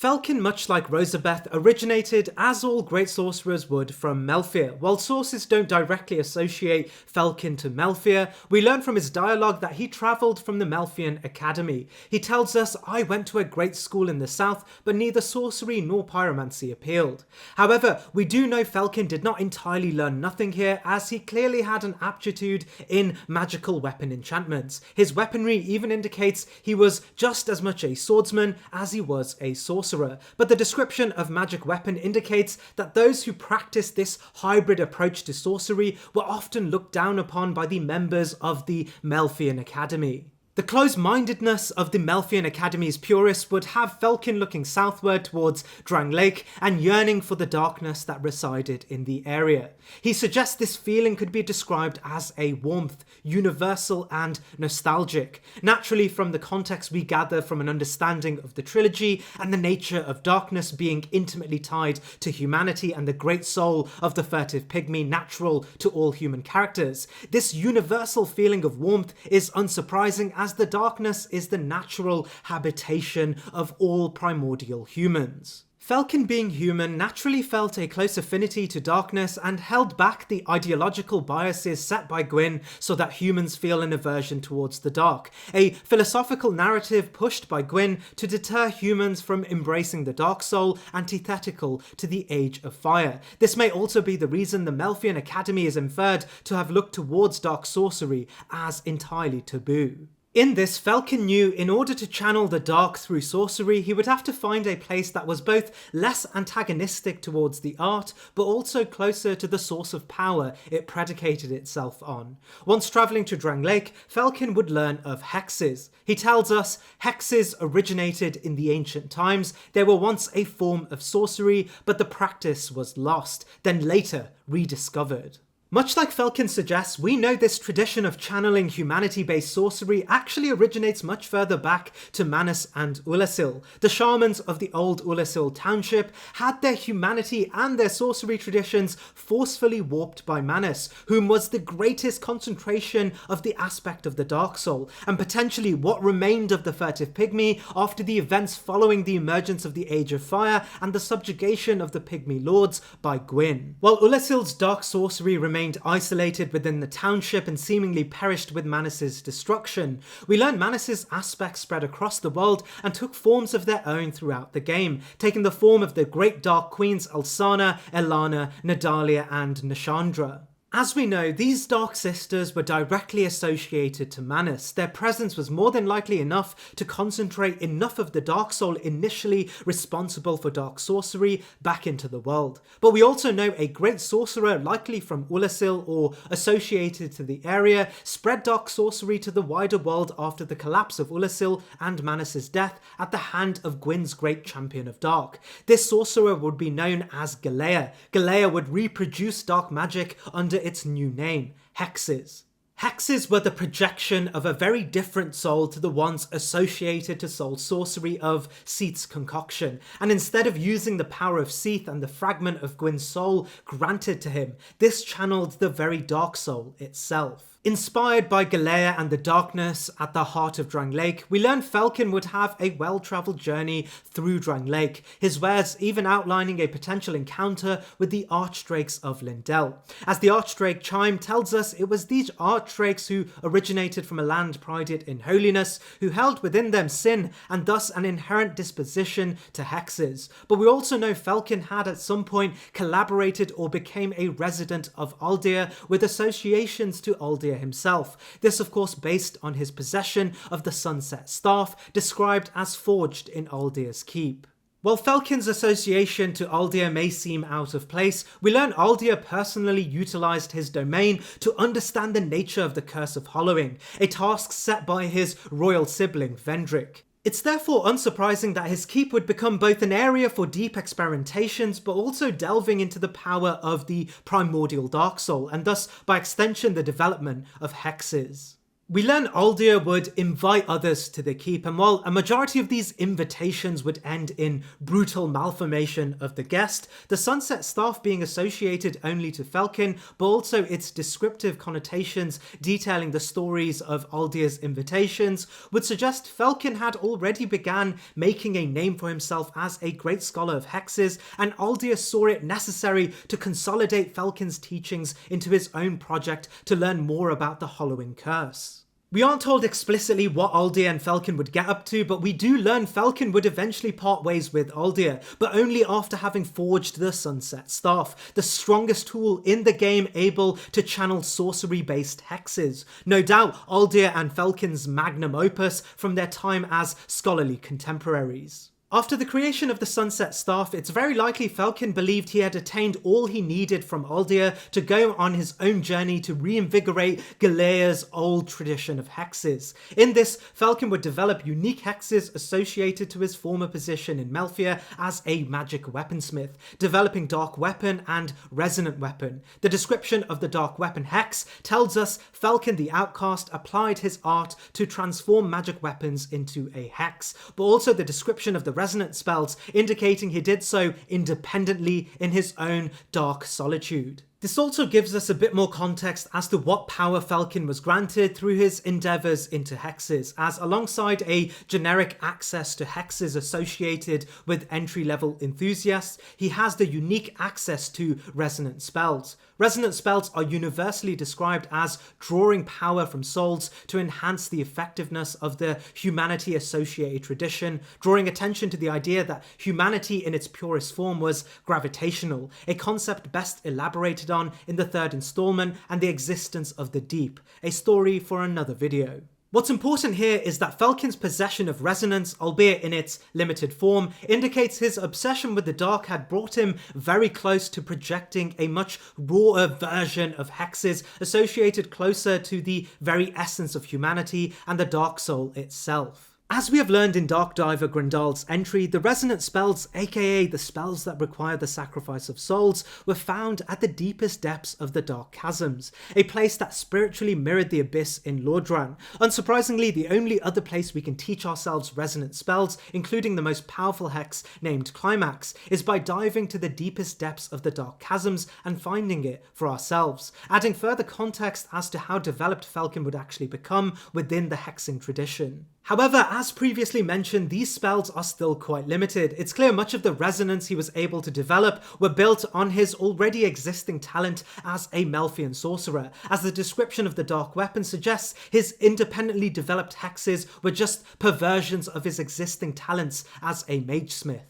Felkin, much like Rosabeth, originated, as all great sorcerers would, from Melfir. While sources don't directly associate Felkin to Melfir, we learn from his dialogue that he travelled from the Melfian Academy. He tells us, "I went to a great school in the south, but neither sorcery nor pyromancy appealed." However, we do know Felkin did not entirely learn nothing here, as he clearly had an aptitude in magical weapon enchantments. His weaponry even indicates he was just as much a swordsman as he was a sorcerer. But the description of magic weapon indicates that those who practiced this hybrid approach to sorcery were often looked down upon by the members of the Melfian Academy. The close-mindedness of the Melfian Academy's purists would have Felkin looking southward towards Drang Lake and yearning for the darkness that resided in the area. He suggests this feeling could be described as a warmth, universal and nostalgic. Naturally, from the context we gather from an understanding of the trilogy and the nature of darkness being intimately tied to humanity and the great soul of the furtive pygmy natural to all human characters, this universal feeling of warmth is unsurprising, as the darkness is the natural habitation of all primordial humans. Felkin, being human, naturally felt a close affinity to darkness and held back the ideological biases set by Gwyn so that humans feel an aversion towards the dark, a philosophical narrative pushed by Gwyn to deter humans from embracing the dark soul, antithetical to the Age of Fire. This may also be the reason the Melfian Academy is inferred to have looked towards dark sorcery as entirely taboo. In this, Felkin knew in order to channel the dark through sorcery, he would have to find a place that was both less antagonistic towards the art, but also closer to the source of power it predicated itself on. Once travelling to Drang Lake, Felkin would learn of hexes. He tells us, hexes originated in the ancient times. They were once a form of sorcery, but the practice was lost, then later rediscovered. Much like Felkin suggests, we know this tradition of channeling humanity-based sorcery actually originates much further back to Manus and Ulasil. The shamans of the old Ulasil township had their humanity and their sorcery traditions forcefully warped by Manus, whom was the greatest concentration of the aspect of the Dark Soul, and potentially what remained of the furtive pygmy after the events following the emergence of the Age of Fire and the subjugation of the pygmy lords by Gwyn. While Ulasil's dark sorcery remained isolated within the township and seemingly perished with Manus's destruction, we learn Manus's aspects spread across the world and took forms of their own throughout the game, taking the form of the great dark queens Alsana, Elana, Nadalia, and Nashandra. As we know, these Dark Sisters were directly associated to Manus. Their presence was more than likely enough to concentrate enough of the Dark Soul initially responsible for dark sorcery back into the world. But we also know a great sorcerer, likely from Ulasil or associated to the area, spread dark sorcery to the wider world after the collapse of Ulasil and Manus's death at the hand of Gwyn's great champion of dark. This sorcerer would be known as Galea. Galea would reproduce dark magic under its new name, hexes. Hexes were the projection of a very different soul to the ones associated to soul sorcery of Seath's concoction, and instead of using the power of Seath and the fragment of Gwyn's soul granted to him, this channeled the very dark soul itself. Inspired by Galea and the darkness at the heart of Drang Lake, we learn Felkin would have a well-travelled journey through Drang Lake, his words even outlining a potential encounter with the Archdrakes of Lindell. As the Archdrake chime tells us, it was these Archdrakes who originated from a land prided in holiness, who held within them sin and thus an inherent disposition to hexes. But we also know Felkin had at some point collaborated or became a resident of Uldir with associations to Uldir himself. This of course based on his possession of the Sunset Staff, described as forged in Uldir's keep. While Felkin's association to Uldir may seem out of place, we learn Uldir personally utilised his domain to understand the nature of the Curse of Hollowing, a task set by his royal sibling Vendrick. It's therefore unsurprising that his keep would become both an area for deep experimentations, but also delving into the power of the primordial dark soul, and thus, by extension, the development of hexes. We learn Aldir would invite others to the keep, and while a majority of these invitations would end in brutal malformation of the guest, the Sunset Staff being associated only to Falcon, but also its descriptive connotations detailing the stories of Aldir's invitations, would suggest Falcon had already began making a name for himself as a great scholar of hexes, and Aldir saw it necessary to consolidate Falcon's teachings into his own project to learn more about the Hollowing Curse. We aren't told explicitly what Aldir and Falcon would get up to, but we do learn Falcon would eventually part ways with Aldir, but only after having forged the Sunset Staff, the strongest tool in the game able to channel sorcery-based hexes. No doubt, Aldir and Falcon's magnum opus from their time as scholarly contemporaries. After the creation of the Sunset Staff, it's very likely Falcon believed he had attained all he needed from Aldir to go on his own journey to reinvigorate Galea's old tradition of hexes. In this, Falcon would develop unique hexes associated to his former position in Melfia as a magic weaponsmith, developing Dark Weapon and Resonant Weapon. The description of the Dark Weapon hex tells us Falcon the Outcast applied his art to transform magic weapons into a hex, but also the description of the resonant spells indicating he did so independently in his own dark solitude. This also gives us a bit more context as to what power Falcon was granted through his endeavours into hexes, as alongside a generic access to hexes associated with entry-level enthusiasts, he has the unique access to resonant spells. Resonant spells are universally described as drawing power from souls to enhance the effectiveness of the humanity-associated tradition, drawing attention to the idea that humanity in its purest form was gravitational, a concept best elaborated on in the third installment, and the existence of the deep, a story for another video. What's important here is that Falcon's possession of resonance, albeit in its limited form, indicates his obsession with the dark had brought him very close to projecting a much rawer version of hexes associated closer to the very essence of humanity and the dark soul itself. As we have learned in Dark Diver Grandal's entry, the resonant spells, aka the spells that require the sacrifice of souls, were found at the deepest depths of the Dark Chasms, a place that spiritually mirrored the abyss in Lordran. Unsurprisingly, the only other place we can teach ourselves resonant spells, including the most powerful hex named Climax, is by diving to the deepest depths of the Dark Chasms and finding it for ourselves, adding further context as to how developed Falcon would actually become within the hexing tradition. However, as previously mentioned, these spells are still quite limited. It's clear much of the resonance he was able to develop were built on his already existing talent as a Melfian sorcerer, as the description of the Dark Weapon suggests his independently developed hexes were just perversions of his existing talents as a magesmith.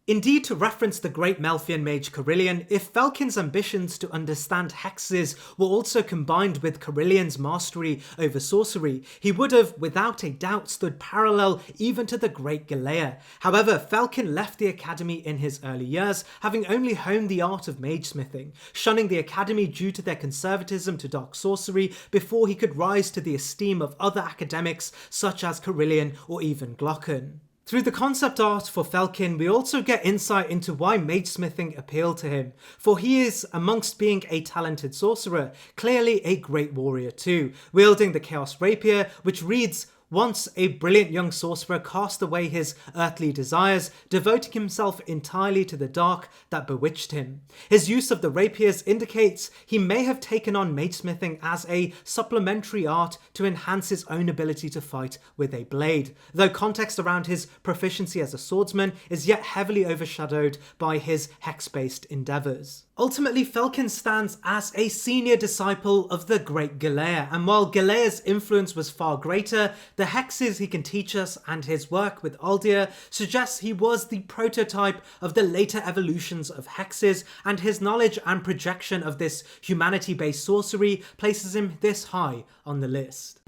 Indeed, to reference the great Melfian mage Carillion, if Falcon's ambitions to understand hexes were also combined with Carillion's mastery over sorcery, he would have, without a doubt, stood parallel even to the great Galea. However, Falcon left the academy in his early years, having only honed the art of magesmithing, shunning the academy due to their conservatism to dark sorcery before he could rise to the esteem of other academics such as Carillion or even Glocken. Through the concept art for Falcon, we also get insight into why magesmithing appealed to him, for he is, amongst being a talented sorcerer, clearly a great warrior too, wielding the Chaos Rapier, which reads, "Once a brilliant young sorcerer cast away his earthly desires, devoting himself entirely to the dark that bewitched him." His use of the rapiers indicates he may have taken on magesmithing as a supplementary art to enhance his own ability to fight with a blade, though context around his proficiency as a swordsman is yet heavily overshadowed by his hex-based endeavours. Ultimately, Falcon stands as a senior disciple of the great Galea, and while Galea's influence was far greater, the hexes he can teach us and his work with Aldir suggests he was the prototype of the later evolutions of hexes, and his knowledge and projection of this humanity-based sorcery places him this high on the list.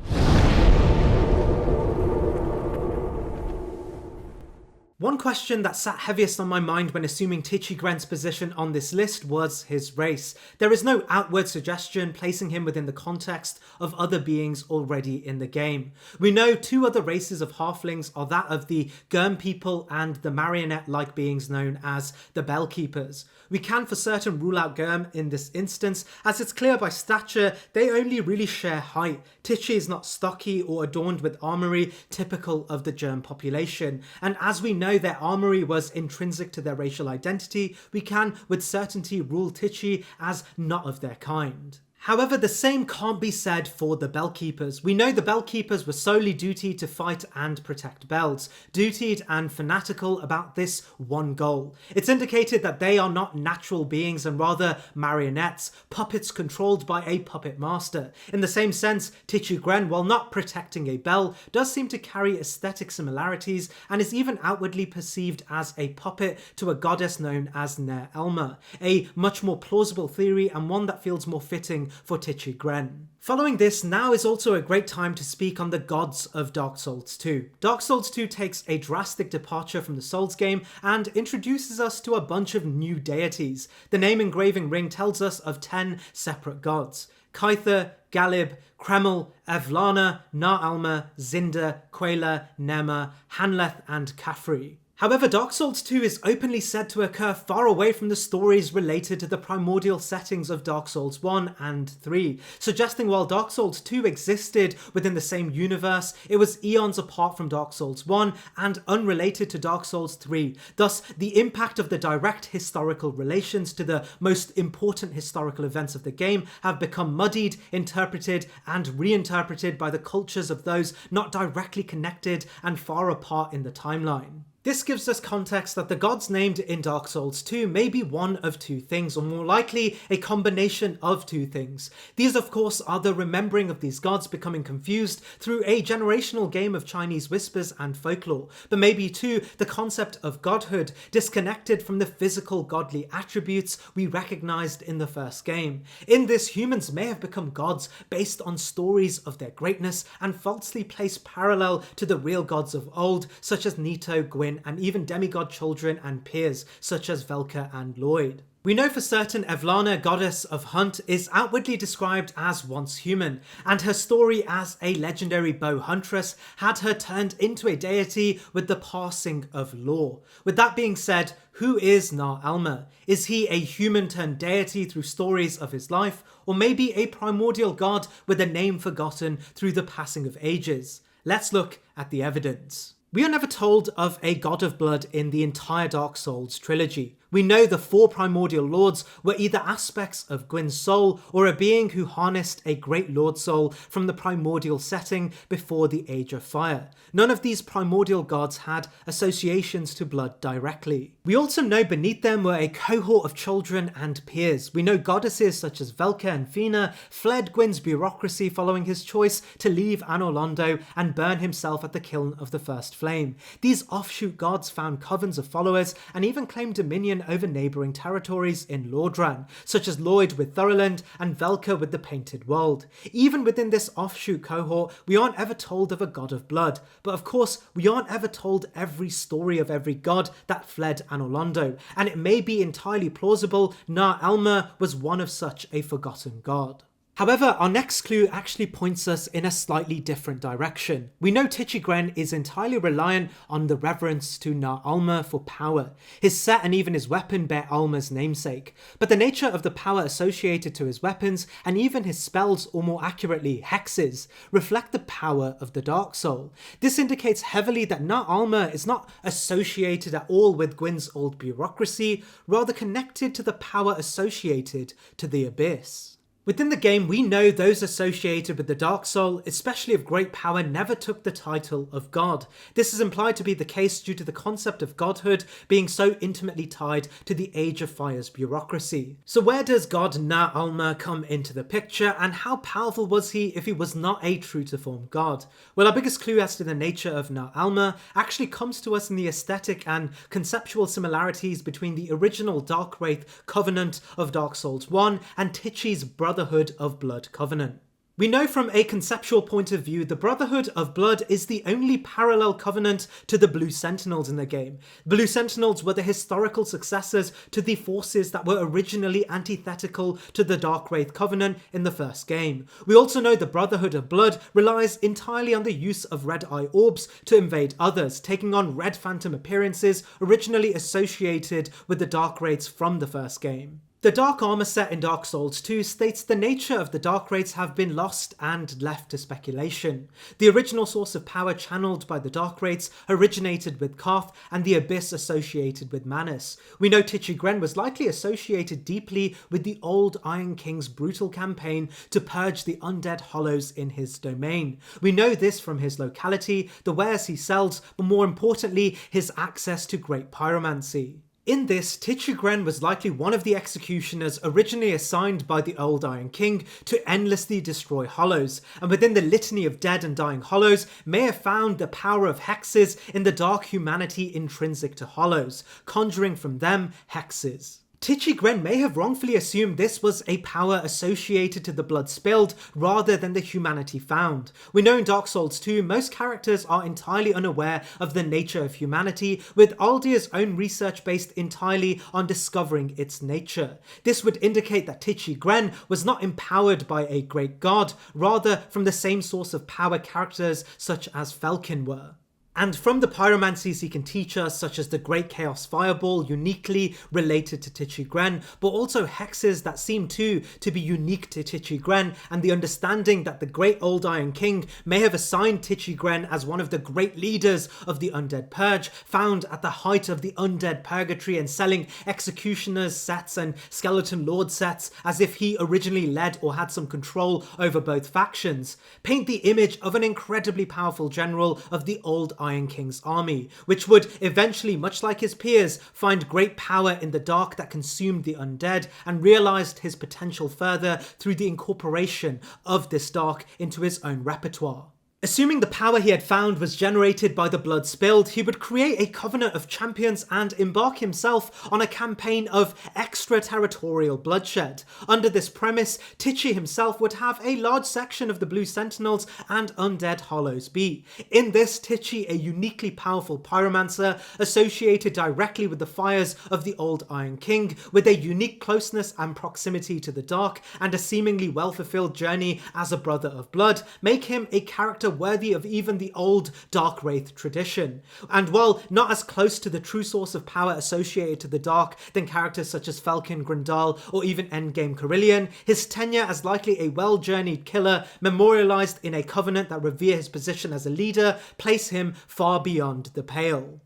One question that sat heaviest on my mind when assuming Gren's position on this list was his race. There is no outward suggestion placing him within the context of other beings already in the game. We know two other races of halflings are that of the Germ people and the marionette-like beings known as the Bellkeepers. We can for certain rule out Germ in this instance, as it's clear by stature they only really share height. Tichy is not stocky or adorned with armoury typical of the Germ population, and as we know their armoury was intrinsic to their racial identity, we can with certainty rule Tichy as not of their kind. However, the same can't be said for the Bellkeepers. We know the Bellkeepers were solely dutied to fight and protect bells, dutied and fanatical about this one goal. It's indicated that they are not natural beings and rather marionettes, puppets controlled by a puppet master. In the same sense, Gren, while not protecting a bell, does seem to carry aesthetic similarities and is even outwardly perceived as a puppet to a goddess known as Ner Elma, a much more plausible theory and one that feels more fitting for Gren. Following this, now is also a great time to speak on the gods of Dark Souls 2. Dark Souls 2 takes a drastic departure from the Souls game and introduces us to a bunch of new deities. The name engraving ring tells us of 10 separate gods: Kyther, Galib, Kreml, Evlana, Nar Alma, Zinda, Quela, Nema, Hanleth, and Khafri. However, Dark Souls 2 is openly said to occur far away from the stories related to the primordial settings of Dark Souls 1 and 3, suggesting while Dark Souls 2 existed within the same universe, it was eons apart from Dark Souls 1 and unrelated to Dark Souls 3. Thus, the impact of the direct historical relations to the most important historical events of the game have become muddied, interpreted, and reinterpreted by the cultures of those not directly connected and far apart in the timeline. This gives us context that the gods named in Dark Souls 2 may be one of two things, or more likely, a combination of two things. These, of course, are the remembering of these gods becoming confused through a generational game of Chinese whispers and folklore, but maybe too, the concept of godhood disconnected from the physical godly attributes we recognized in the first game. In this, humans may have become gods based on stories of their greatness and falsely placed parallel to the real gods of old, such as Nito, Gwyn, and even demigod children and peers such as Velka and Lloyd. We know for certain Evlana, goddess of hunt, is outwardly described as once human, and her story as a legendary bow huntress had her turned into a deity with the passing of law. With that being said, who is Nar Alma? Is he a human turned deity through stories of his life, or maybe a primordial god with a name forgotten through the passing of ages? Let's look at the evidence. We are never told of a god of blood in the entire Dark Souls trilogy. We know the four primordial lords were either aspects of Gwyn's soul or a being who harnessed a great lord soul from the primordial setting before the Age of Fire. None of these primordial gods had associations to blood directly. We also know beneath them were a cohort of children and peers. We know goddesses such as Velka and Fina fled Gwyn's bureaucracy following his choice to leave Anor Londo and burn himself at the kiln of the First Flame. These offshoot gods found covens of followers and even claimed dominion over neighbouring territories in Lordran, such as Lloyd with Thoroland and Velka with the Painted World. Even within this offshoot cohort, we aren't ever told of a god of blood, but of course, we aren't ever told every story of every god that fled Anor Londo, and it may be entirely plausible Nar Alma was one of such a forgotten god. However, our next clue actually points us in a slightly different direction. We know Gren is entirely reliant on the reverence to Nar Alma for power. His set and even his weapon bear Alma's namesake, but the nature of the power associated to his weapons and even his spells, or more accurately hexes, reflect the power of the Dark Soul. This indicates heavily that Nar Alma is not associated at all with Gwyn's old bureaucracy, rather connected to the power associated to the Abyss. Within the game, we know those associated with the Dark Soul, especially of great power, never took the title of God. This is implied to be the case due to the concept of godhood being so intimately tied to the Age of Fire's bureaucracy. So where does God Nar Alma come into the picture, and how powerful was he if he was not a true-to-form god? Well, our biggest clue as to the nature of Nar Alma actually comes to us in the aesthetic and conceptual similarities between the original Darkwraith Covenant of Dark Souls 1 and Tichy's Brotherhood of Blood Covenant. We know from a conceptual point of view, the Brotherhood of Blood is the only parallel covenant to the Blue Sentinels in the game. Blue Sentinels were the historical successors to the forces that were originally antithetical to the Dark Wraith Covenant in the first game. We also know the Brotherhood of Blood relies entirely on the use of red eye orbs to invade others, taking on red phantom appearances originally associated with the Dark Wraiths from the first game. The Dark Armor set in Dark Souls 2 states the nature of the Dark Wraiths have been lost and left to speculation. The original source of power channeled by the Dark Wraiths originated with Koth and the Abyss associated with Manus. We know Tichygren was likely associated deeply with the old Iron King's brutal campaign to purge the undead hollows in his domain. We know this from his locality, the wares he sells, but more importantly, his access to great pyromancy. In this, Tichygren was likely one of the executioners originally assigned by the old Iron King to endlessly destroy hollows, and within the litany of dead and dying hollows may have found the power of hexes in the dark humanity intrinsic to hollows, conjuring from them hexes. Tichygren may have wrongfully assumed this was a power associated to the blood spilled rather than the humanity found. We know in Dark Souls 2 most characters are entirely unaware of the nature of humanity, with Aldir's own research based entirely on discovering its nature. This would indicate that Tichygren was not empowered by a great god, rather from the same source of power characters such as Felkin were. And from the pyromancies he can teach us, such as the Great Chaos Fireball, uniquely related to Tichygren, but also hexes that seem to be unique to Tichygren, and the understanding that the Great Old Iron King may have assigned Tichygren as one of the great leaders of the Undead Purge, found at the height of the Undead Purgatory and selling Executioners sets and Skeleton Lord sets as if he originally led or had some control over both factions, paint the image of an incredibly powerful general of the old Iron King's army, which would eventually, much like his peers, find great power in the dark that consumed the undead, and realised his potential further through the incorporation of this dark into his own repertoire. Assuming the power he had found was generated by the blood spilled, he would create a covenant of champions and embark himself on a campaign of extraterritorial bloodshed. Under this premise, Tichy himself would have a large section of the Blue Sentinels and Undead Hollows be. In this, Tichy, a uniquely powerful pyromancer associated directly with the fires of the old Iron King, with a unique closeness and proximity to the dark, and a seemingly well-fulfilled journey as a brother of blood, make him a character worthy of even the old Dark Wraith tradition. And while not as close to the true source of power associated to the Dark than characters such as Felkin, Grendal, or even Endgame Carillion, his tenure as likely a well-journeyed killer, memorialized in a covenant that revere his position as a leader, place him far beyond the pale.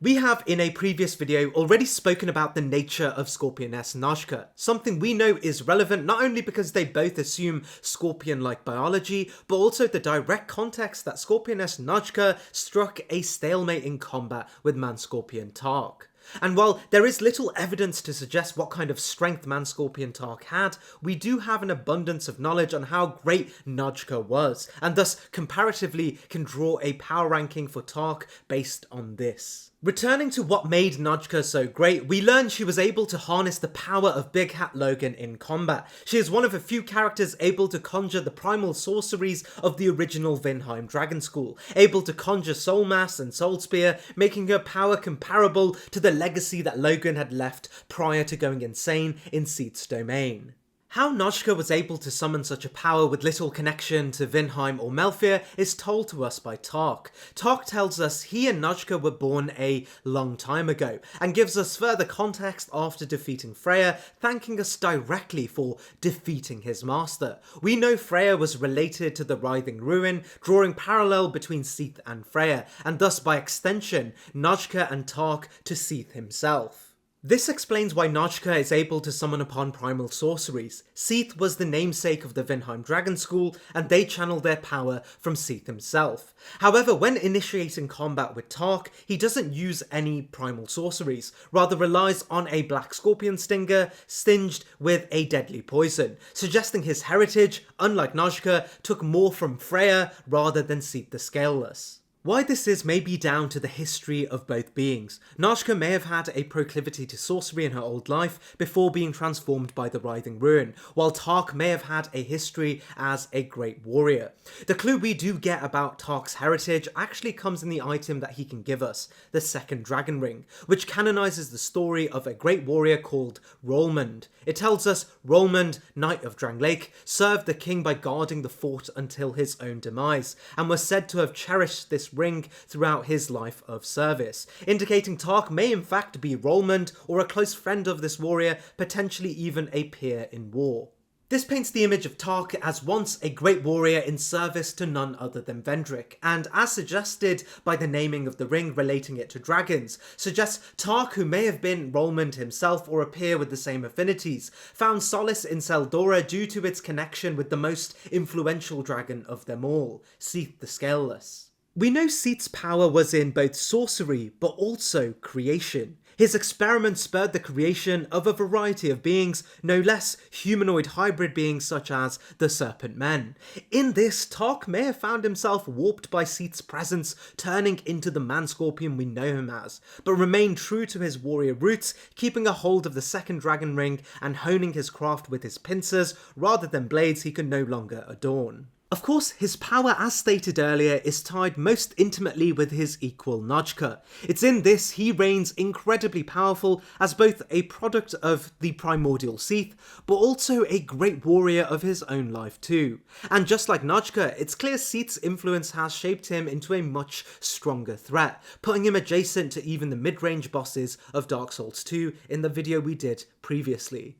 We have in a previous video already spoken about the nature of Scorpioness Najka, something we know is relevant not only because they both assume scorpion-like biology, but also the direct context that Scorpioness Najka struck a stalemate in combat with Man-Scorpion Tark. And while there is little evidence to suggest what kind of strength Man-Scorpion Tark had, we do have an abundance of knowledge on how great Najka was, and thus comparatively can draw a power ranking for Tark based on this. Returning to what made Najka so great, we learn she was able to harness the power of Big Hat Logan in combat. She is one of a few characters able to conjure the primal sorceries of the original Vinheim Dragon School, able to conjure Soul Mass and Soul Spear, making her power comparable to the legacy that Logan had left prior to going insane in Seath's domain. How Najka was able to summon such a power with little connection to Vinheim or Melfir is told to us by Tark. Tark tells us he and Najka were born a long time ago, and gives us further context after defeating Freya, thanking us directly for defeating his master. We know Freya was related to the Writhing Ruin, drawing parallel between Seath and Freya, and thus by extension, Najka and Tark to Seath himself. This explains why Najka is able to summon upon primal sorceries. Seath was the namesake of the Vinheim Dragon School, and they channel their power from Seath himself. However, when initiating combat with Tark, he doesn't use any primal sorceries, rather relies on a black scorpion stinger stinged with a deadly poison, suggesting his heritage, unlike Najka, took more from Freya rather than Seath the Scaleless. Why this is may be down to the history of both beings. Najka may have had a proclivity to sorcery in her old life before being transformed by the Writhing Ruin, while Tark may have had a history as a great warrior. The clue we do get about Tark's heritage actually comes in the item that he can give us, the second dragon ring, which canonizes the story of a great warrior called Rollmond. It tells us Rollmond, Knight of Drangleic, served the king by guarding the fort until his own demise, and was said to have cherished this ring throughout his life of service, indicating Tark may in fact be Rollmond or a close friend of this warrior, potentially even a peer in war. This paints the image of Tark as once a great warrior in service to none other than Vendrick, and as suggested by the naming of the ring relating it to dragons, suggests Tark, who may have been Rollmond himself or a peer with the same affinities, found solace in Seldora due to its connection with the most influential dragon of them all, Seath the Scaleless. We know Seath's power was in both sorcery, but also creation. His experiments spurred the creation of a variety of beings, no less humanoid hybrid beings such as the Serpent Men. In this, Tark may have found himself warped by Seath's presence, turning into the man-scorpion we know him as, but remained true to his warrior roots, keeping a hold of the second dragon ring and honing his craft with his pincers rather than blades he could no longer adorn. Of course, his power, as stated earlier, is tied most intimately with his equal Najka. It's in this he reigns incredibly powerful as both a product of the primordial Seath, but also a great warrior of his own life too. And just like Najka, it's clear Seath's influence has shaped him into a much stronger threat, putting him adjacent to even the mid-range bosses of Dark Souls 2 in the video we did previously.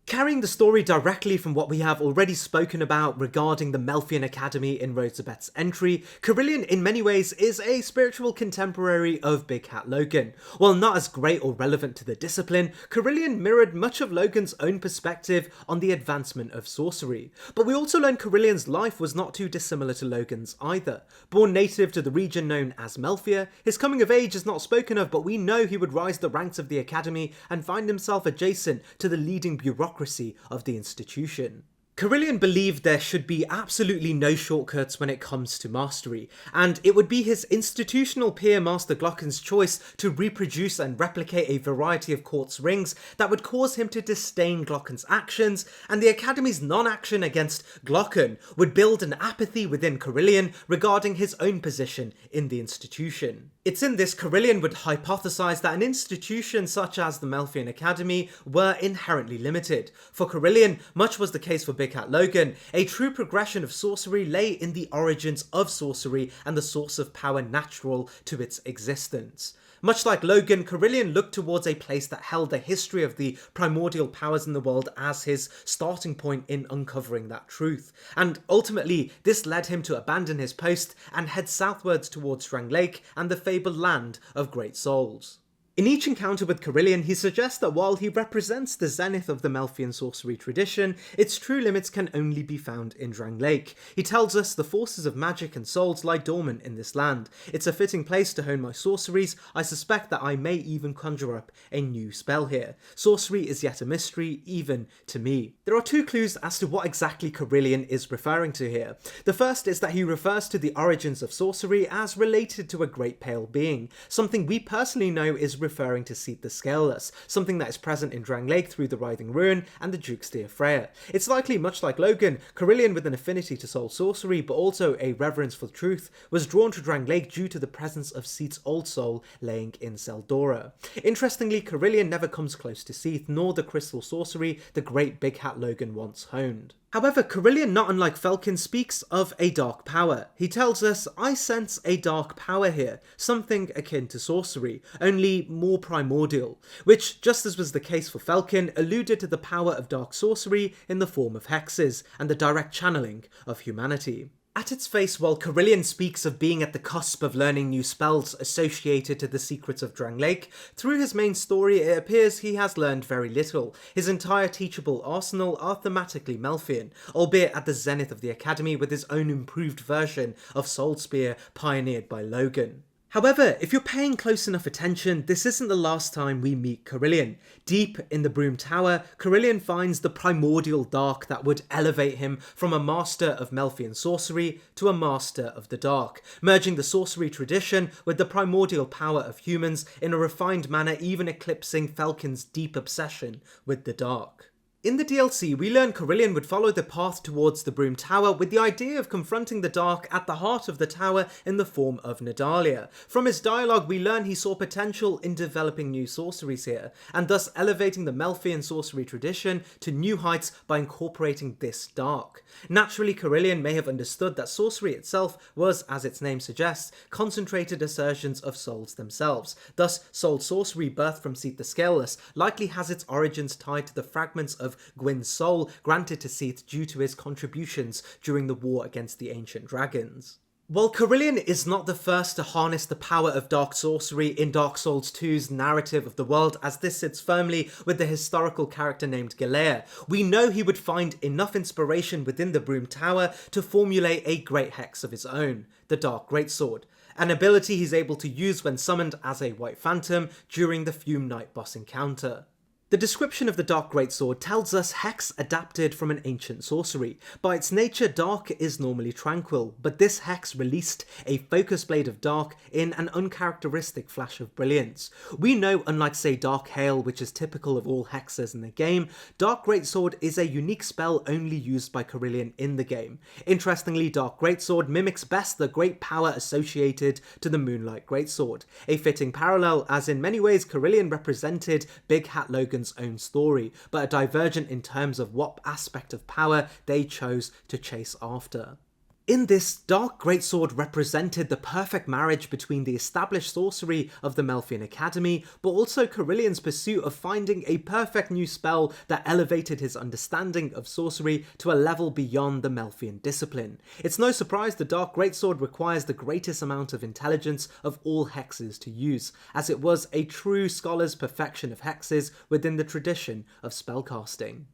Carrying the story directly from what we have already spoken about regarding the Melfian Academy in Rosabeth's entry, Kerillian in many ways is a spiritual contemporary of Big Hat Logan. While not as great or relevant to the discipline, Kerillian mirrored much of Logan's own perspective on the advancement of sorcery. But we also learn Kerillian's life was not too dissimilar to Logan's either. Born native to the region known as Melfia, his coming of age is not spoken of, but we know he would rise the ranks of the Academy and find himself adjacent to the leading bureaucracy of the institution. Kerillian believed there should be absolutely no shortcuts when it comes to mastery, and it would be his institutional peer Master Glocken's choice to reproduce and replicate a variety of quartz rings that would cause him to disdain Glocken's actions, and the Academy's non-action against Glocken would build an apathy within Kerillian regarding his own position in the institution. It's in this Kerillian would hypothesize that an institution such as the Melfian Academy were inherently limited. For Kerillian, much was the case for Big Hat Logan. A true progression of sorcery lay in the origins of sorcery and the source of power natural to its existence. Much like Logan, Kerillian looked towards a place that held the history of the primordial powers in the world as his starting point in uncovering that truth. And ultimately, this led him to abandon his post and head southwards towards Drangleic and the fabled land of great souls. In each encounter with Kerillian, he suggests that while he represents the zenith of the Melfian sorcery tradition, its true limits can only be found in Drangleic. He tells us the forces of magic and souls lie dormant in this land. It's a fitting place to hone my sorceries. I suspect that I may even conjure up a new spell here. Sorcery is yet a mystery, even to me. There are two clues as to what exactly Kerillian is referring to here. The first is that he refers to the origins of sorcery as related to a great pale being, something we personally know is referring to Seath the Scaleless, something that is present in Drangleic through the Writhing Ruin and the Duke's Dear Freya. It's likely, much like Logan, Kerillian with an affinity to soul sorcery but also a reverence for truth was drawn to Drangleic due to the presence of Seath's old soul laying in Seldora. Interestingly, Kerillian never comes close to Seath nor the crystal sorcery the great Big Hat Logan once honed. However, Kerillian, not unlike Falcon, speaks of a dark power. He tells us, I sense a dark power here, something akin to sorcery, only more primordial, which, just as was the case for Falcon, alluded to the power of dark sorcery in the form of hexes and the direct channeling of humanity. At its face, while Kerillian speaks of being at the cusp of learning new spells associated to the secrets of Drangleic, through his main story it appears he has learned very little. His entire teachable arsenal are thematically Melfian, albeit at the zenith of the Academy with his own improved version of Soul Spear pioneered by Logan. However, if you're paying close enough attention, this isn't the last time we meet Carillion. Deep in the Broom Tower, Carillion finds the primordial dark that would elevate him from a master of Melfian sorcery to a master of the dark, merging the sorcery tradition with the primordial power of humans in a refined manner, even eclipsing Falcon's deep obsession with the dark. In the DLC, we learn Carillion would follow the path towards the Broom Tower with the idea of confronting the dark at the heart of the tower in the form of Nadalia. From his dialogue, we learn he saw potential in developing new sorceries here, and thus elevating the Melfian sorcery tradition to new heights by incorporating this dark. Naturally, Carillion may have understood that sorcery itself was, as its name suggests, concentrated assertions of souls themselves. Thus, soul sorcery birthed from Seath the Scaleless likely has its origins tied to the fragments of Gwyn's soul granted to Seath due to his contributions during the war against the ancient dragons. While Carillion is not the first to harness the power of dark sorcery in Dark Souls 2's narrative of the world, as this sits firmly with the historical character named Galea, we know he would find enough inspiration within the Broom Tower to formulate a great hex of his own, the Dark Greatsword, an ability he's able to use when summoned as a White Phantom during the Fume Knight boss encounter. The description of the Dark Greatsword tells us hex adapted from an ancient sorcery. By its nature, dark is normally tranquil, but this hex released a focus blade of dark in an uncharacteristic flash of brilliance. We know, unlike say Dark Hail, which is typical of all hexes in the game, Dark Greatsword is a unique spell only used by Carillion in the game. Interestingly, Dark Greatsword mimics best the great power associated to the Moonlight Greatsword, a fitting parallel as in many ways Carillion represented Big Hat Logan's own story, but are divergent in terms of what aspect of power they chose to chase after. In this, Dark Greatsword represented the perfect marriage between the established sorcery of the Melfian Academy, but also Carillion's pursuit of finding a perfect new spell that elevated his understanding of sorcery to a level beyond the Melfian discipline. It's no surprise the Dark Greatsword requires the greatest amount of intelligence of all hexes to use, as it was a true scholar's perfection of hexes within the tradition of spellcasting.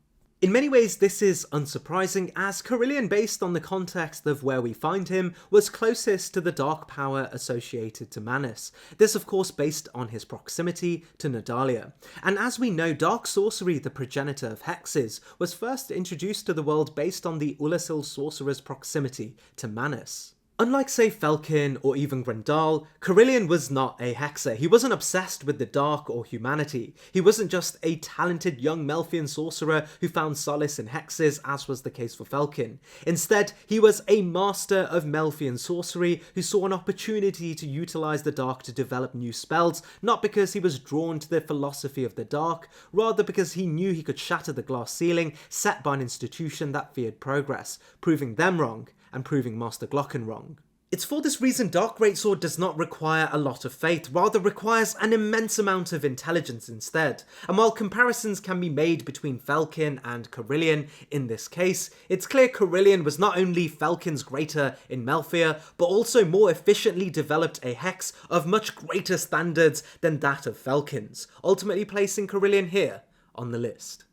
In many ways, this is unsurprising, as Carillion, based on the context of where we find him, was closest to the dark power associated to Manus. This of course based on his proximity to Nadalia. And as we know, dark sorcery, the progenitor of hexes, was first introduced to the world based on the Ulasil sorcerer's proximity to Manus. Unlike say Falcon or even Grendal, Carillion was not a hexer. He wasn't obsessed with the dark or humanity. He wasn't just a talented young Melfian sorcerer who found solace in hexes, as was the case for Falcon. Instead, he was a master of Melfian sorcery who saw an opportunity to utilize the dark to develop new spells, not because he was drawn to the philosophy of the dark, rather because he knew he could shatter the glass ceiling set by an institution that feared progress, proving them wrong and proving Master Glocken wrong. It's for this reason Dark Greatsword does not require a lot of faith, rather requires an immense amount of intelligence instead. And while comparisons can be made between Falcon and Carillion in this case, it's clear Carillion was not only Falcon's greater in Melfia, but also more efficiently developed a hex of much greater standards than that of Falcon's, ultimately placing Carillion here on the list.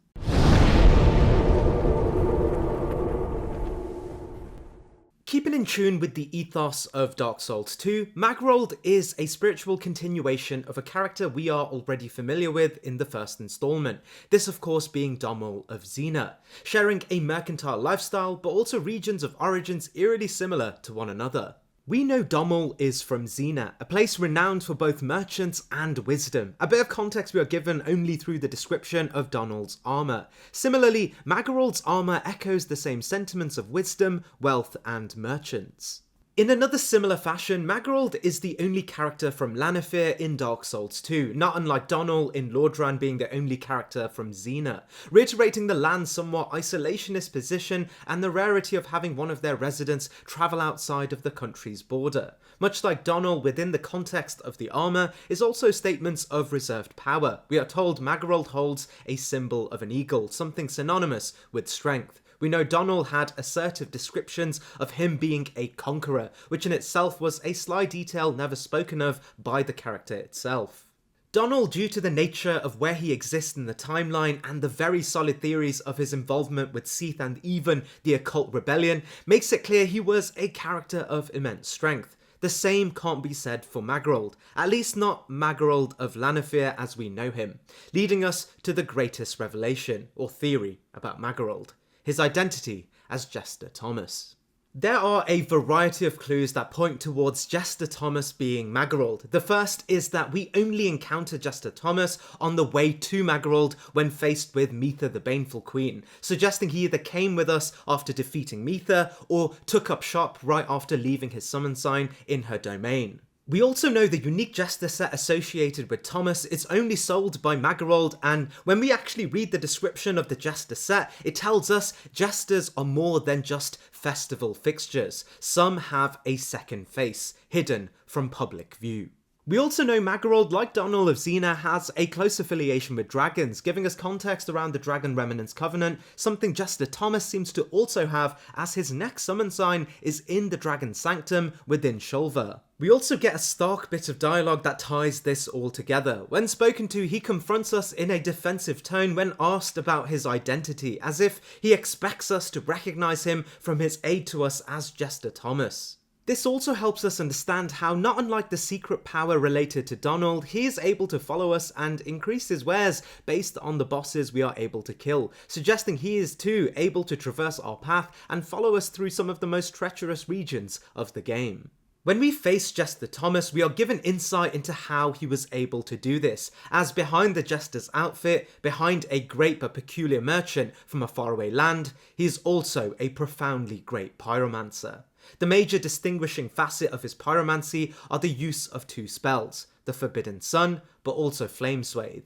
Keeping in tune with the ethos of Dark Souls 2, Magrold is a spiritual continuation of a character we are already familiar with in the first installment, this of course being Domol of Xena, sharing a mercantile lifestyle but also regions of origins eerily similar to one another. We know Domol is from Xena, a place renowned for both merchants and wisdom. A bit of context we are given only through the description of Domol's armour. Similarly, Magarold's armour echoes the same sentiments of wisdom, wealth and merchants. In another similar fashion, Magarold is the only character from Lanifear in Dark Souls 2, not unlike Donal in Lordran being the only character from Xena, reiterating the land's somewhat isolationist position and the rarity of having one of their residents travel outside of the country's border. Much like Donal within the context of the armour is also statements of reserved power. We are told Magarold holds a symbol of an eagle, something synonymous with strength. We know Donal had assertive descriptions of him being a conqueror, which in itself was a sly detail never spoken of by the character itself. Donal, due to the nature of where he exists in the timeline and the very solid theories of his involvement with Seath and even the Occult Rebellion, makes it clear he was a character of immense strength. The same can't be said for Magrold, at least not Magrold of Lanifear as we know him, leading us to the greatest revelation, or theory, about Magrold, his identity as Jester Thomas. There are a variety of clues that point towards Jester Thomas being Magrold. The first is that we only encounter Jester Thomas on the way to Magrold when faced with Metha the Baneful Queen, suggesting he either came with us after defeating Metha or took up shop right after leaving his summon sign in her domain. We also know the unique Jester set associated with Thomas is only sold by Magrold, and when we actually read the description of the Jester set, it tells us Jesters are more than just festival fixtures. Some have a second face, hidden from public view. We also know Magrold, like Donald of Xena, has a close affiliation with dragons, giving us context around the Dragon Remnant's Covenant, something Jester Thomas seems to also have, as his next summon sign is in the Dragon Sanctum within Shulver. We also get a stark bit of dialogue that ties this all together. When spoken to, he confronts us in a defensive tone when asked about his identity, as if he expects us to recognise him from his aid to us as Jester Thomas. This also helps us understand how, not unlike the secret power related to Donald, he is able to follow us and increase his wares based on the bosses we are able to kill, suggesting he is too able to traverse our path and follow us through some of the most treacherous regions of the game. When we face Jester Thomas, we are given insight into how he was able to do this, as behind the Jester's outfit, behind a great but peculiar merchant from a faraway land, he is also a profoundly great pyromancer. The major distinguishing facet of his pyromancy are the use of two spells, the Forbidden Sun, but also Flame Swathe.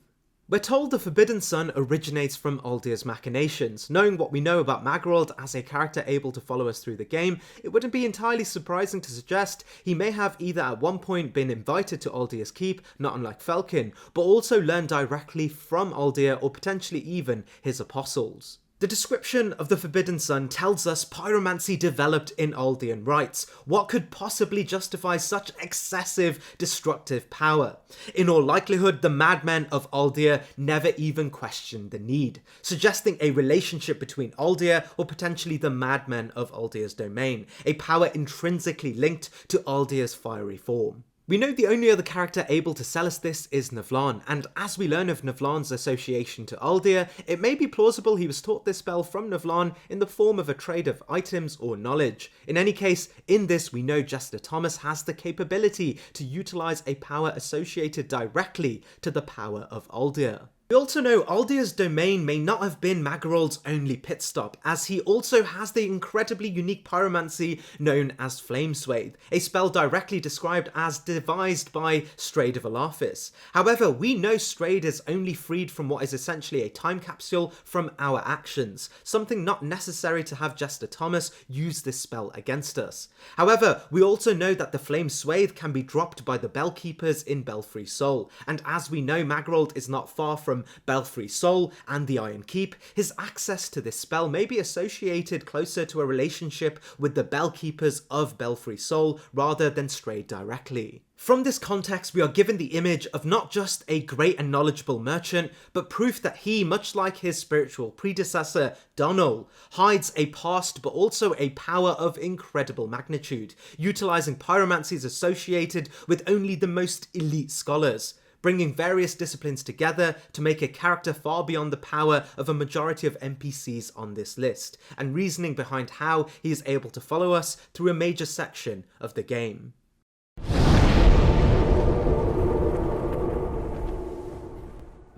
We're told the Forbidden Sun originates from Uldir's machinations. Knowing what we know about Magrold as a character able to follow us through the game, it wouldn't be entirely surprising to suggest he may have either at one point been invited to Uldir's Keep, not unlike Felkin, but also learned directly from Uldir or potentially even his apostles. The description of the Forbidden Sun tells us pyromancy developed in Uldian rites. What could possibly justify such excessive destructive power? In all likelihood, the madmen of Uldir never even questioned the need, suggesting a relationship between Uldir or potentially the madmen of Uldir's domain, a power intrinsically linked to Uldir's fiery form. We know the only other character able to sell us this is Navlan, and as we learn of Navlan's association to Uldir, it may be plausible he was taught this spell from Navlan in the form of a trade of items or knowledge. In any case, in this we know Jester Thomas has the capability to utilise a power associated directly to the power of Uldir. We also know Uldir's domain may not have been Magrold's only pit stop, as he also has the incredibly unique pyromancy known as Flame Swathe, a spell directly described as devised by Strade of Alaphis. However, we know Strade is only freed from what is essentially a time capsule from our actions, something not necessary to have Jester Thomas use this spell against us. However, we also know that the Flame Swathe can be dropped by the Bellkeepers in Belfry Soul, and as we know Magrold is not far from Belfry Soul and the Iron Keep, his access to this spell may be associated closer to a relationship with the Bellkeepers of Belfry Soul rather than Strayed directly. From this context, we are given the image of not just a great and knowledgeable merchant, but proof that he, much like his spiritual predecessor, Donald, hides a past but also a power of incredible magnitude, utilising pyromancies associated with only the most elite scholars, bringing various disciplines together to make a character far beyond the power of a majority of NPCs on this list, and reasoning behind how he is able to follow us through a major section of the game.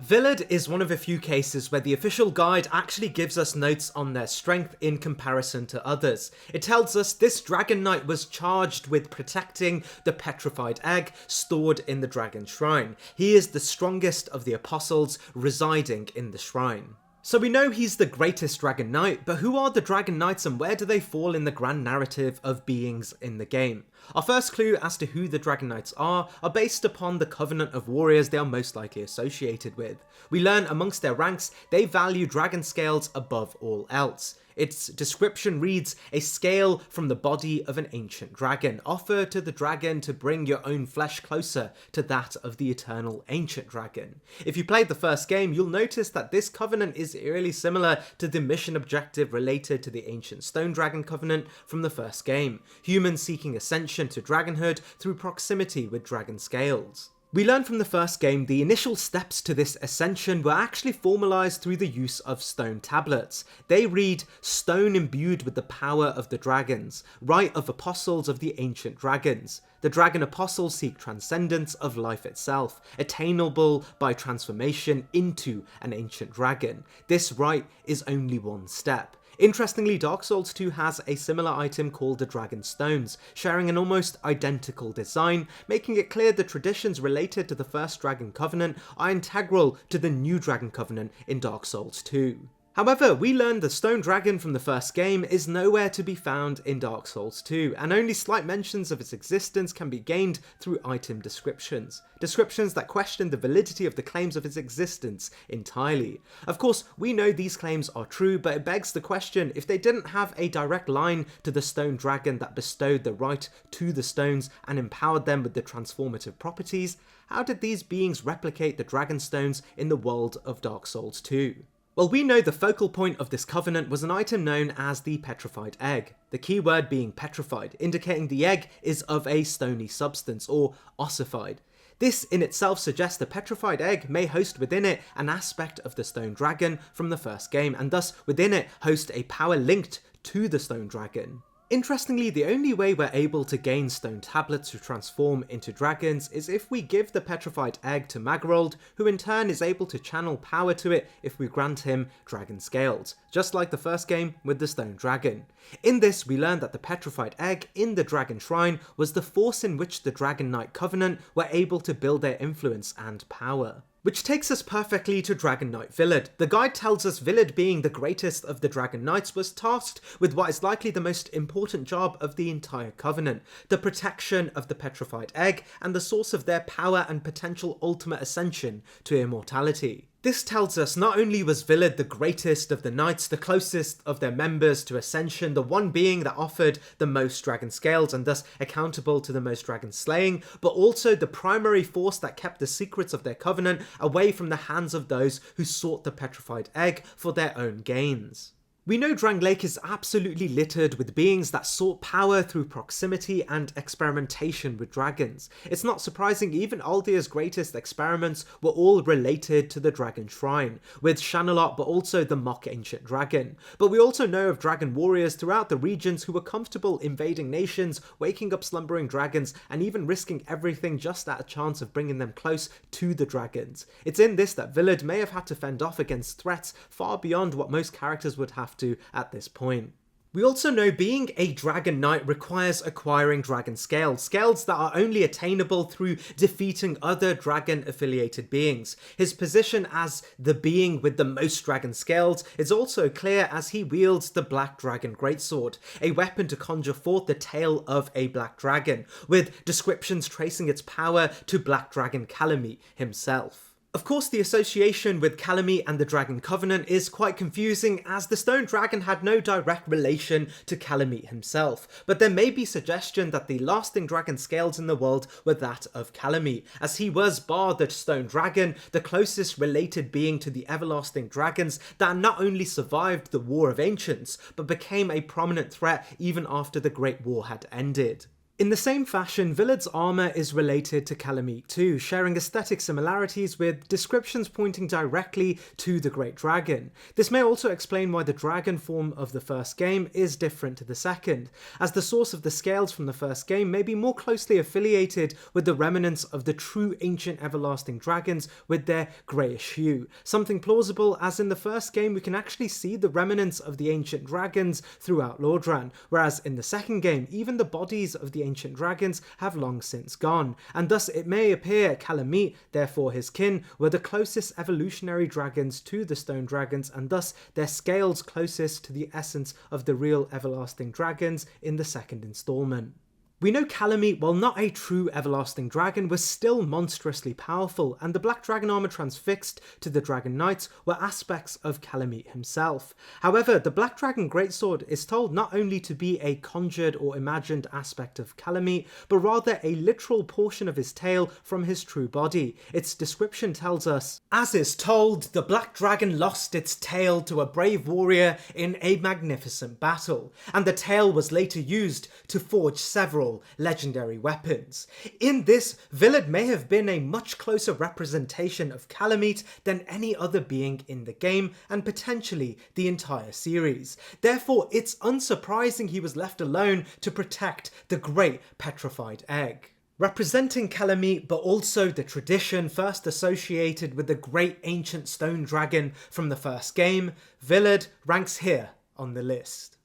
Villard is one of a few cases where the official guide actually gives us notes on their strength in comparison to others. It tells us this Dragon Knight was charged with protecting the petrified egg stored in the Dragon Shrine. He is the strongest of the apostles residing in the shrine. So we know he's the greatest Dragon Knight, but who are the Dragon Knights and where do they fall in the grand narrative of beings in the game? Our first clue as to who the Dragon Knights are based upon the covenant of warriors they are most likely associated with. We learn amongst their ranks they value dragon scales above all else. Its description reads, "A scale from the body of an ancient dragon. Offer to the dragon to bring your own flesh closer to that of the eternal ancient dragon." If you played the first game, you'll notice that this covenant is eerily similar to the mission objective related to the ancient stone dragon covenant from the first game. Humans seeking ascension to dragonhood through proximity with dragon scales. We learn from the first game the initial steps to this ascension were actually formalized through the use of stone tablets. They read, "Stone imbued with the power of the dragons, right of apostles of the ancient dragons. The dragon apostles seek transcendence of life itself, attainable by transformation into an ancient dragon. This right is only one step." Interestingly, Dark Souls 2 has a similar item called the Dragon Stones, sharing an almost identical design, making it clear the traditions related to the first Dragon Covenant are integral to the new Dragon Covenant in Dark Souls 2. However, we learned the Stone Dragon from the first game is nowhere to be found in Dark Souls 2, and only slight mentions of its existence can be gained through item descriptions. Descriptions that question the validity of the claims of its existence entirely. Of course, we know these claims are true, but it begs the question, if they didn't have a direct line to the Stone Dragon that bestowed the right to the stones and empowered them with the transformative properties, how did these beings replicate the Dragon Stones in the world of Dark Souls 2? Well, we know the focal point of this covenant was an item known as the petrified egg, the key word being petrified, indicating the egg is of a stony substance, or ossified. This in itself suggests the petrified egg may host within it an aspect of the stone dragon from the first game, and thus within it host a power linked to the stone dragon. Interestingly, the only way we're able to gain stone tablets to transform into dragons is if we give the petrified egg to Magarold, who in turn is able to channel power to it if we grant him dragon scales, just like the first game with the stone dragon. In this, we learned that the petrified egg in the dragon shrine was the force in which the Dragon Knight Covenant were able to build their influence and power. Which takes us perfectly to Dragon Knight Vilad. The guide tells us Vilad, being the greatest of the Dragon Knights, was tasked with what is likely the most important job of the entire Covenant, the protection of the petrified egg and the source of their power and potential ultimate ascension to immortality. This tells us not only was Vilad the greatest of the knights, the closest of their members to ascension, the one being that offered the most dragon scales and thus accountable to the most dragon slaying, but also the primary force that kept the secrets of their covenant away from the hands of those who sought the petrified egg for their own gains. We know Drangleic is absolutely littered with beings that sought power through proximity and experimentation with dragons. It's not surprising even Aldir's greatest experiments were all related to the Dragon Shrine, with Shanalot but also the Mock Ancient Dragon. But we also know of dragon warriors throughout the regions who were comfortable invading nations, waking up slumbering dragons, and even risking everything just at a chance of bringing them close to the dragons. It's in this that Vilad may have had to fend off against threats far beyond what most characters would have to at this point. We also know being a Dragon Knight requires acquiring dragon scales, scales that are only attainable through defeating other dragon affiliated beings. His position as the being with the most dragon scales is also clear as he wields the Black Dragon Greatsword, a weapon to conjure forth the tail of a black dragon, with descriptions tracing its power to Black Dragon Calamite himself. Of course, the association with Calamite and the Dragon Covenant is quite confusing, as the Stone Dragon had no direct relation to Calamite himself, but there may be suggestion that the lasting dragon scales in the world were that of Calamite, as he was, bar the Stone Dragon, the closest related being to the everlasting dragons that not only survived the War of Ancients, but became a prominent threat even after the Great War had ended. In the same fashion, Vilad's armour is related to Calamite too, sharing aesthetic similarities with descriptions pointing directly to the Great Dragon. This may also explain why the dragon form of the first game is different to the second, as the source of the scales from the first game may be more closely affiliated with the remnants of the true ancient everlasting dragons with their greyish hue. Something plausible, as in the first game we can actually see the remnants of the ancient dragons throughout Lordran, whereas in the second game even the bodies of the ancient dragons have long since gone, and thus it may appear Calamite, therefore his kin, were the closest evolutionary dragons to the stone dragons, and thus their scales closest to the essence of the real everlasting dragons in the second installment. We know Calamite, while not a true everlasting dragon, was still monstrously powerful, and the black dragon armor transfixed to the Dragon Knights were aspects of Calamite himself. However, the black dragon greatsword is told not only to be a conjured or imagined aspect of Calamite, but rather a literal portion of his tail from his true body. Its description tells us, "As is told, the black dragon lost its tail to a brave warrior in a magnificent battle, and the tail was later used to forge several legendary weapons." In this, Villard may have been a much closer representation of Calamite than any other being in the game, and potentially the entire series. Therefore, it's unsurprising he was left alone to protect the great petrified egg. Representing Calamite, but also the tradition first associated with the great ancient stone dragon from the first game, Villard ranks here on the list.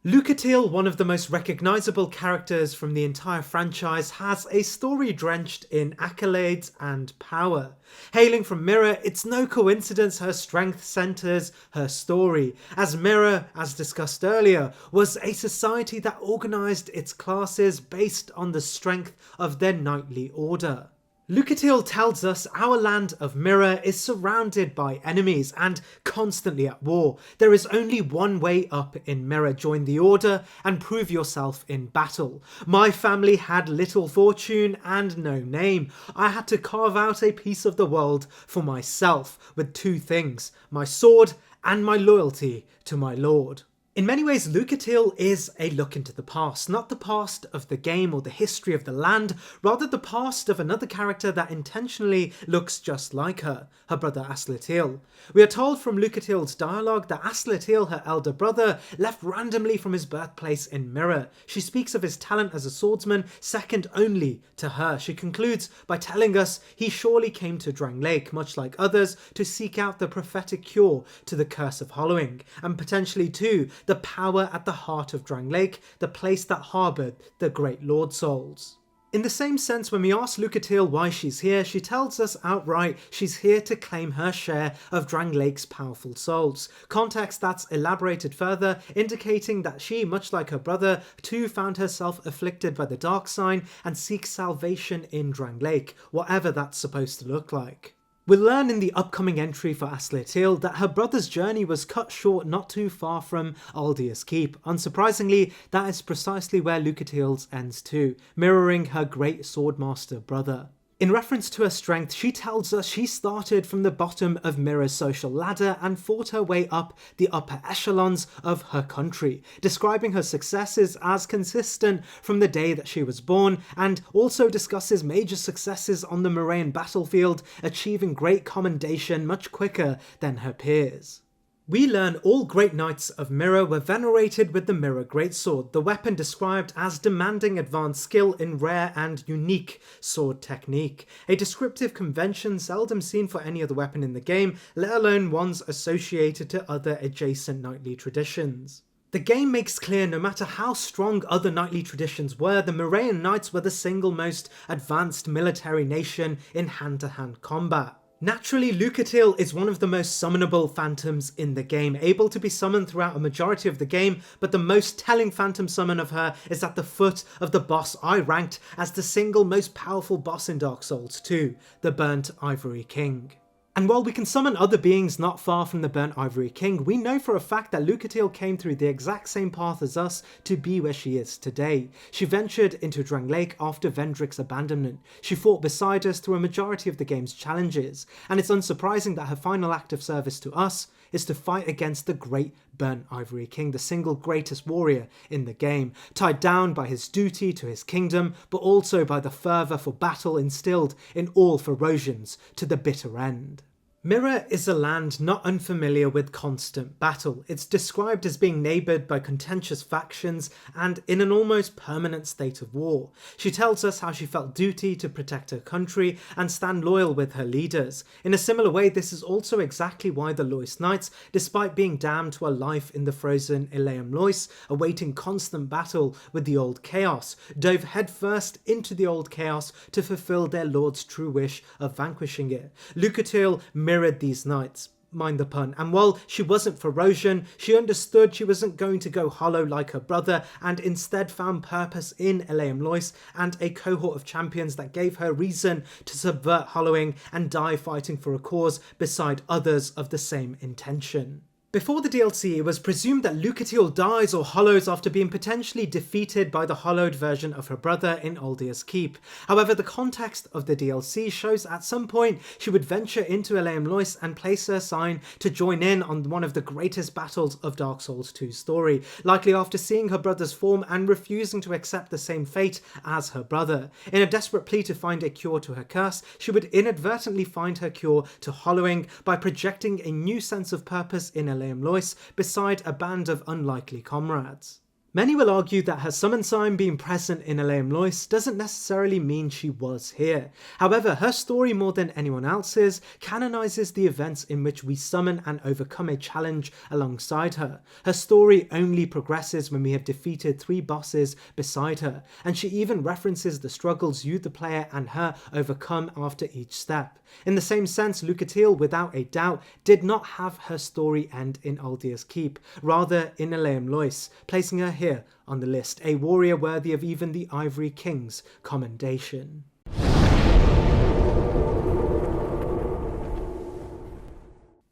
Lucatiel, one of the most recognisable characters from the entire franchise, has a story drenched in accolades and power. Hailing from Mirror, it's no coincidence her strength centres her story, as Mirror, as discussed earlier, was a society that organised its classes based on the strength of their knightly order. Lucatiel tells us our land of Mirror is surrounded by enemies and constantly at war. There is only one way up in Mirror: join the Order and prove yourself in battle. My family had little fortune and no name. I had to carve out a piece of the world for myself with two things: my sword and my loyalty to my lord. In many ways, Lucatiel is a look into the past, not the past of the game or the history of the land, rather the past of another character that intentionally looks just like her brother Aslatiel. We are told from Lucatiel's dialogue that Aslatiel, her elder brother, left randomly from his birthplace in Mirror. She speaks of his talent as a swordsman, second only to her. She concludes by telling us he surely came to Drang Lake, much like others, to seek out the prophetic cure to the curse of hollowing, and potentially too the power at the heart of Drang Lake, the place that harboured the great Lord Souls. In the same sense, when we ask Lucatiel why she's here, she tells us outright she's here to claim her share of Drang Lake's powerful souls. Context that's elaborated further, indicating that she, much like her brother, too found herself afflicted by the dark sign and seeks salvation in Drang Lake, whatever that's supposed to look like. We'll learn in the upcoming entry for Aslatiel that her brother's journey was cut short not too far from Aldea's Keep. Unsurprisingly, that is precisely where Lucatiel's ends too, mirroring her great swordmaster brother. In reference to her strength, she tells us she started from the bottom of Mirror's social ladder and fought her way up the upper echelons of her country, describing her successes as consistent from the day that she was born, and also discusses major successes on the Moraine battlefield, achieving great commendation much quicker than her peers. We learn all great knights of Mirror were venerated with the Mirror Greatsword, the weapon described as demanding advanced skill in rare and unique sword technique, a descriptive convention seldom seen for any other weapon in the game, let alone ones associated to other adjacent knightly traditions. The game makes clear no matter how strong other knightly traditions were, the Moraine Knights were the single most advanced military nation in hand-to-hand combat. Naturally, Lucatiel is one of the most summonable phantoms in the game, able to be summoned throughout a majority of the game, but the most telling phantom summon of her is at the foot of the boss I ranked as the single most powerful boss in Dark Souls 2, the Burnt Ivory King. And while we can summon other beings not far from the Burnt Ivory King, we know for a fact that Lucatiel came through the exact same path as us to be where she is today. She ventured into Drang Lake after Vendrick's abandonment. She fought beside us through a majority of the game's challenges, and it's unsurprising that her final act of service to us is to fight against the great Burnt Ivory King, the single greatest warrior in the game, tied down by his duty to his kingdom, but also by the fervour for battle instilled in all Ferocians to the bitter end. Mirror is a land not unfamiliar with constant battle. It's described as being neighboured by contentious factions and in an almost permanent state of war. She tells us how she felt duty to protect her country and stand loyal with her leaders. In a similar way, this is also exactly why the Lois Knights, despite being damned to a life in the frozen Ilium Lois, awaiting constant battle with the Old Chaos, dove headfirst into the Old Chaos to fulfill their lord's true wish of vanquishing it. Lucatiel mirrored these knights. mind the pun, and while she wasn't Ferocian, she understood she wasn't going to go hollow like her brother, and instead found purpose in Eleum Lois and a cohort of champions that gave her reason to subvert hollowing and die fighting for a cause beside others of the same intention. Before the DLC, it was presumed that Lucatiel dies or hollows after being potentially defeated by the hollowed version of her brother in Aldia's Keep. However, the context of the DLC shows at some point she would venture into Eleum Lois and place her sign to join in on one of the greatest battles of Dark Souls 2's story, likely after seeing her brother's form and refusing to accept the same fate as her brother. In a desperate plea to find a cure to her curse, she would inadvertently find her cure to hollowing by projecting a new sense of purpose in Eleum Lois beside a band of unlikely comrades. Many will argue that her summon sign being present in Eleum Lois doesn't necessarily mean she was here. However, her story more than anyone else's canonizes the events in which we summon and overcome a challenge alongside her. Her story only progresses when we have defeated 3 bosses beside her, and she even references the struggles you, the player, and her overcome after each step. In the same sense, Lucatiel, without a doubt, did not have her story end in Aldia's Keep, rather in Eleum Lois, placing her here on the list, a warrior worthy of even the Ivory King's commendation.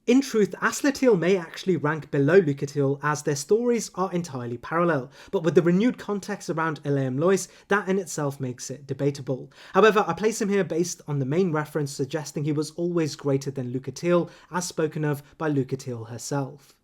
In truth, Aslatiel may actually rank below Lucatiel as their stories are entirely parallel, but with the renewed context around Eleum Lois, that in itself makes it debatable. However, I place him here based on the main reference suggesting he was always greater than Lucatiel, as spoken of by Lucatiel herself.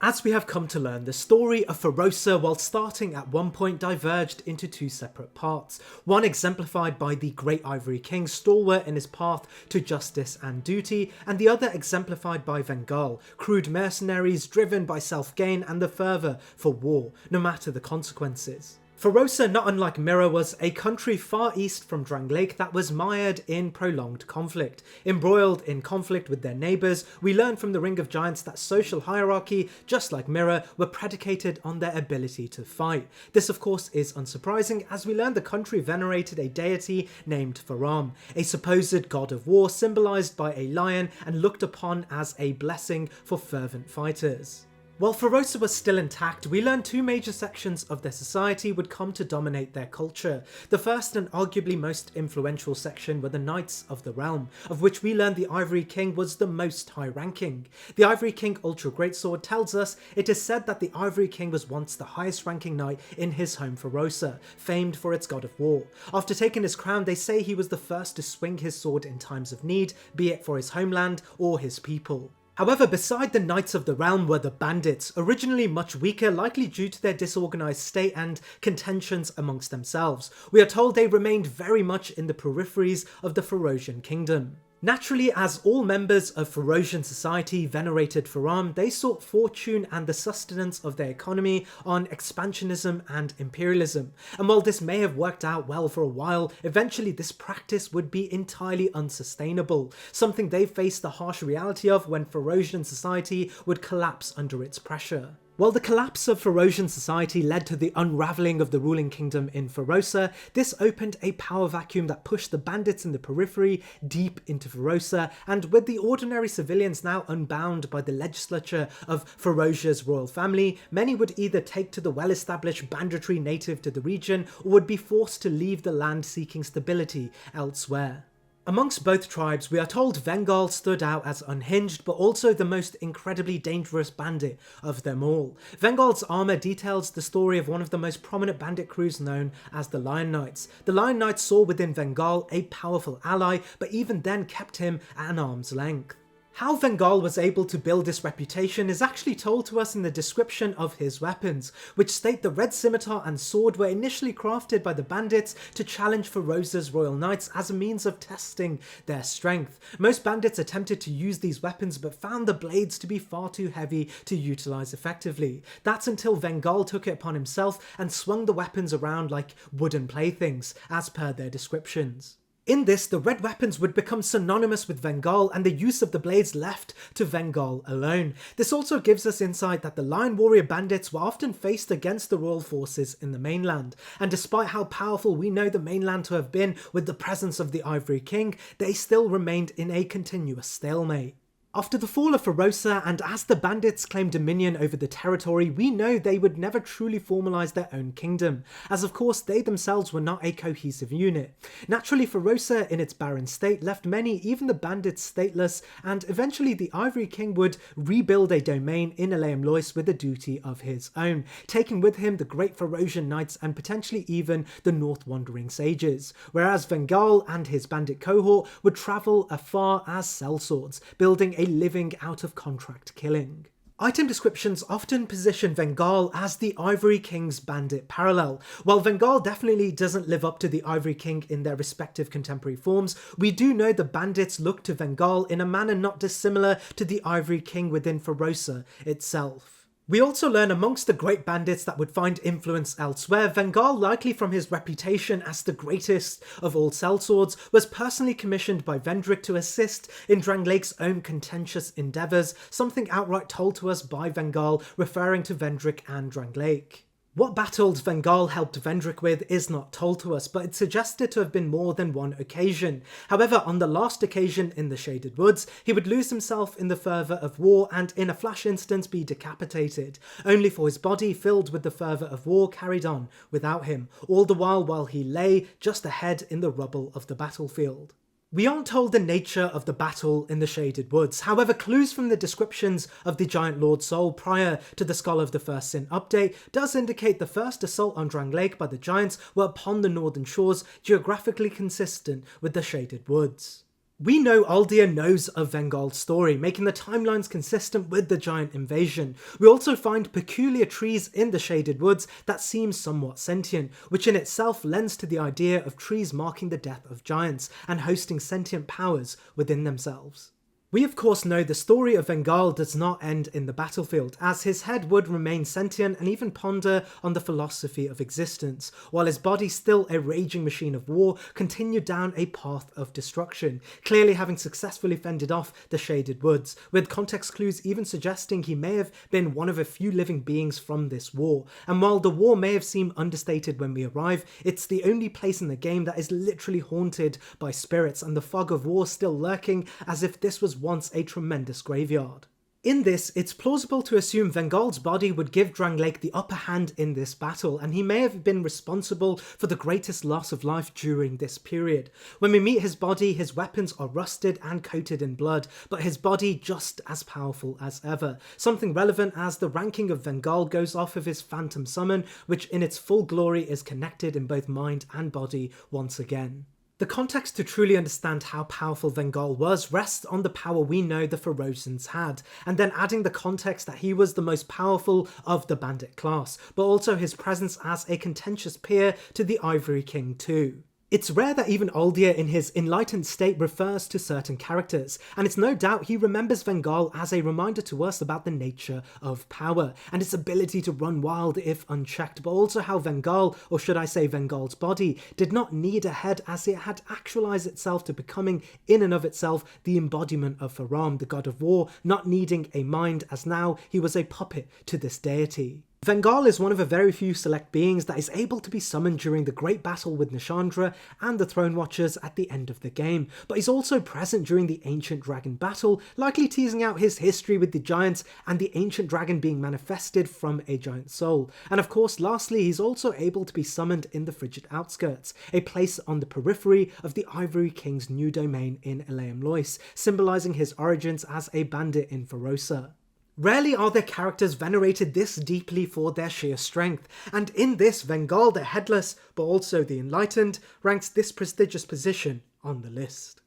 As we have come to learn, the story of Ferosa, while starting at one point, diverged into 2 separate parts. One exemplified by the Great Ivory King, stalwart in his path to justice and duty, and the other exemplified by Vengal, crude mercenaries driven by self-gain and the fervour for war, no matter the consequences. Ferosa, not unlike Mirror, was a country far east from Drang Lake that was mired in prolonged conflict. Embroiled in conflict with their neighbours, we learn from the Ring of Giants that social hierarchy, just like Mirror, were predicated on their ability to fight. This of course is unsurprising, as we learn the country venerated a deity named Faram, a supposed god of war symbolised by a lion and looked upon as a blessing for fervent fighters. While Ferosa was still intact, we learned 2 major sections of their society would come to dominate their culture. The first and arguably most influential section were the Knights of the Realm, of which we learned the Ivory King was the most high-ranking. The Ivory King Ultra Greatsword tells us it is said that the Ivory King was once the highest-ranking knight in his home Ferosa, famed for its god of war. After taking his crown, they say he was the first to swing his sword in times of need, be it for his homeland or his people. However, beside the Knights of the Realm were the Bandits, originally much weaker, likely due to their disorganised state and contentions amongst themselves. We are told they remained very much in the peripheries of the Ferocian kingdom. Naturally, as all members of Ferocian society venerated Faram, they sought fortune and the sustenance of their economy on expansionism and imperialism. And while this may have worked out well for a while, eventually this practice would be entirely unsustainable, something they faced the harsh reality of when Ferocian society would collapse under its pressure. While the collapse of Ferocian society led to the unravelling of the ruling kingdom in Ferosa, this opened a power vacuum that pushed the bandits in the periphery deep into Ferosa, and with the ordinary civilians now unbound by the legislature of Ferocia's royal family, many would either take to the well-established banditry native to the region or would be forced to leave the land seeking stability elsewhere. Amongst both tribes, we are told Vengal stood out as unhinged, but also the most incredibly dangerous bandit of them all. Vengal's armour details the story of one of the most prominent bandit crews known as the Lion Knights. The Lion Knights saw within Vengal a powerful ally, but even then kept him at an arm's length. How Vengal was able to build this reputation is actually told to us in the description of his weapons, which state the red scimitar and sword were initially crafted by the bandits to challenge Ferosa's royal knights as a means of testing their strength. Most bandits attempted to use these weapons but found the blades to be far too heavy to utilise effectively. That's until Vengal took it upon himself and swung the weapons around like wooden playthings, as per their descriptions. In this, the red weapons would become synonymous with Vengal and the use of the blades left to Vengal alone. This also gives us insight that the Lion Warrior bandits were often faced against the royal forces in the mainland, and despite how powerful we know the mainland to have been with the presence of the Ivory King, they still remained in a continuous stalemate. After the fall of Ferosa, and as the bandits claimed dominion over the territory, we know they would never truly formalise their own kingdom, as of course they themselves were not a cohesive unit. Naturally, Ferosa in its barren state left many, even the bandits, stateless, and eventually the Ivory King would rebuild a domain in Eleam-Lois with a duty of his own, taking with him the great Ferosian knights and potentially even the North Wandering Sages, whereas Vengal and his bandit cohort would travel afar as sellswords, building a living out of contract killing. Item descriptions often position Vengal as the Ivory King's bandit parallel. While Vengal definitely doesn't live up to the Ivory King in their respective contemporary forms, we do know the bandits look to Vengal in a manner not dissimilar to the Ivory King within Ferosa itself. We also learn amongst the great bandits that would find influence elsewhere, Vengal, likely from his reputation as the greatest of all sellswords, was personally commissioned by Vendrick to assist in Dranglake's own contentious endeavours, something outright told to us by Vengal, referring to Vendrick and Dranglake. What battles Vengal helped Vendrick with is not told to us, but it's suggested to have been more than one occasion. However, on the last occasion in the Shaded Woods, he would lose himself in the fervour of war and in a flash instant be decapitated, only for his body filled with the fervour of war carried on without him, all the while he lay just ahead in the rubble of the battlefield. We aren't told the nature of the battle in the Shaded Woods, however clues from the descriptions of the Giant Lord Soul prior to the Skull of the First Sin update does indicate the first assault on Dranglake by the Giants were upon the northern shores, geographically consistent with the Shaded Woods. We know Aldir knows of Vengal's story, making the timelines consistent with the giant invasion. We also find peculiar trees in the Shaded Woods that seem somewhat sentient, which in itself lends to the idea of trees marking the death of giants and hosting sentient powers within themselves. We of course know the story of Vengal does not end in the battlefield, as his head would remain sentient and even ponder on the philosophy of existence, while his body, still a raging machine of war, continued down a path of destruction, clearly having successfully fended off the Shaded Woods, with context clues even suggesting he may have been one of a few living beings from this war. And while the war may have seemed understated when we arrive, it's the only place in the game that is literally haunted by spirits and the fog of war still lurking, as if this was once a tremendous graveyard. In this, it's plausible to assume Vengal's body would give Dranglake the upper hand in this battle, and he may have been responsible for the greatest loss of life during this period. When we meet his body, his weapons are rusted and coated in blood, but his body just as powerful as ever. Something relevant, as the ranking of Vengal goes off of his phantom summon, which in its full glory is connected in both mind and body once again. The context to truly understand how powerful Vengal was rests on the power we know the Ferosians had, and then adding the context that he was the most powerful of the bandit class, but also his presence as a contentious peer to the Ivory King too. It's rare that even Aldir in his enlightened state refers to certain characters, and it's no doubt he remembers Vengal as a reminder to us about the nature of power, and its ability to run wild if unchecked, but also how Vengal, or should I say Vengal's body, did not need a head, as it had actualized itself to becoming in and of itself the embodiment of Faram, the god of war, not needing a mind, as now he was a puppet to this deity. Vengal is one of a very few select beings that is able to be summoned during the great battle with Nishandra and the Throne Watchers at the end of the game, but he's also present during the Ancient Dragon battle, likely teasing out his history with the giants and the Ancient Dragon being manifested from a giant soul. And of course, lastly, he's also able to be summoned in the Frigid Outskirts, a place on the periphery of the Ivory King's new domain in Eleam-Lois, symbolising his origins as a bandit in Ferosa. Rarely are there characters venerated this deeply for their sheer strength, and in this, Vengal the Headless, but also the Enlightened, ranks this prestigious position on the list.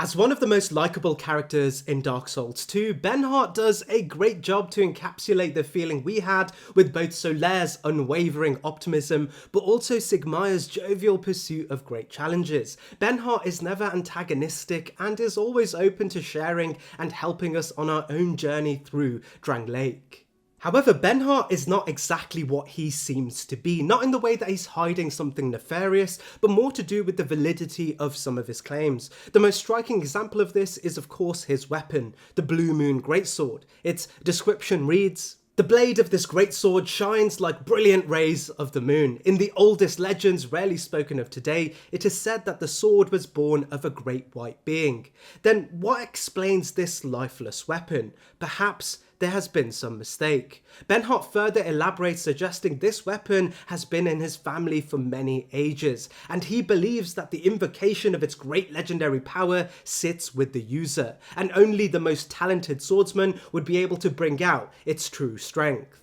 As one of the most likeable characters in Dark Souls 2, Benhart does a great job to encapsulate the feeling we had with both Solaire's unwavering optimism, but also Sigmaya's jovial pursuit of great challenges. Benhart is never antagonistic and is always open to sharing and helping us on our own journey through Dranglake. However, Benhart is not exactly what he seems to be, not in the way that he's hiding something nefarious, but more to do with the validity of some of his claims. The most striking example of this is of course his weapon, the Blue Moon Greatsword. Its description reads, "The blade of this greatsword shines like brilliant rays of the moon. In the oldest legends rarely spoken of today, it is said that the sword was born of a great white being." Then what explains this lifeless weapon? Perhaps there has been some mistake. Benhart further elaborates, suggesting this weapon has been in his family for many ages, and he believes that the invocation of its great legendary power sits with the user, and only the most talented swordsman would be able to bring out its true strength.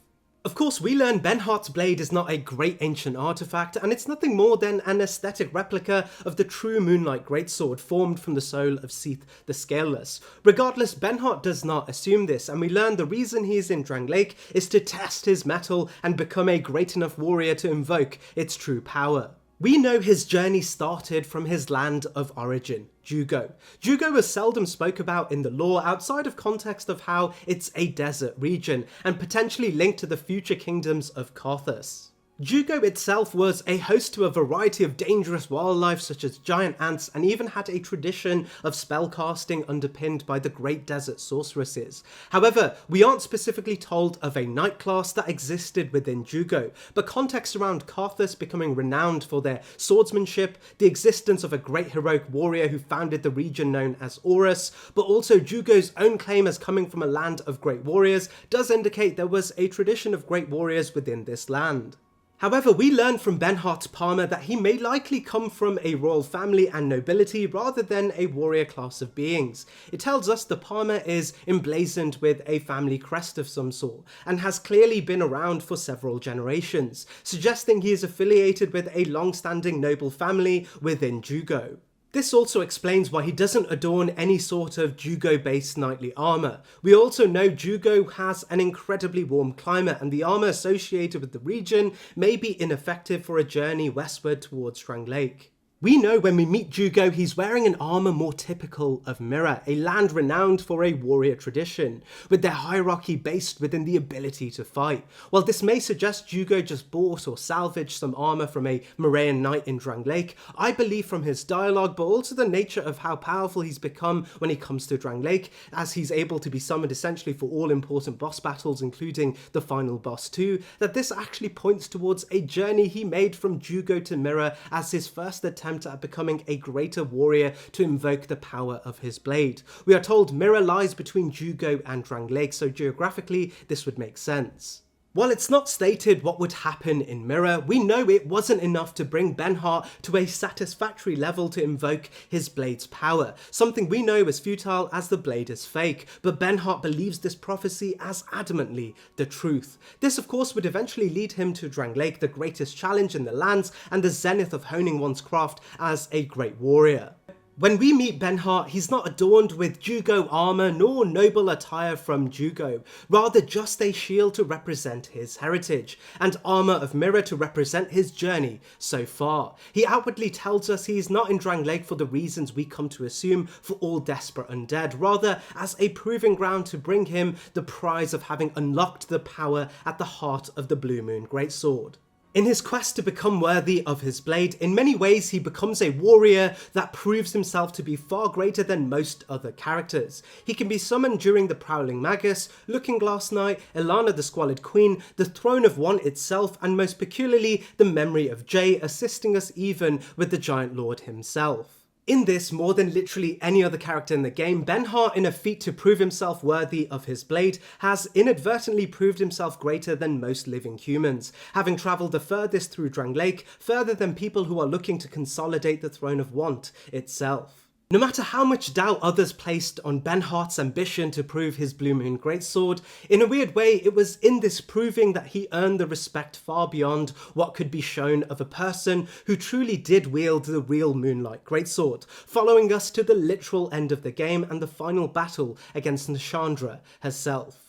Of course, we learn Benhart's blade is not a great ancient artifact, and it's nothing more than an aesthetic replica of the true Moonlight Greatsword formed from the soul of Seath the Scaleless. Regardless, Benhart does not assume this, and we learn the reason he is in Drangleic is to test his mettle and become a great enough warrior to invoke its true power. We know his journey started from his land of origin, Jugo. Jugo was seldom spoke about in the lore outside of context of how it's a desert region and potentially linked to the future kingdoms of Karthus. Jugo itself was a host to a variety of dangerous wildlife such as giant ants, and even had a tradition of spellcasting underpinned by the Great Desert Sorceresses. However, we aren't specifically told of a knight class that existed within Jugo, but context around Karthus becoming renowned for their swordsmanship, the existence of a great heroic warrior who founded the region known as Horus, but also Jugo's own claim as coming from a land of great warriors does indicate there was a tradition of great warriors within this land. However, we learn from Benhart's Palmer that he may likely come from a royal family and nobility rather than a warrior class of beings. It tells us the Palmer is emblazoned with a family crest of some sort, and has clearly been around for several generations, suggesting he is affiliated with a long-standing noble family within Jugo. This also explains why he doesn't adorn any sort of Jugo-based knightly armour. We also know Jugo has an incredibly warm climate, and the armour associated with the region may be ineffective for a journey westward towards Drangleic. We know when we meet Jugo he's wearing an armour more typical of Mirror, a land renowned for a warrior tradition, with their hierarchy based within the ability to fight. While this may suggest Jugo just bought or salvaged some armour from a Moraean knight in Drangleic, I believe from his dialogue, but also the nature of how powerful he's become when he comes to Drangleic, as he's able to be summoned essentially for all important boss battles, including the final boss too, that this actually points towards a journey he made from Jugo to Mirror as his first attempt at becoming a greater warrior to invoke the power of his blade. We are told Mirror lies between Jugo and Drangleic, so geographically this would make sense. While it's not stated what would happen in Mirror, we know it wasn't enough to bring Benhart to a satisfactory level to invoke his blade's power, something we know is futile as the blade is fake, but Benhart believes this prophecy as adamantly the truth. This of course would eventually lead him to Drangleic, the greatest challenge in the lands and the zenith of honing one's craft as a great warrior. When we meet Benhart, he's not adorned with Jugo armour nor noble attire from Jugo, rather just a shield to represent his heritage, and armour of Mirror to represent his journey so far. He outwardly tells us he is not in Drangleic for the reasons we come to assume for all desperate undead, rather as a proving ground to bring him the prize of having unlocked the power at the heart of the Blue Moon Greatsword. In his quest to become worthy of his blade, in many ways he becomes a warrior that proves himself to be far greater than most other characters. He can be summoned during the Prowling Magus, Looking Glass Knight, Elana the Squalid Queen, the Throne of One itself, and most peculiarly the memory of Jay, assisting us even with the Giant Lord himself. In this, more than literally any other character in the game, Benhart, in a feat to prove himself worthy of his blade, has inadvertently proved himself greater than most living humans, having travelled the furthest through Drangleic, further than people who are looking to consolidate the Throne of Want itself. No matter how much doubt others placed on Benhart's ambition to prove his Blue Moon Greatsword, in a weird way it was in this proving that he earned the respect far beyond what could be shown of a person who truly did wield the real Moonlight Greatsword, following us to the literal end of the game and the final battle against Nashandra herself.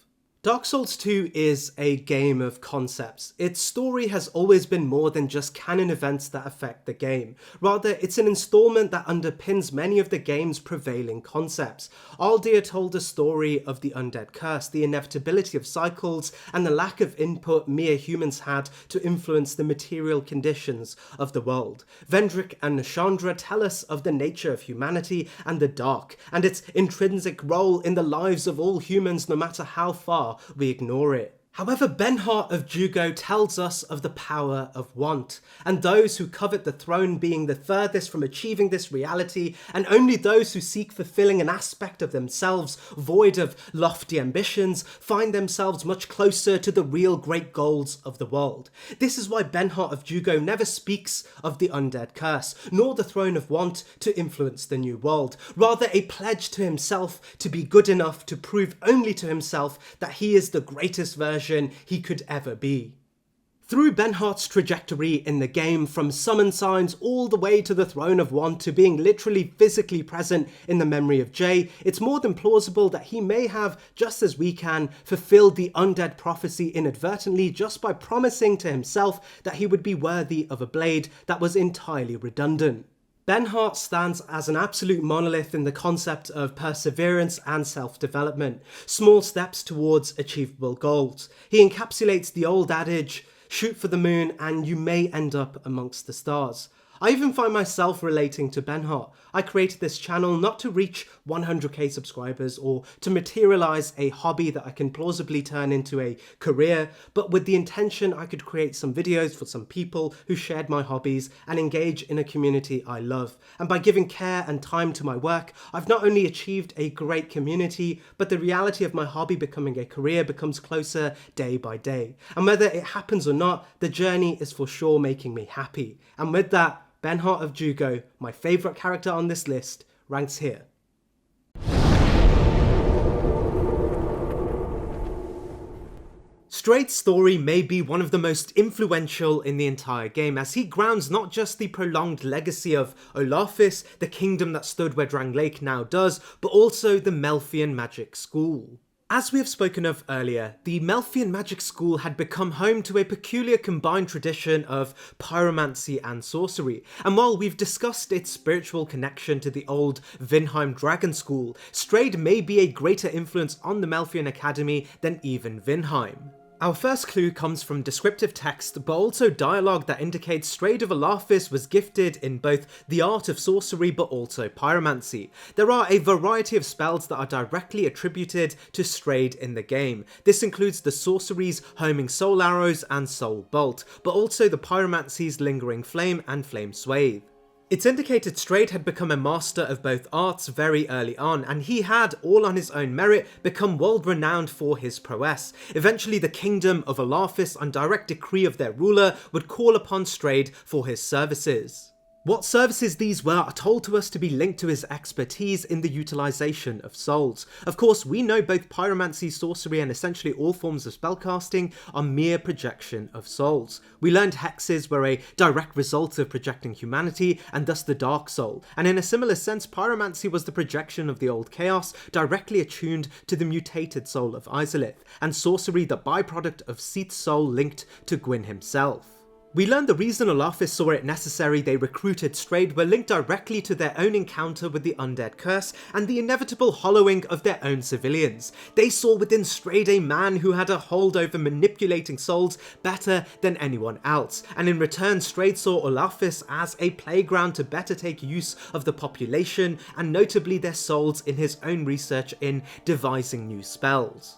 Dark Souls 2 is a game of concepts. Its story has always been more than just canon events that affect the game. Rather, it's an installment that underpins many of the game's prevailing concepts. Aldir told a story of the undead curse, the inevitability of cycles, and the lack of input mere humans had to influence the material conditions of the world. Vendrick and Nashandra tell us of the nature of humanity and the dark, and its intrinsic role in the lives of all humans no matter how far we ignore it. However, Benhart of Jugo tells us of the power of want, and those who covet the throne being the furthest from achieving this reality, and only those who seek fulfilling an aspect of themselves void of lofty ambitions find themselves much closer to the real great goals of the world. This is why Benhart of Jugo never speaks of the undead curse, nor the throne of want to influence the new world, rather a pledge to himself to be good enough to prove only to himself that he is the greatest version he could ever be. Through Benhart's trajectory in the game, from summon signs all the way to the Throne of Want to being literally physically present in the memory of Jay, it's more than plausible that he may have, just as we can, fulfilled the undead prophecy inadvertently just by promising to himself that he would be worthy of a blade that was entirely redundant. Benhart stands as an absolute monolith in the concept of perseverance and self-development, small steps towards achievable goals. He encapsulates the old adage, shoot for the moon and you may end up amongst the stars. I even find myself relating to Benhart. I created this channel not to reach 100k subscribers or to materialize a hobby that I can plausibly turn into a career, but with the intention I could create some videos for some people who shared my hobbies and engage in a community I love. And by giving care and time to my work, I've not only achieved a great community, but the reality of my hobby becoming a career becomes closer day by day. And whether it happens or not, the journey is for sure making me happy. And with that, Benhart of Jugo, my favourite character on this list, ranks here. Straight's story may be one of the most influential in the entire game, as he grounds not just the prolonged legacy of Olafis, the kingdom that stood where Drangleic now does, but also the Melfian magic school. As we have spoken of earlier, the Melfian magic school had become home to a peculiar combined tradition of pyromancy and sorcery, and while we've discussed its spiritual connection to the old Vinheim dragon school, Strayed may be a greater influence on the Melfian Academy than even Vinheim. Our first clue comes from descriptive text, but also dialogue that indicates Strayed of Olafis was gifted in both the art of sorcery but also pyromancy. There are a variety of spells that are directly attributed to Strayed in the game. This includes the sorceries Homing Soul Arrows and Soul Bolt, but also the pyromancy's Lingering Flame and Flame Swathe. It's indicated Strayed had become a master of both arts very early on, and he had, all on his own merit, become world-renowned for his prowess. Eventually the kingdom of Olafis, on direct decree of their ruler, would call upon Strayed for his services. What services these were are told to us to be linked to his expertise in the utilisation of souls. Of course, we know both pyromancy, sorcery and essentially all forms of spellcasting are mere projection of souls. We learned hexes were a direct result of projecting humanity and thus the dark soul, and in a similar sense pyromancy was the projection of the old chaos directly attuned to the mutated soul of Izalith, and sorcery the byproduct of Seath's soul linked to Gwyn himself. We learned the reason Olafis saw it necessary they recruited Strayed were linked directly to their own encounter with the undead curse and the inevitable hollowing of their own civilians. They saw within Strayed a man who had a hold over manipulating souls better than anyone else, and in return Strayed saw Olafis as a playground to better take use of the population and notably their souls in his own research in devising new spells.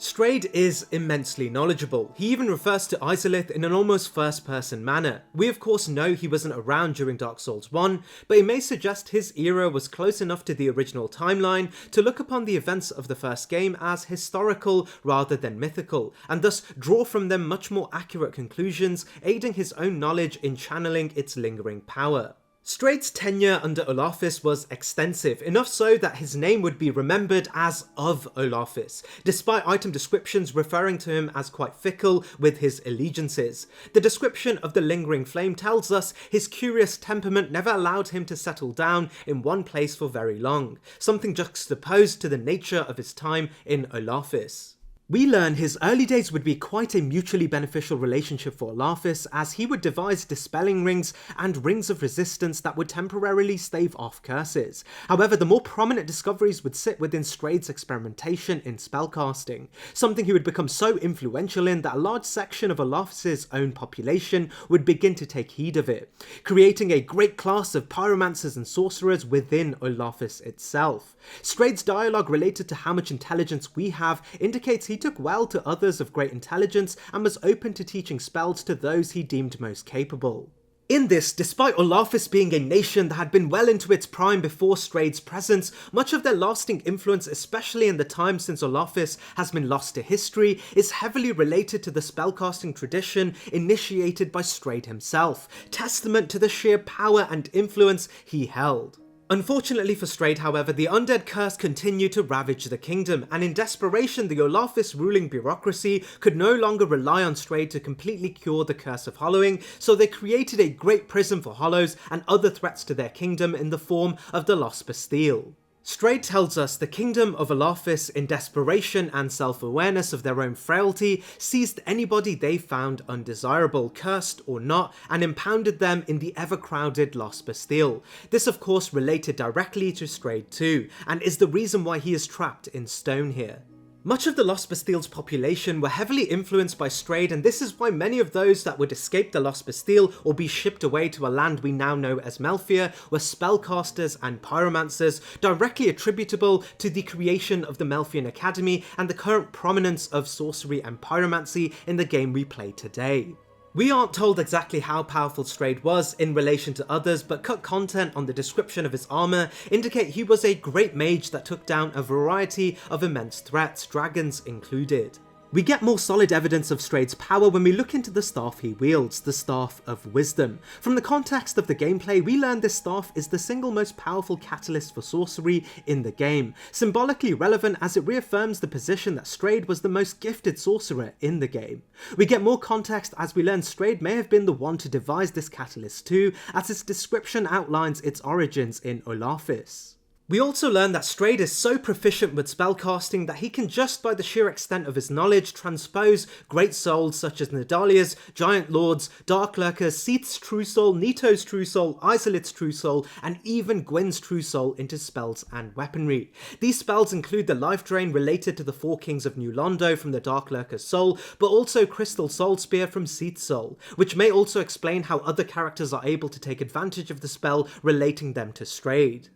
Strayed is immensely knowledgeable. He even refers to Izalith in an almost first-person manner. We of course know he wasn't around during Dark Souls 1, but it may suggest his era was close enough to the original timeline to look upon the events of the first game as historical rather than mythical, and thus draw from them much more accurate conclusions, aiding his own knowledge in channeling its lingering power. Strayed's tenure under Olafis was extensive, enough so that his name would be remembered as of Olafis, despite item descriptions referring to him as quite fickle with his allegiances. The description of the Lingering Flame tells us his curious temperament never allowed him to settle down in one place for very long, something juxtaposed to the nature of his time in Olafis. We learn his early days would be quite a mutually beneficial relationship for Olafis, as he would devise dispelling rings and rings of resistance that would temporarily stave off curses. However, the more prominent discoveries would sit within Strahd's experimentation in spellcasting, something he would become so influential in that a large section of Olafis' own population would begin to take heed of it, creating a great class of pyromancers and sorcerers within Olafis itself. Strahd's dialogue related to how much intelligence we have indicates he took well to others of great intelligence and was open to teaching spells to those he deemed most capable. In this, despite Olafis being a nation that had been well into its prime before Strahd's presence, much of their lasting influence, especially in the time since Olafis has been lost to history, is heavily related to the spellcasting tradition initiated by Strahd himself, testament to the sheer power and influence he held. Unfortunately for Strahd, however, the undead curse continued to ravage the kingdom, and in desperation the Olafis ruling bureaucracy could no longer rely on Strahd to completely cure the curse of hollowing, so they created a great prison for hollows and other threats to their kingdom in the form of the Lost Bastille. Strahd tells us the kingdom of Olafis, in desperation and self-awareness of their own frailty, seized anybody they found undesirable, cursed or not, and impounded them in the ever-crowded Lost Bastille. This of course related directly to Strahd too, and is the reason why he is trapped in stone here. Much of the Lost Bastille's population were heavily influenced by Strahd, and this is why many of those that would escape the Lost Bastille or be shipped away to a land we now know as Melfia were spellcasters and pyromancers, directly attributable to the creation of the Melfian Academy and the current prominence of sorcery and pyromancy in the game we play today. We aren't told exactly how powerful Strahd was in relation to others, but cut content on the description of his armour indicate he was a great mage that took down a variety of immense threats, dragons included. We get more solid evidence of Strahd's power when we look into the staff he wields, the Staff of Wisdom. From the context of the gameplay, we learn this staff is the single most powerful catalyst for sorcery in the game, symbolically relevant as it reaffirms the position that Strahd was the most gifted sorcerer in the game. We get more context as we learn Strahd may have been the one to devise this catalyst too, as its description outlines its origins in Olafis. We also learn that Strahd is so proficient with spellcasting that he can, just by the sheer extent of his knowledge, transpose great souls such as Nadalia's, Giant Lord's, Dark Lurker's, Seath's True Soul, Nito's True Soul, Isolit's True Soul, and even Gwyn's True Soul into spells and weaponry. These spells include the life drain related to the Four Kings of New Londo from the Dark Lurker's soul, but also Crystal Soul Spear from Seath's soul, which may also explain how other characters are able to take advantage of the spell relating them to Strahd.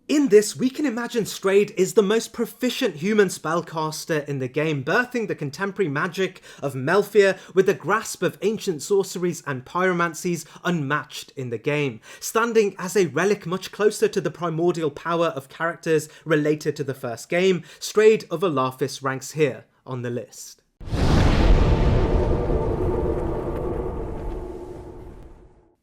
In this, we can imagine Strahd is the most proficient human spellcaster in the game, birthing the contemporary magic of Melfia with a grasp of ancient sorceries and pyromancies unmatched in the game, standing as a relic much closer to the primordial power of characters related to the first game. Strahd of Olafis ranks here on the list.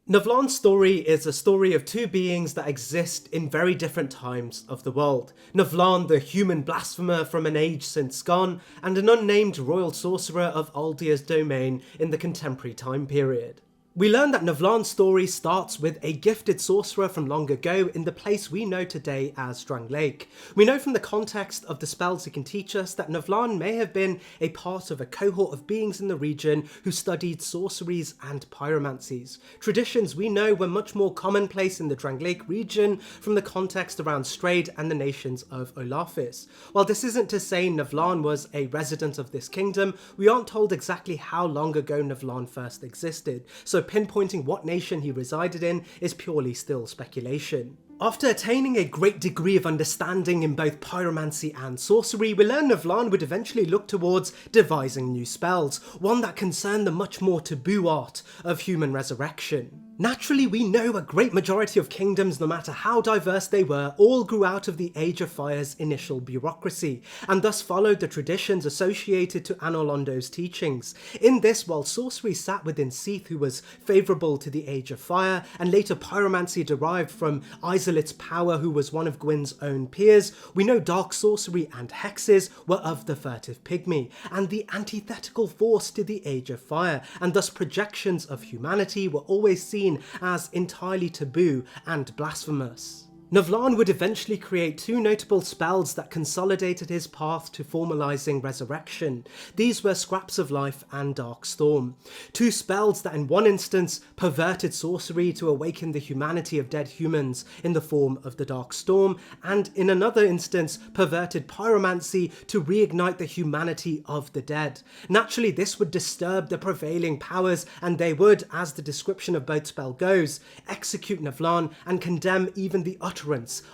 Navlaan's story is a story of two beings that exist in very different times of the world. Navlaan, the human blasphemer from an age since gone, and an unnamed royal sorcerer of Aldia's domain in the contemporary time period. We learn that Navlaan's story starts with a gifted sorcerer from long ago in the place we know today as Drangleic. We know from the context of the spells he can teach us that Navlaan may have been a part of a cohort of beings in the region who studied sorceries and pyromancies. Traditions we know were much more commonplace in the Drangleic region from the context around Strahd and the nations of Olafis. While this isn't to say Navlaan was a resident of this kingdom, we aren't told exactly how long ago Navlaan first existed, so pinpointing what nation he resided in is purely still speculation. After attaining a great degree of understanding in both pyromancy and sorcery, we learn Navlaan would eventually look towards devising new spells, one that concerned the much more taboo art of human resurrection. Naturally, we know a great majority of kingdoms, no matter how diverse they were, all grew out of the Age of Fire's initial bureaucracy, and thus followed the traditions associated to Anor Londo's teachings. In this, while sorcery sat within Seath, who was favourable to the Age of Fire, and later pyromancy derived from Isolit's power, who was one of Gwyn's own peers, we know dark sorcery and hexes were of the Furtive Pygmy, and the antithetical force to the Age of Fire, and thus projections of humanity were always seen as entirely taboo and blasphemous. Navlan would eventually create two notable spells that consolidated his path to formalizing resurrection. These were Scraps of Life and Dark Storm. Two spells that in one instance perverted sorcery to awaken the humanity of dead humans in the form of the Dark Storm, and in another instance perverted pyromancy to reignite the humanity of the dead. Naturally, this would disturb the prevailing powers, and they would, as the description of both spell goes, execute Navlan and condemn even the utterance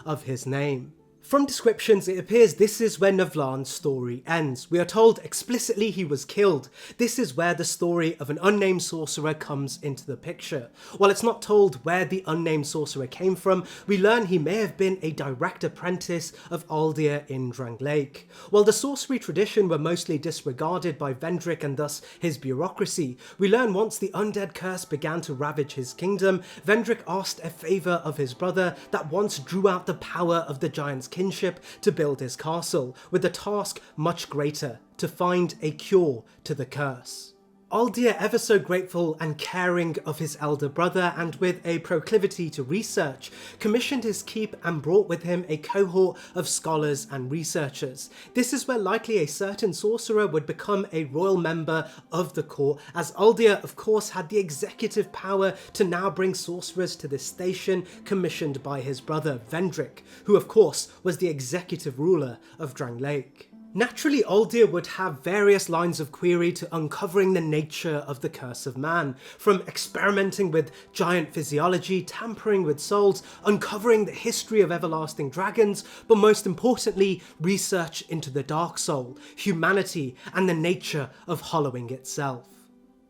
of his name. From descriptions, it appears this is where Navlan's story ends. We are told explicitly he was killed. This is where the story of an unnamed sorcerer comes into the picture. While it's not told where the unnamed sorcerer came from, we learn he may have been a direct apprentice of Aldir in Drangleic. While the sorcery tradition were mostly disregarded by Vendrick and thus his bureaucracy, we learn once the undead curse began to ravage his kingdom, Vendrick asked a favour of his brother that once drew out the power of the giant's kinship to build his castle, with the task much greater, to find a cure to the curse. Aldir, ever so grateful and caring of his elder brother and with a proclivity to research, commissioned his keep and brought with him a cohort of scholars and researchers. This is where likely a certain sorcerer would become a royal member of the court, as Aldir of course had the executive power to now bring sorcerers to this station commissioned by his brother Vendrick, who of course was the executive ruler of Drangleic. Naturally, Aldir would have various lines of query to uncovering the nature of the curse of man, from experimenting with giant physiology, tampering with souls, uncovering the history of everlasting dragons, but most importantly, research into the dark soul, humanity, and the nature of hollowing itself.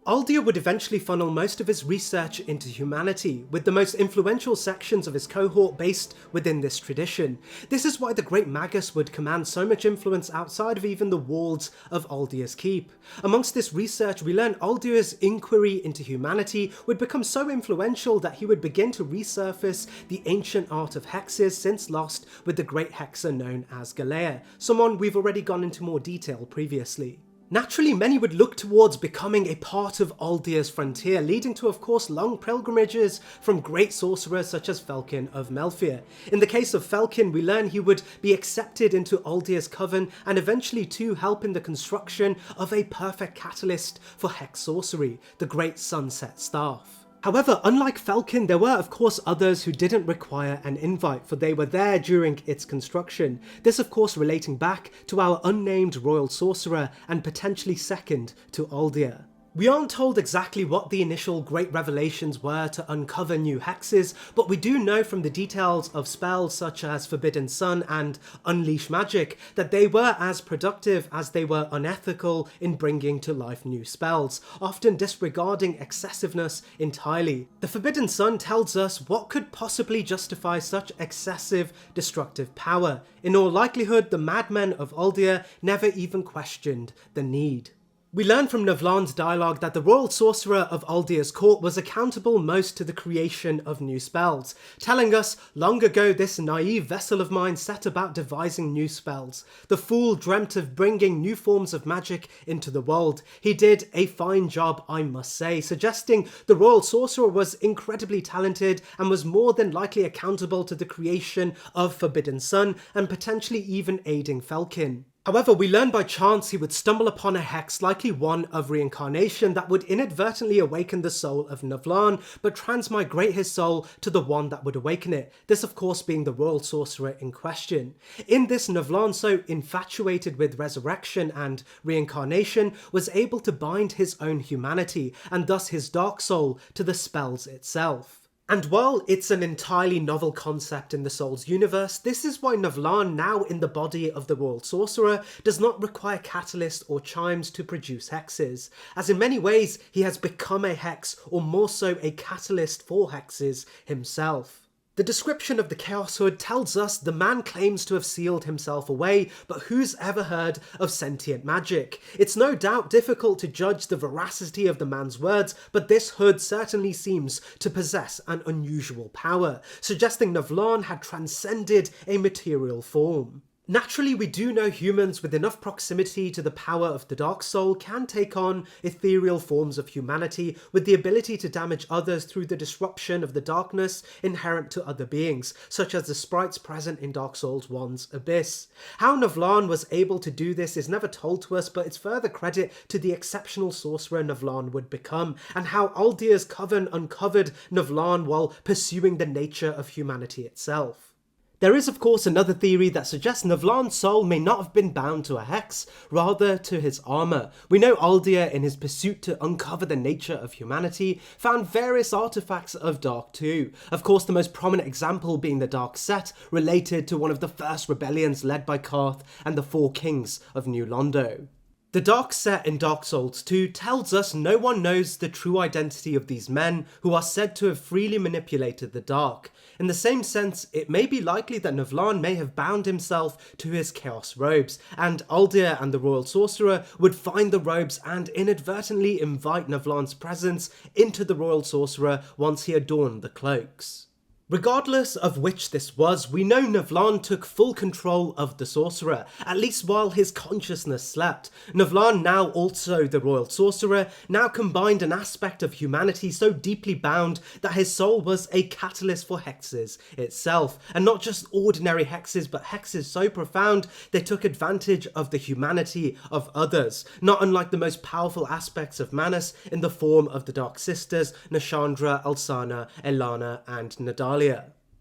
Aldir would eventually funnel most of his research into humanity, with the most influential sections of his cohort based within this tradition. This is why the Great Magus would command so much influence outside of even the walls of Aldir's keep. Amongst this research, we learn Aldir's inquiry into humanity would become so influential that he would begin to resurface the ancient art of hexes since lost with the great hexer known as Galea, someone we've already gone into more detail previously. Naturally, many would look towards becoming a part of Aldir's frontier, leading to, of course, long pilgrimages from great sorcerers such as Felkin of Melfir. In the case of Felkin, we learn he would be accepted into Aldir's coven and eventually to help in the construction of a perfect catalyst for hex sorcery, the Great Sunset Staff. However, unlike Felkin, there were of course others who didn't require an invite, for they were there during its construction. This of course relating back to our unnamed royal sorcerer and potentially second to Aldir. We aren't told exactly what the initial great revelations were to uncover new hexes, but we do know from the details of spells such as Forbidden Sun and Unleash Magic that they were as productive as they were unethical in bringing to life new spells, often disregarding excessiveness entirely. The Forbidden Sun tells us what could possibly justify such excessive destructive power. In all likelihood, the madmen of Aldir never even questioned the need. We learn from Navlan's dialogue that the royal sorcerer of Aldir's court was accountable most to the creation of new spells, telling us, long ago this naive vessel of mine set about devising new spells. The fool dreamt of bringing new forms of magic into the world. He did a fine job, I must say, suggesting the royal sorcerer was incredibly talented and was more than likely accountable to the creation of Forbidden Sun and potentially even aiding Felkin. However, we learn by chance he would stumble upon a hex, likely one of reincarnation, that would inadvertently awaken the soul of Navlan, but transmigrate his soul to the one that would awaken it, this of course being the royal sorcerer in question. In this, Navlan, so infatuated with resurrection and reincarnation, was able to bind his own humanity, and thus his dark soul, to the spells itself. And while it's an entirely novel concept in the Souls universe, this is why Navlan, now in the body of the Royal Sorcerer, does not require catalyst or chimes to produce hexes, as in many ways he has become a hex, or more so a catalyst for hexes himself. The description of the Chaos Hood tells us the man claims to have sealed himself away, but who's ever heard of sentient magic? It's no doubt difficult to judge the veracity of the man's words, but this hood certainly seems to possess an unusual power, suggesting Navlan had transcended a material form. Naturally, we do know humans with enough proximity to the power of the Dark Soul can take on ethereal forms of humanity with the ability to damage others through the disruption of the darkness inherent to other beings, such as the sprites present in Dark Souls 1's Abyss. How Navlan was able to do this is never told to us, but it's further credit to the exceptional sorcerer Navlan would become, and how Aldir's coven uncovered Navlan while pursuing the nature of humanity itself. There is of course another theory that suggests Navlan's soul may not have been bound to a hex, rather to his armour. We know Aldir, in his pursuit to uncover the nature of humanity, found various artifacts of Dark 2. Of course, the most prominent example being the Dark Set, related to one of the first rebellions led by Karth and the Four Kings of New Londo. The Dark Set in Dark Souls 2 tells us no one knows the true identity of these men who are said to have freely manipulated the Dark. In the same sense, it may be likely that Navlan may have bound himself to his Chaos robes, and Aldir and the Royal Sorcerer would find the robes and inadvertently invite Navlan's presence into the Royal Sorcerer once he adorned the cloaks. Regardless of which this was, we know Navlan took full control of the Sorcerer, at least while his consciousness slept. Navlan, now also the Royal Sorcerer, now combined an aspect of humanity so deeply bound that his soul was a catalyst for hexes itself, and not just ordinary hexes, but hexes so profound they took advantage of the humanity of others, not unlike the most powerful aspects of Manus in the form of the Dark Sisters, Nashandra, Alsana, Elana, and Nadalia.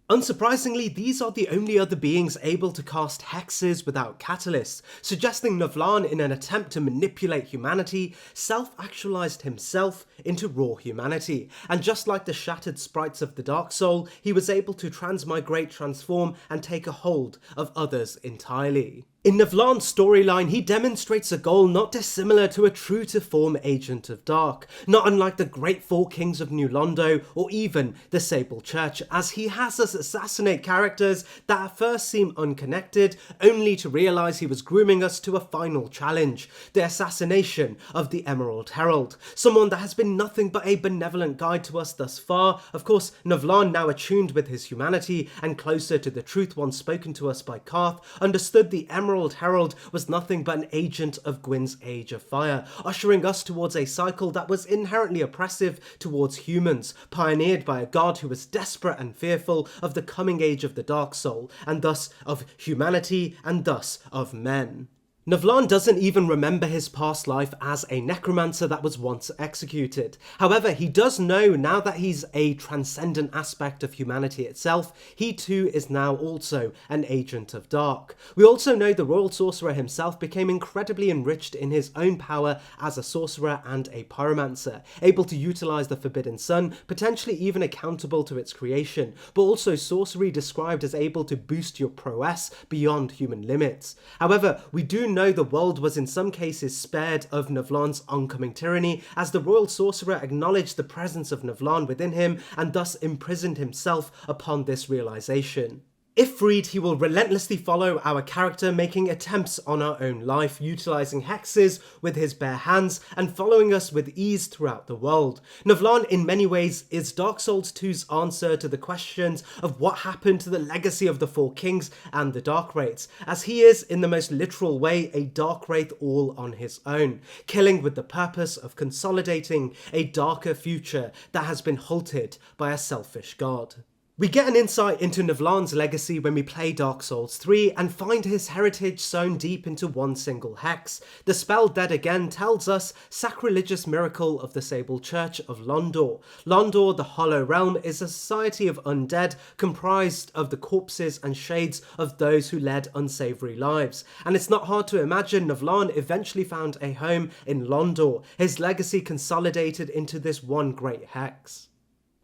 Unsurprisingly, these are the only other beings able to cast hexes without catalysts, suggesting Navlan, in an attempt to manipulate humanity, self-actualized himself into raw humanity, and just like the shattered sprites of the Dark Soul, he was able to transmigrate, transform, and take a hold of others entirely. In Navlan's storyline, he demonstrates a goal not dissimilar to a true-to-form Agent of Dark, not unlike the Great Four Kings of New Londo or even the Sable Church, as he has us assassinate characters that at first seem unconnected, only to realise he was grooming us to a final challenge, the assassination of the Emerald Herald, someone that has been nothing but a benevolent guide to us thus far. Of course, Navlan, now attuned with his humanity and closer to the truth once spoken to us by Karth, understood the Emerald Herald was nothing but an agent of Gwyn's Age of Fire, ushering us towards a cycle that was inherently oppressive towards humans, pioneered by a god who was desperate and fearful of the coming age of the Dark Soul, and thus of humanity, and thus of men. Navlan doesn't even remember his past life as a necromancer that was once executed. However, he does know now that he's a transcendent aspect of humanity itself, he too is now also an agent of dark. We also know the Royal Sorcerer himself became incredibly enriched in his own power as a sorcerer and a pyromancer, able to utilize the Forbidden Sun, potentially even accountable to its creation, but also sorcery described as able to boost your prowess beyond human limits. However, we do know the world was in some cases spared of Navlan's oncoming tyranny, as the Royal Sorcerer acknowledged the presence of Navlan within him and thus imprisoned himself upon this realization. If freed, he will relentlessly follow our character, making attempts on our own life, utilizing hexes with his bare hands and following us with ease throughout the world. Navlan, in many ways, is Dark Souls 2's answer to the questions of what happened to the legacy of the Four Kings and the Dark Wraiths, as he is, in the most literal way, a Dark Wraith all on his own, killing with the purpose of consolidating a darker future that has been halted by a selfish god. We get an insight into Navlan's legacy when we play Dark Souls 3 and find his heritage sewn deep into one single hex. The spell Dead Again tells us sacrilegious miracle of the Sable Church of Londor. Londor, the Hollow Realm, is a society of undead comprised of the corpses and shades of those who led unsavory lives. And it's not hard to imagine Navlan eventually found a home in Londor, his legacy consolidated into this one great hex.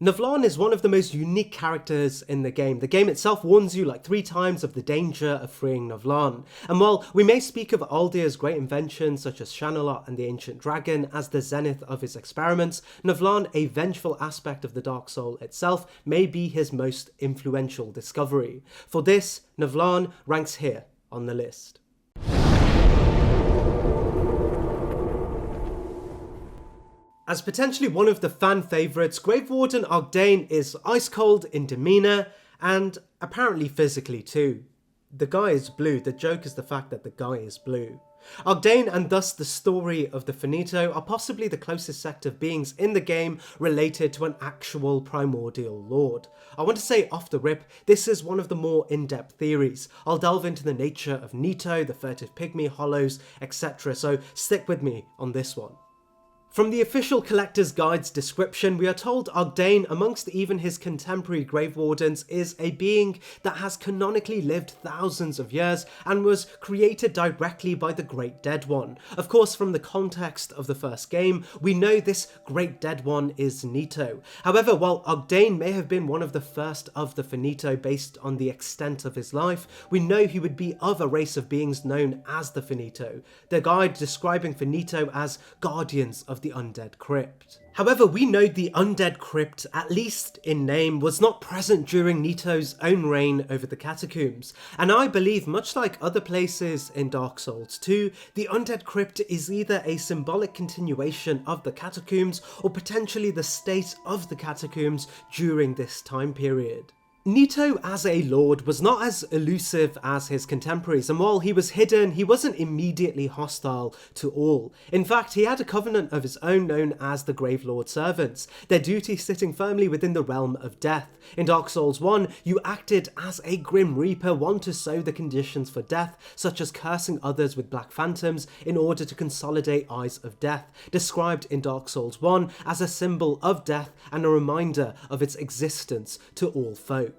Navlan is one of the most unique characters in the game. The game itself warns you like 3 times of the danger of freeing Navlan. And while we may speak of Aldir's great inventions such as Shanalot and the Ancient Dragon as the zenith of his experiments, Navlan, a vengeful aspect of the Dark Soul itself, may be his most influential discovery. For this, Navlan ranks here on the list. As potentially one of the fan favourites, Grave Warden Ogdane is ice cold in demeanour and apparently physically too. The guy is blue. The joke is the fact that the guy is blue. Ogdane, and thus the story of the Finito, are possibly the closest sect of beings in the game related to an actual primordial lord. I want to say off the rip, this is one of the more in-depth theories. I'll delve into the nature of Nito, the furtive pygmy, hollows, etc, so stick with me on this one. From the official Collector's Guide's description, we are told Ogdane, amongst even his contemporary Grave Wardens, is a being that has canonically lived thousands of years and was created directly by the Great Dead One. Of course, from the context of the first game, we know this Great Dead One is Nito. However, while Ogdane may have been one of the first of the Finito based on the extent of his life, we know he would be of a race of beings known as the Finito, the guide describing Finito as guardians of the undead crypt. However, we know the undead crypt, at least in name, was not present during Nito's own reign over the catacombs, and I believe, much like other places in Dark Souls 2, the undead crypt is either a symbolic continuation of the catacombs or potentially the state of the catacombs during this time period. Nito as a lord was not as elusive as his contemporaries, and while he was hidden, he wasn't immediately hostile to all. In fact, he had a covenant of his own known as the Gravelord Servants, their duty sitting firmly within the realm of death. In Dark Souls 1, you acted as a Grim Reaper, one to sow the conditions for death, such as cursing others with black phantoms in order to consolidate Eyes of Death, described in Dark Souls 1 as a symbol of death and a reminder of its existence to all folk.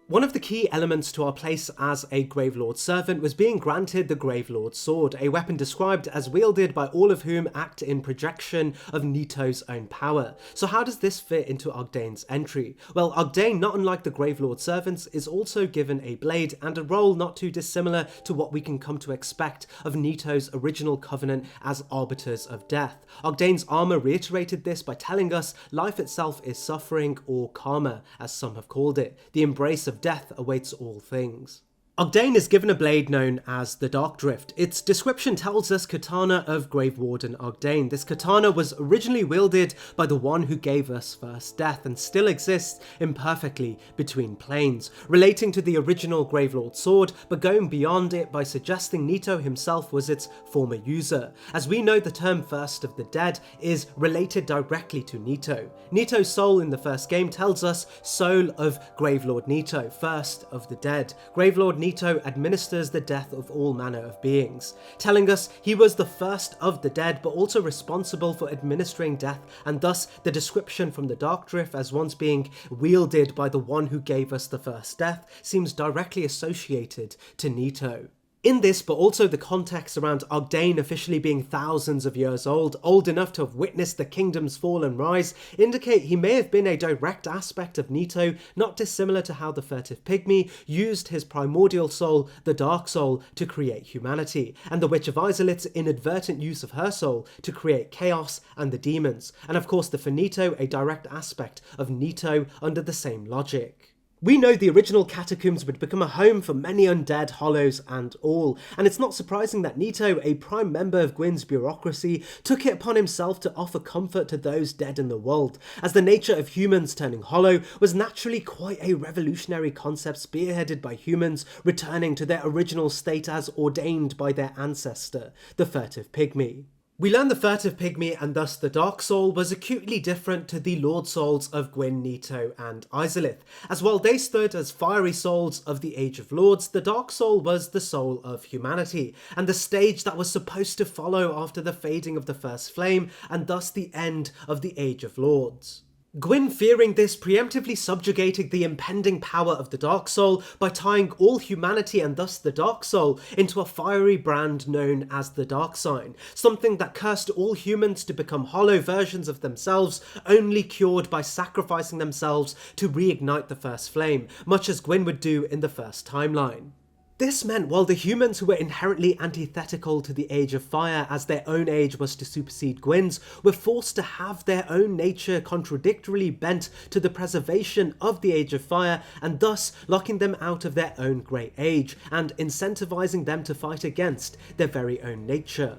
One of the key elements to our place as a Gravelord servant was being granted the Gravelord Sword, a weapon described as wielded by all of whom act in projection of Nito's own power. So how does this fit into Ogdane's entry? Well, Ogdane, not unlike the Gravelord servants, is also given a blade and a role not too dissimilar to what we can come to expect of Nito's original covenant as Arbiters of Death. Ogdane's armour reiterated this by telling us life itself is suffering, or karma, as some have called it. The embrace of death awaits all things. Ogdane is given a blade known as the Dark Drift. Its description tells us Katana of Grave Warden Ogdane. This katana was originally wielded by the one who gave us first death and still exists imperfectly between planes, relating to the original Gravelord sword, but going beyond it by suggesting Nito himself was its former user. As we know, the term First of the Dead is related directly to Nito. Nito's soul in the first game tells us Soul of Gravelord Nito, First of the Dead. Gravelord Nito administers the death of all manner of beings, telling us he was the first of the dead but also responsible for administering death, and thus the description from the Dark Drift as once being wielded by the one who gave us the first death seems directly associated to Nito. In this, but also the context around Ogdane officially being thousands of years old enough to have witnessed the kingdom's fall and rise, indicate he may have been a direct aspect of Nito, not dissimilar to how the furtive pygmy used his primordial soul, the Dark Soul, to create humanity, and the Witch of Izolith's inadvertent use of her soul to create chaos and the demons, and of course the Finito, a direct aspect of Nito under the same logic. We know the original catacombs would become a home for many undead, hollows and all, and it's not surprising that Nito, a prime member of Gwyn's bureaucracy, took it upon himself to offer comfort to those dead in the world, as the nature of humans turning hollow was naturally quite a revolutionary concept spearheaded by humans returning to their original state as ordained by their ancestor, the furtive pygmy. We learn the furtive pygmy and thus the Dark Soul was acutely different to the Lord Souls of Gwyn, Nito and Izolith, as while they stood as fiery souls of the Age of Lords, the Dark Soul was the soul of humanity, and the stage that was supposed to follow after the fading of the first flame, and thus the end of the Age of Lords. Gwyn, fearing this, preemptively subjugated the impending power of the Dark Soul by tying all humanity and thus the Dark Soul into a fiery brand known as the Dark Sign, something that cursed all humans to become hollow versions of themselves, only cured by sacrificing themselves to reignite the first flame, much as Gwyn would do in the first timeline. This meant while the humans who were inherently antithetical to the Age of Fire, as their own age was to supersede Gwyn's, were forced to have their own nature contradictorily bent to the preservation of the Age of Fire, and thus locking them out of their own great age, and incentivizing them to fight against their very own nature.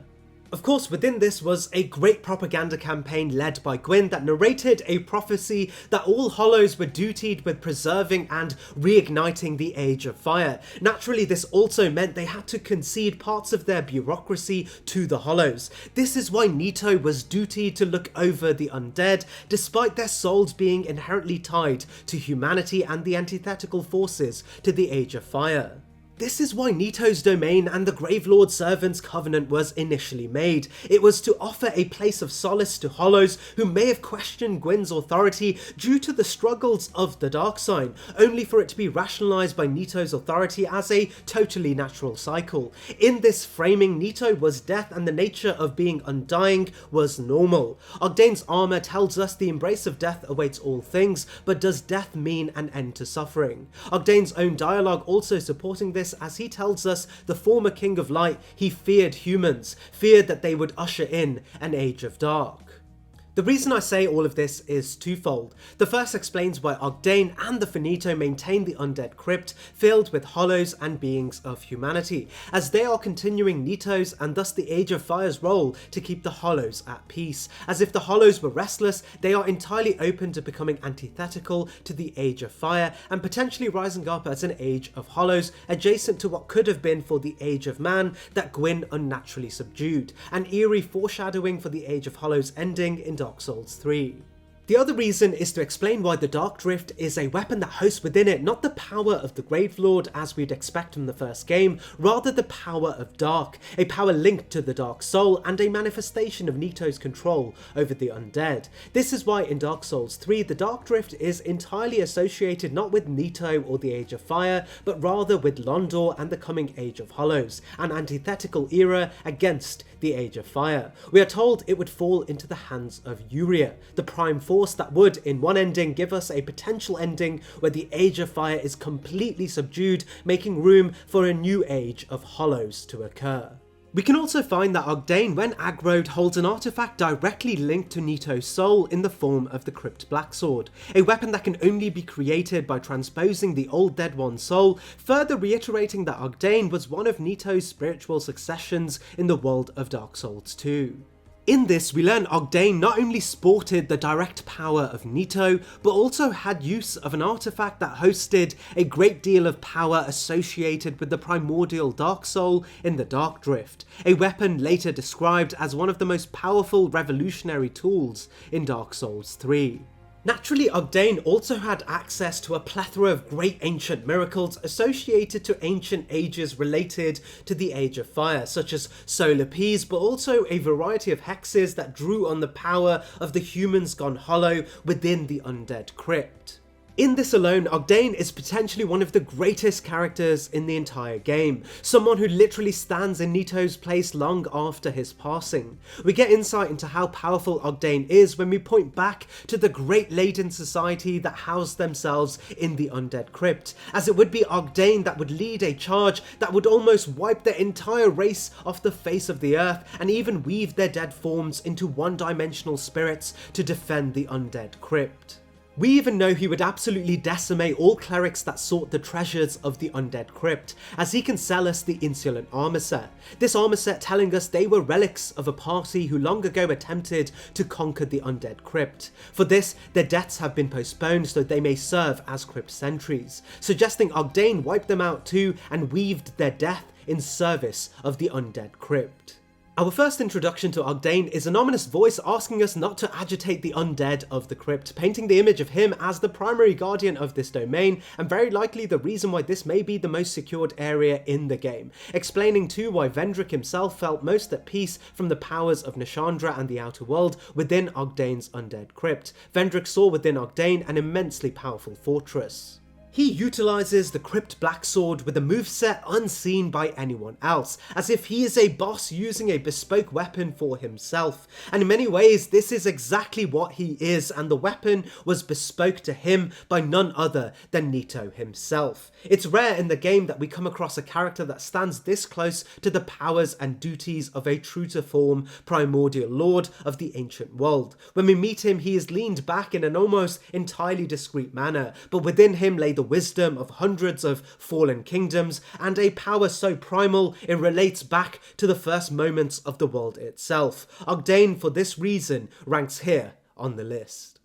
Of course, within this was a great propaganda campaign led by Gwyn that narrated a prophecy that all Hollows were dutied with preserving and reigniting the Age of Fire. Naturally, this also meant they had to concede parts of their bureaucracy to the Hollows. This is why Nito was dutied to look over the undead, despite their souls being inherently tied to humanity and the antithetical forces to the Age of Fire. This is why Nito's domain and the Gravelord Servants' Covenant was initially made. It was to offer a place of solace to Hollows who may have questioned Gwyn's authority due to the struggles of the Dark Sign, only for it to be rationalised by Nito's authority as a totally natural cycle. In this framing, Nito was death and the nature of being undying was normal. Ogdane's armour tells us the embrace of death awaits all things, but does death mean an end to suffering? Ogdane's own dialogue also supporting this, as he tells us the former King of Light, he feared humans, feared that they would usher in an Age of Dark. The reason I say all of this is twofold. The first explains why Ogdane and the Finito maintain the undead crypt filled with Hollows and beings of humanity, as they are continuing Nito's and thus the Age of Fire's role to keep the Hollows at peace. As if the Hollows were restless, they are entirely open to becoming antithetical to the Age of Fire and potentially rising up as an Age of Hollows adjacent to what could have been for the Age of Man that Gwyn unnaturally subdued, an eerie foreshadowing for the Age of Hollows ending in Dark Souls 3. The other reason is to explain why the Dark Drift is a weapon that hosts within it not the power of the Gravelord as we'd expect from the first game, rather the power of Dark, a power linked to the Dark Soul and a manifestation of Nito's control over the undead. This is why in Dark Souls 3 the Dark Drift is entirely associated not with Nito or the Age of Fire, but rather with Londor and the coming Age of Hollows, an antithetical era against the Age of Fire. We are told it would fall into the hands of Uria, the prime force that would, in one ending, give us a potential ending where the Age of Fire is completely subdued, making room for a new Age of Hollows to occur. We can also find that Ogdane, when aggroed, holds an artifact directly linked to Nito's soul in the form of the Crypt Blacksword, a weapon that can only be created by transposing the old Dead One's soul, further reiterating that Ogdane was one of Nito's spiritual successions in the world of Dark Souls 2. In this, we learn Ogdane not only sported the direct power of Nito, but also had use of an artifact that hosted a great deal of power associated with the primordial Dark Soul in the Dark Drift, a weapon later described as one of the most powerful revolutionary tools in Dark Souls 3. Naturally, Ogdane also had access to a plethora of great ancient miracles associated to ancient ages related to the Age of Fire, such as solar peas, but also a variety of hexes that drew on the power of the humans gone hollow within the undead crypt. In this alone, Ogdane is potentially one of the greatest characters in the entire game, someone who literally stands in Nito's place long after his passing. We get insight into how powerful Ogdane is when we point back to the great Laden society that housed themselves in the undead crypt, as it would be Ogdane that would lead a charge that would almost wipe their entire race off the face of the earth and even weave their dead forms into one-dimensional spirits to defend the undead crypt. We even know he would absolutely decimate all clerics that sought the treasures of the undead crypt, as he can sell us the Insolent armor set. This armor set telling us they were relics of a party who long ago attempted to conquer the undead crypt. For this, their deaths have been postponed so they may serve as crypt sentries, suggesting Ogdane wiped them out too and weaved their death in service of the undead crypt. Our first introduction to Ogdane is an ominous voice asking us not to agitate the undead of the crypt, painting the image of him as the primary guardian of this domain, and very likely the reason why this may be the most secured area in the game, explaining too why Vendrick himself felt most at peace from the powers of Nashandra and the Outer World within Ogdane's undead crypt. Vendrick saw within Ogdane an immensely powerful fortress. He utilises the Crypt Blacksword with a moveset unseen by anyone else, as if he is a boss using a bespoke weapon for himself, and in many ways this is exactly what he is, and the weapon was bespoke to him by none other than Nito himself. It's rare in the game that we come across a character that stands this close to the powers and duties of a true-to-form primordial lord of the ancient world. When we meet him, he is leaned back in an almost entirely discreet manner, but within him lay the the wisdom of hundreds of fallen kingdoms, and a power so primal it relates back to the first moments of the world itself. Ogdane, for this reason, ranks here on the list.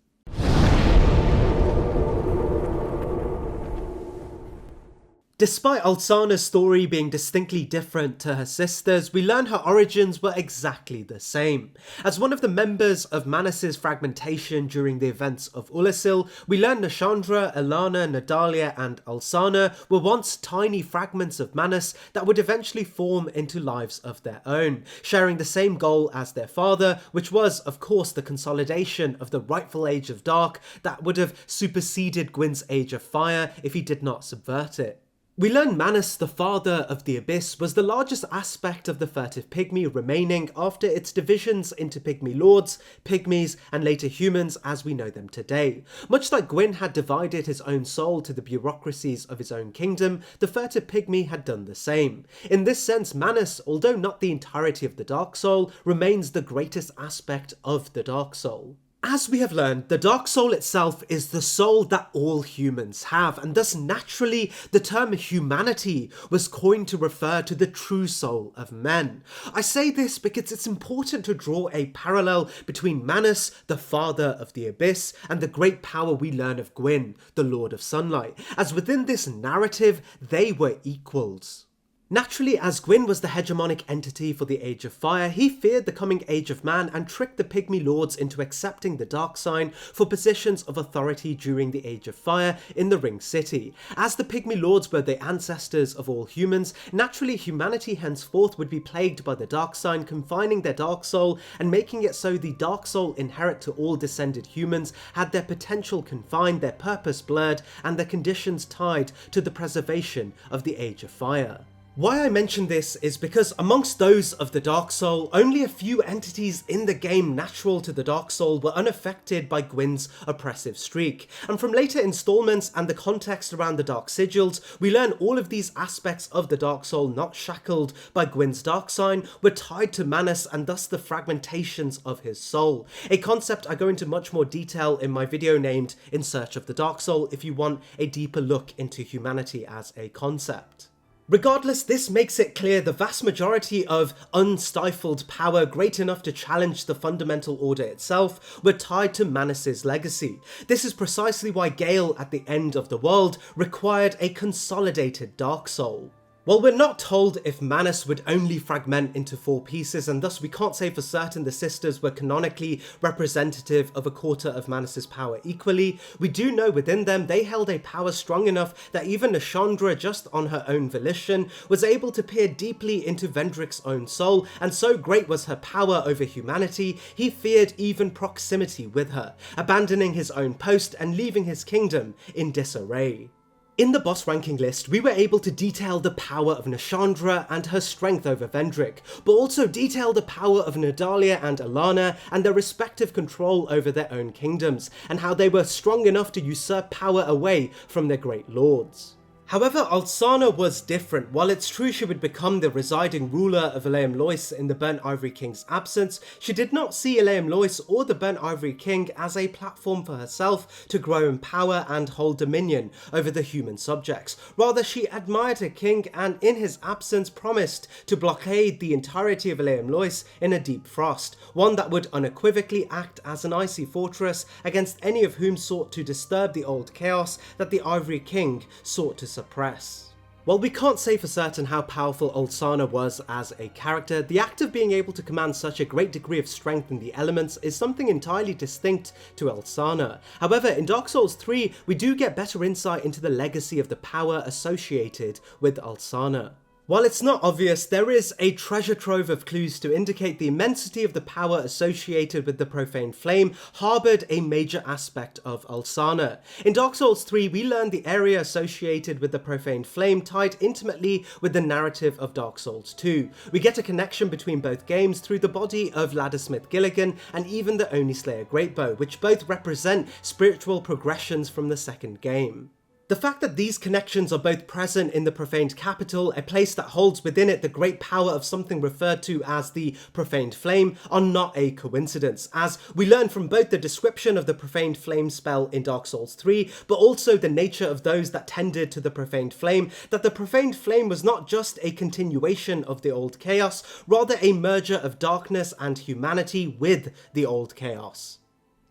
Despite Alsana's story being distinctly different to her sisters, we learn her origins were exactly the same. As one of the members of Manas's fragmentation during the events of Ulasil, we learn Nashandra, Elana, Nadalia and Alsana were once tiny fragments of Manas that would eventually form into lives of their own, sharing the same goal as their father, which was, of course, the consolidation of the rightful Age of Dark that would have superseded Gwyn's Age of Fire if he did not subvert it. We learn Manas, the father of the Abyss, was the largest aspect of the furtive pygmy remaining after its divisions into pygmy lords, pygmies, and later humans as we know them today. Much like Gwyn had divided his own soul to the bureaucracies of his own kingdom, the furtive pygmy had done the same. In this sense, Manas, although not the entirety of the Dark Soul, remains the greatest aspect of the Dark Soul. As we have learned, the Dark Soul itself is the soul that all humans have, and thus naturally the term humanity was coined to refer to the true soul of men. I say this because it's important to draw a parallel between Manas, the father of the Abyss, and the great power we learn of Gwyn, the Lord of Sunlight, as within this narrative they were equals. Naturally, as Gwyn was the hegemonic entity for the Age of Fire, he feared the coming Age of Man and tricked the Pygmy Lords into accepting the Dark Sign for positions of authority during the Age of Fire in the Ring City. As the Pygmy Lords were the ancestors of all humans, naturally humanity henceforth would be plagued by the Dark Sign, confining their Dark Soul and making it so the Dark Soul inherent to all descended humans had their potential confined, their purpose blurred, and their conditions tied to the preservation of the Age of Fire. Why I mention this is because amongst those of the Dark Soul, only a few entities in the game natural to the Dark Soul were unaffected by Gwyn's oppressive streak. And from later installments and the context around the Dark Sigils, we learn all of these aspects of the Dark Soul not shackled by Gwyn's Dark Sign were tied to Manas and thus the fragmentations of his soul. A concept I go into much more detail in my video named In Search of the Dark Soul if you want a deeper look into humanity as a concept. Regardless, this makes it clear the vast majority of unstifled power great enough to challenge the fundamental order itself were tied to Manas's legacy. This is precisely why Gale at the end of the world required a consolidated Dark Soul. While we're not told if Manas would only fragment into 4 pieces, and thus we can't say for certain the sisters were canonically representative of a quarter of Manas's power equally, we do know within them they held a power strong enough that even Nashandra, just on her own volition, was able to peer deeply into Vendrick's own soul, and so great was her power over humanity, he feared even proximity with her, abandoning his own post and leaving his kingdom in disarray. In the boss ranking list, we were able to detail the power of Nashandra and her strength over Vendrick, but also detail the power of Nadalia and Elana and their respective control over their own kingdoms, and how they were strong enough to usurp power away from their great lords. However, Alsana was different. While it's true she would become the residing ruler of Eleam Lois in the Burnt Ivory King's absence, she did not see Eleam Lois or the Burnt Ivory King as a platform for herself to grow in power and hold dominion over the human subjects. Rather, she admired her king and in his absence promised to blockade the entirety of Eleam Lois in a deep frost, one that would unequivocally act as an icy fortress against any of whom sought to disturb the old chaos that the Ivory King sought to suppress. While we can't say for certain how powerful Alsana was as a character, the act of being able to command such a great degree of strength in the elements is something entirely distinct to Alsana. However, in Dark Souls 3, we do get better insight into the legacy of the power associated with Alsana. While it's not obvious, there is a treasure trove of clues to indicate the immensity of the power associated with the Profane Flame harboured a major aspect of Alsana. In Dark Souls 3, we learn the area associated with the Profane Flame tied intimately with the narrative of Dark Souls 2. We get a connection between both games through the body of Laddersmith Gilligan and even the Oni Slayer Greatbow, which both represent spiritual progressions from the second game. The fact that these connections are both present in the profaned capital, a place that holds within it the great power of something referred to as the profaned flame, are not a coincidence, as we learn from both the description of the profaned flame spell in Dark Souls 3, but also the nature of those that tended to the profaned flame, that the profaned flame was not just a continuation of the old chaos, rather a merger of darkness and humanity with the old chaos.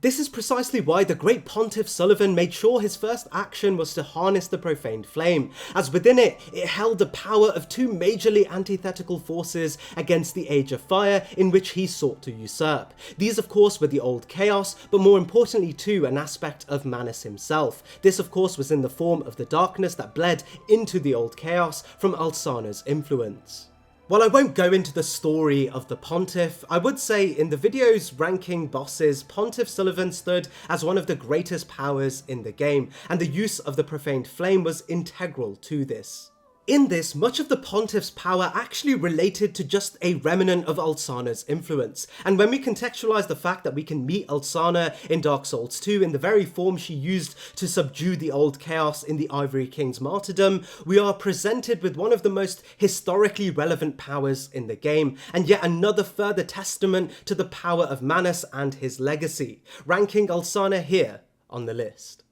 This is precisely why the great Pontiff Sullivan made sure his first action was to harness the profaned flame, as within it held the power of two majorly antithetical forces against the Age of Fire in which he sought to usurp. These of course were the old chaos, but more importantly too an aspect of Manus himself. This of course was in the form of the darkness that bled into the old chaos from Alsana's influence. While I won't go into the story of the Pontiff, I would say in the video's ranking bosses, Pontiff Sullivan stood as one of the greatest powers in the game, and the use of the profaned flame was integral to this. In this, much of the Pontiff's power actually related to just a remnant of Alsana's influence, and when we contextualize the fact that we can meet Alsana in Dark Souls 2 in the very form she used to subdue the old chaos in the Ivory King's martyrdom, we are presented with one of the most historically relevant powers in the game, and yet another further testament to the power of Manus and his legacy, ranking Alsana here on the list.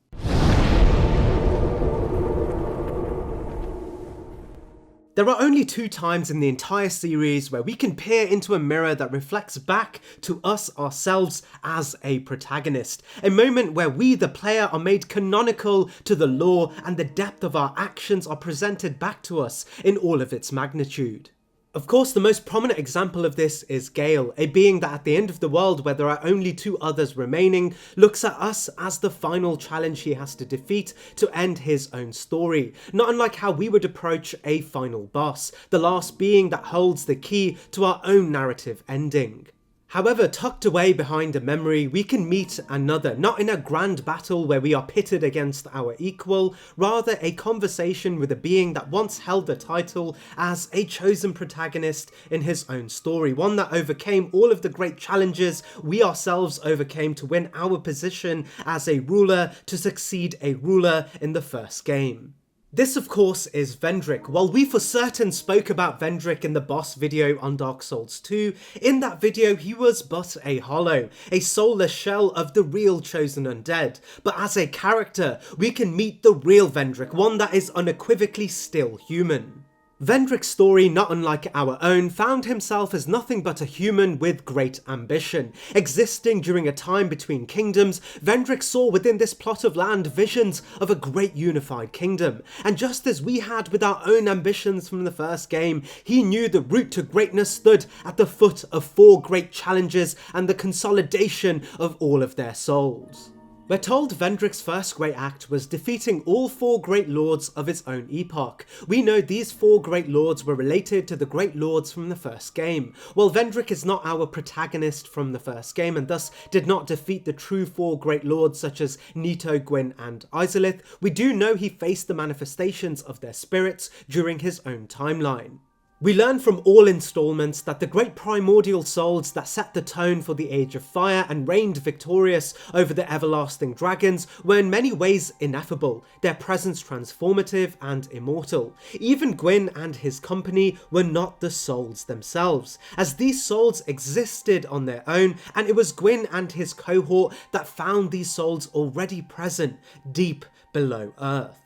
There are only 2 times in the entire series where we can peer into a mirror that reflects back to us ourselves as a protagonist. A moment where we, the player, are made canonical to the lore and the depth of our actions are presented back to us in all of its magnitude. Of course, the most prominent example of this is Gale, a being that at the end of the world, where there are only 2 others remaining, looks at us as the final challenge he has to defeat to end his own story, not unlike how we would approach a final boss, the last being that holds the key to our own narrative ending. However, tucked away behind a memory, we can meet another, not in a grand battle where we are pitted against our equal, rather a conversation with a being that once held the title as a chosen protagonist in his own story, one that overcame all of the great challenges we ourselves overcame to win our position as a ruler to succeed a ruler in the first game. This of course is Vendrick. While we for certain spoke about Vendrick in the boss video on Dark Souls 2, in that video he was but a hollow, a soulless shell of the real chosen undead. But as a character, we can meet the real Vendrick, one that is unequivocally still human. Vendrick's story, not unlike our own, found himself as nothing but a human with great ambition. Existing during a time between kingdoms, Vendrick saw within this plot of land visions of a great unified kingdom. And just as we had with our own ambitions from the first game, he knew the route to greatness stood at the foot of 4 great challenges and the consolidation of all of their souls. We're told Vendrick's first great act was defeating all 4 great lords of his own epoch. We know these 4 great lords were related to the great lords from the first game. While Vendrick is not our protagonist from the first game and thus did not defeat the true 4 great lords such as Nito, Gwyn and Izalith, we do know he faced the manifestations of their spirits during his own timeline. We learn from all installments that the great primordial souls that set the tone for the Age of Fire and reigned victorious over the everlasting dragons were in many ways ineffable, their presence transformative and immortal. Even Gwyn and his company were not the souls themselves, as these souls existed on their own, and it was Gwyn and his cohort that found these souls already present deep below Earth.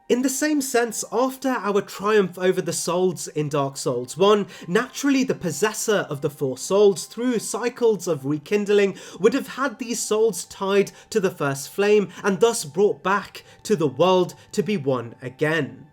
In the same sense, after our triumph over the souls in Dark Souls 1, naturally the possessor of the 4 souls, through cycles of rekindling, would have had these souls tied to the first flame and thus brought back to the world to be one again.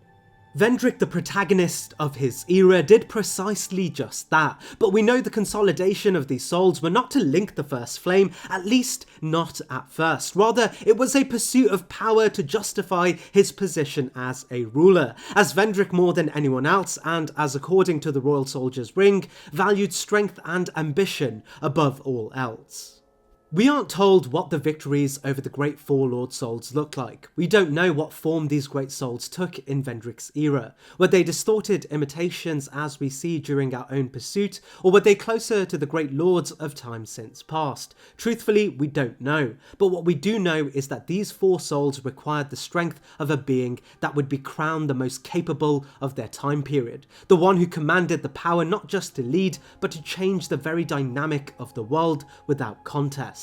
Vendrick, the protagonist of his era, did precisely just that, but we know the consolidation of these souls were not to link the first flame, at least not at first. Rather, it was a pursuit of power to justify his position as a ruler, as Vendrick more than anyone else, and as according to the Royal Soldier's Ring, valued strength and ambition above all else. We aren't told what the victories over the Great Four Lord Souls look like. We don't know what form these great souls took in Vendrick's era. Were they distorted imitations as we see during our own pursuit, or were they closer to the great lords of time since past? Truthfully, we don't know, but what we do know is that these four souls required the strength of a being that would be crowned the most capable of their time period, the one who commanded the power not just to lead, but to change the very dynamic of the world without contest.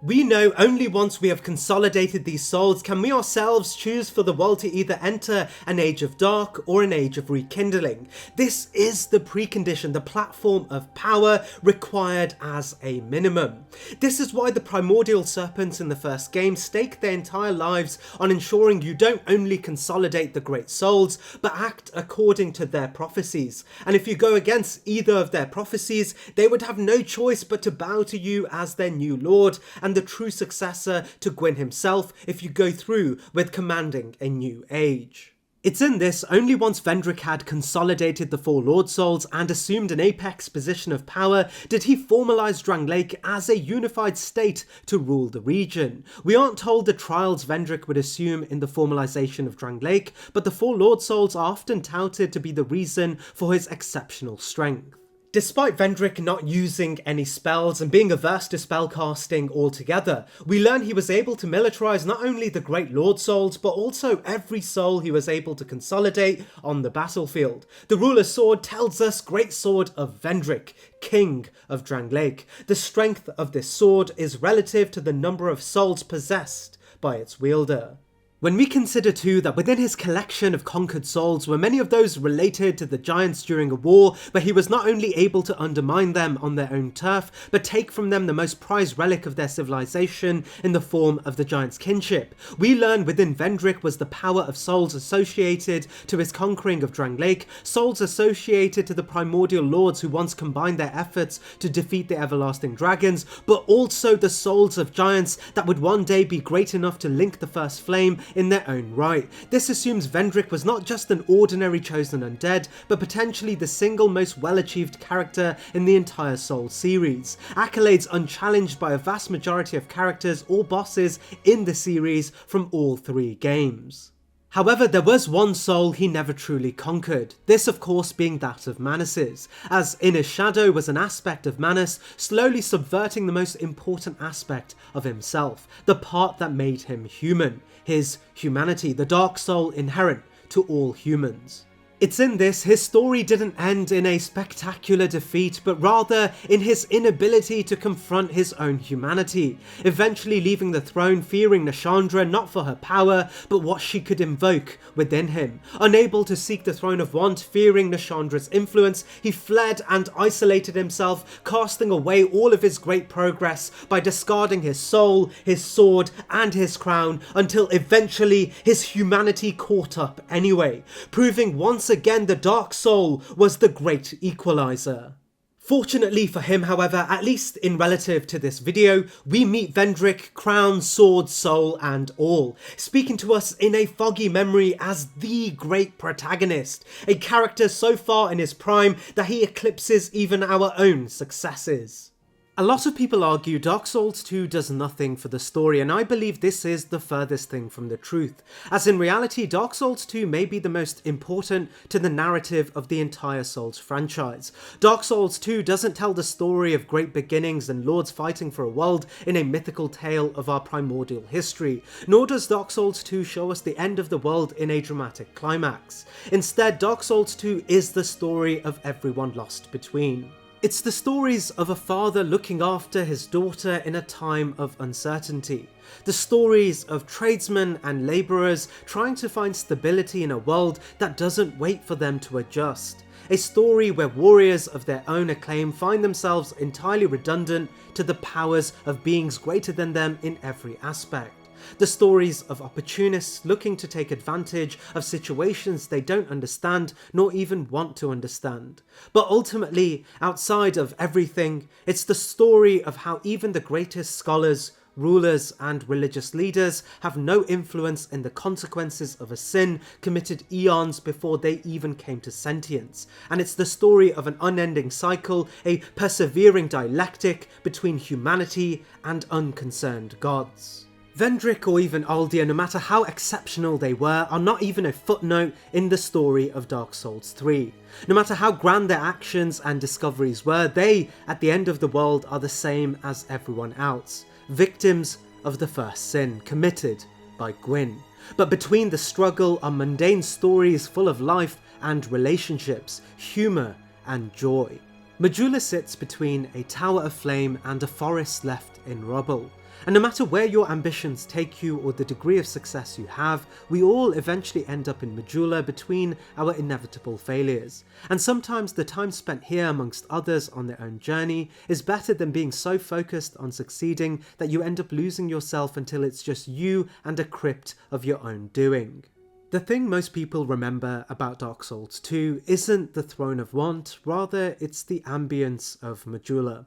We know only once we have consolidated these souls can we ourselves choose for the world to either enter an age of dark or an age of rekindling. This is the precondition, the platform of power required as a minimum. This is why the primordial serpents in the first game stake their entire lives on ensuring you don't only consolidate the great souls, but act according to their prophecies. And if you go against either of their prophecies, they would have no choice but to bow to you as their new lord, and the true successor to Gwyn himself if you go through with commanding a new age. It's in this only once Vendrick had consolidated the four Lord Souls and assumed an apex position of power did he formalise Drangleic as a unified state to rule the region. We aren't told the trials Vendrick would assume in the formalisation of Drangleic, but the four Lord Souls are often touted to be the reason for his exceptional strength. Despite Vendrick not using any spells and being averse to spellcasting altogether, we learn he was able to militarise not only the Great Lord Souls, but also every soul he was able to consolidate on the battlefield. The Ruler's Sword tells us Great Sword of Vendrick, King of Drangleic. The strength of this sword is relative to the number of souls possessed by its wielder. When we consider too that within his collection of conquered souls were many of those related to the giants during a war, where he was not only able to undermine them on their own turf, but take from them the most prized relic of their civilization in the form of the giant's kinship, we learn within Vendrick was the power of souls associated to his conquering of Drangleic, souls associated to the primordial lords who once combined their efforts to defeat the everlasting dragons, but also the souls of giants that would one day be great enough to link the first flame in their own right. This assumes Vendrick was not just an ordinary chosen undead, but potentially the single most well-achieved character in the entire Soul series. Accolades unchallenged by a vast majority of characters or bosses in the series from all three games. However, there was one soul he never truly conquered, this of course being that of Manus's, as Inner Shadow was an aspect of Manus, slowly subverting the most important aspect of himself, the part that made him human, his humanity, the dark soul inherent to all humans. It's in this, his story didn't end in a spectacular defeat, but rather in his inability to confront his own humanity, eventually leaving the throne fearing Nashandra not for her power, but what she could invoke within him. Unable to seek the throne of want, fearing Nashandra's influence, he fled and isolated himself, casting away all of his great progress by discarding his soul, his sword, and his crown, until eventually his humanity caught up anyway, proving once again the Dark Soul was the great equalizer. Fortunately for him, however, at least in relative to this video, we meet Vendrick, crown, sword, soul and all, speaking to us in a foggy memory as the great protagonist, a character so far in his prime that he eclipses even our own successes. A lot of people argue Dark Souls 2 does nothing for the story, and I believe this is the furthest thing from the truth, as in reality Dark Souls 2 may be the most important to the narrative of the entire Souls franchise. Dark Souls 2 doesn't tell the story of great beginnings and lords fighting for a world in a mythical tale of our primordial history, nor does Dark Souls 2 show us the end of the world in a dramatic climax. Instead, Dark Souls 2 is the story of everyone lost between. It's the stories of a father looking after his daughter in a time of uncertainty. The stories of tradesmen and labourers trying to find stability in a world that doesn't wait for them to adjust. A story where warriors of their own acclaim find themselves entirely redundant to the powers of beings greater than them in every aspect. The stories of opportunists looking to take advantage of situations they don't understand nor even want to understand. But ultimately, outside of everything, it's the story of how even the greatest scholars Rulers and religious leaders have no influence in the consequences of a sin committed eons before they even came to sentience, and it's the story of an unending cycle, a persevering dialectic between humanity and unconcerned gods. Vendrick or even Aldia, no matter how exceptional they were, are not even a footnote in the story of Dark Souls 3. No matter how grand their actions and discoveries were, they, at the end of the world, are the same as everyone else. Victims of the first sin, committed by Gwyn. But between the struggle are mundane stories full of life and relationships, humour and joy. Majula sits between a tower of flame and a forest left in rubble. And no matter where your ambitions take you or the degree of success you have, we all eventually end up in Majula between our inevitable failures. And sometimes the time spent here amongst others on their own journey is better than being so focused on succeeding that you end up losing yourself until it's just you and a crypt of your own doing. The thing most people remember about Dark Souls 2 isn't the Throne of Want, rather it's the ambience of Majula.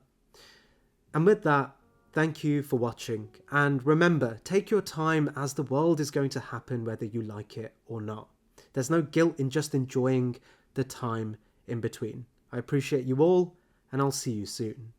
And with that, thank you for watching, and remember, take your time as the world is going to happen whether you like it or not. There's no guilt in just enjoying the time in between. I appreciate you all, and I'll see you soon.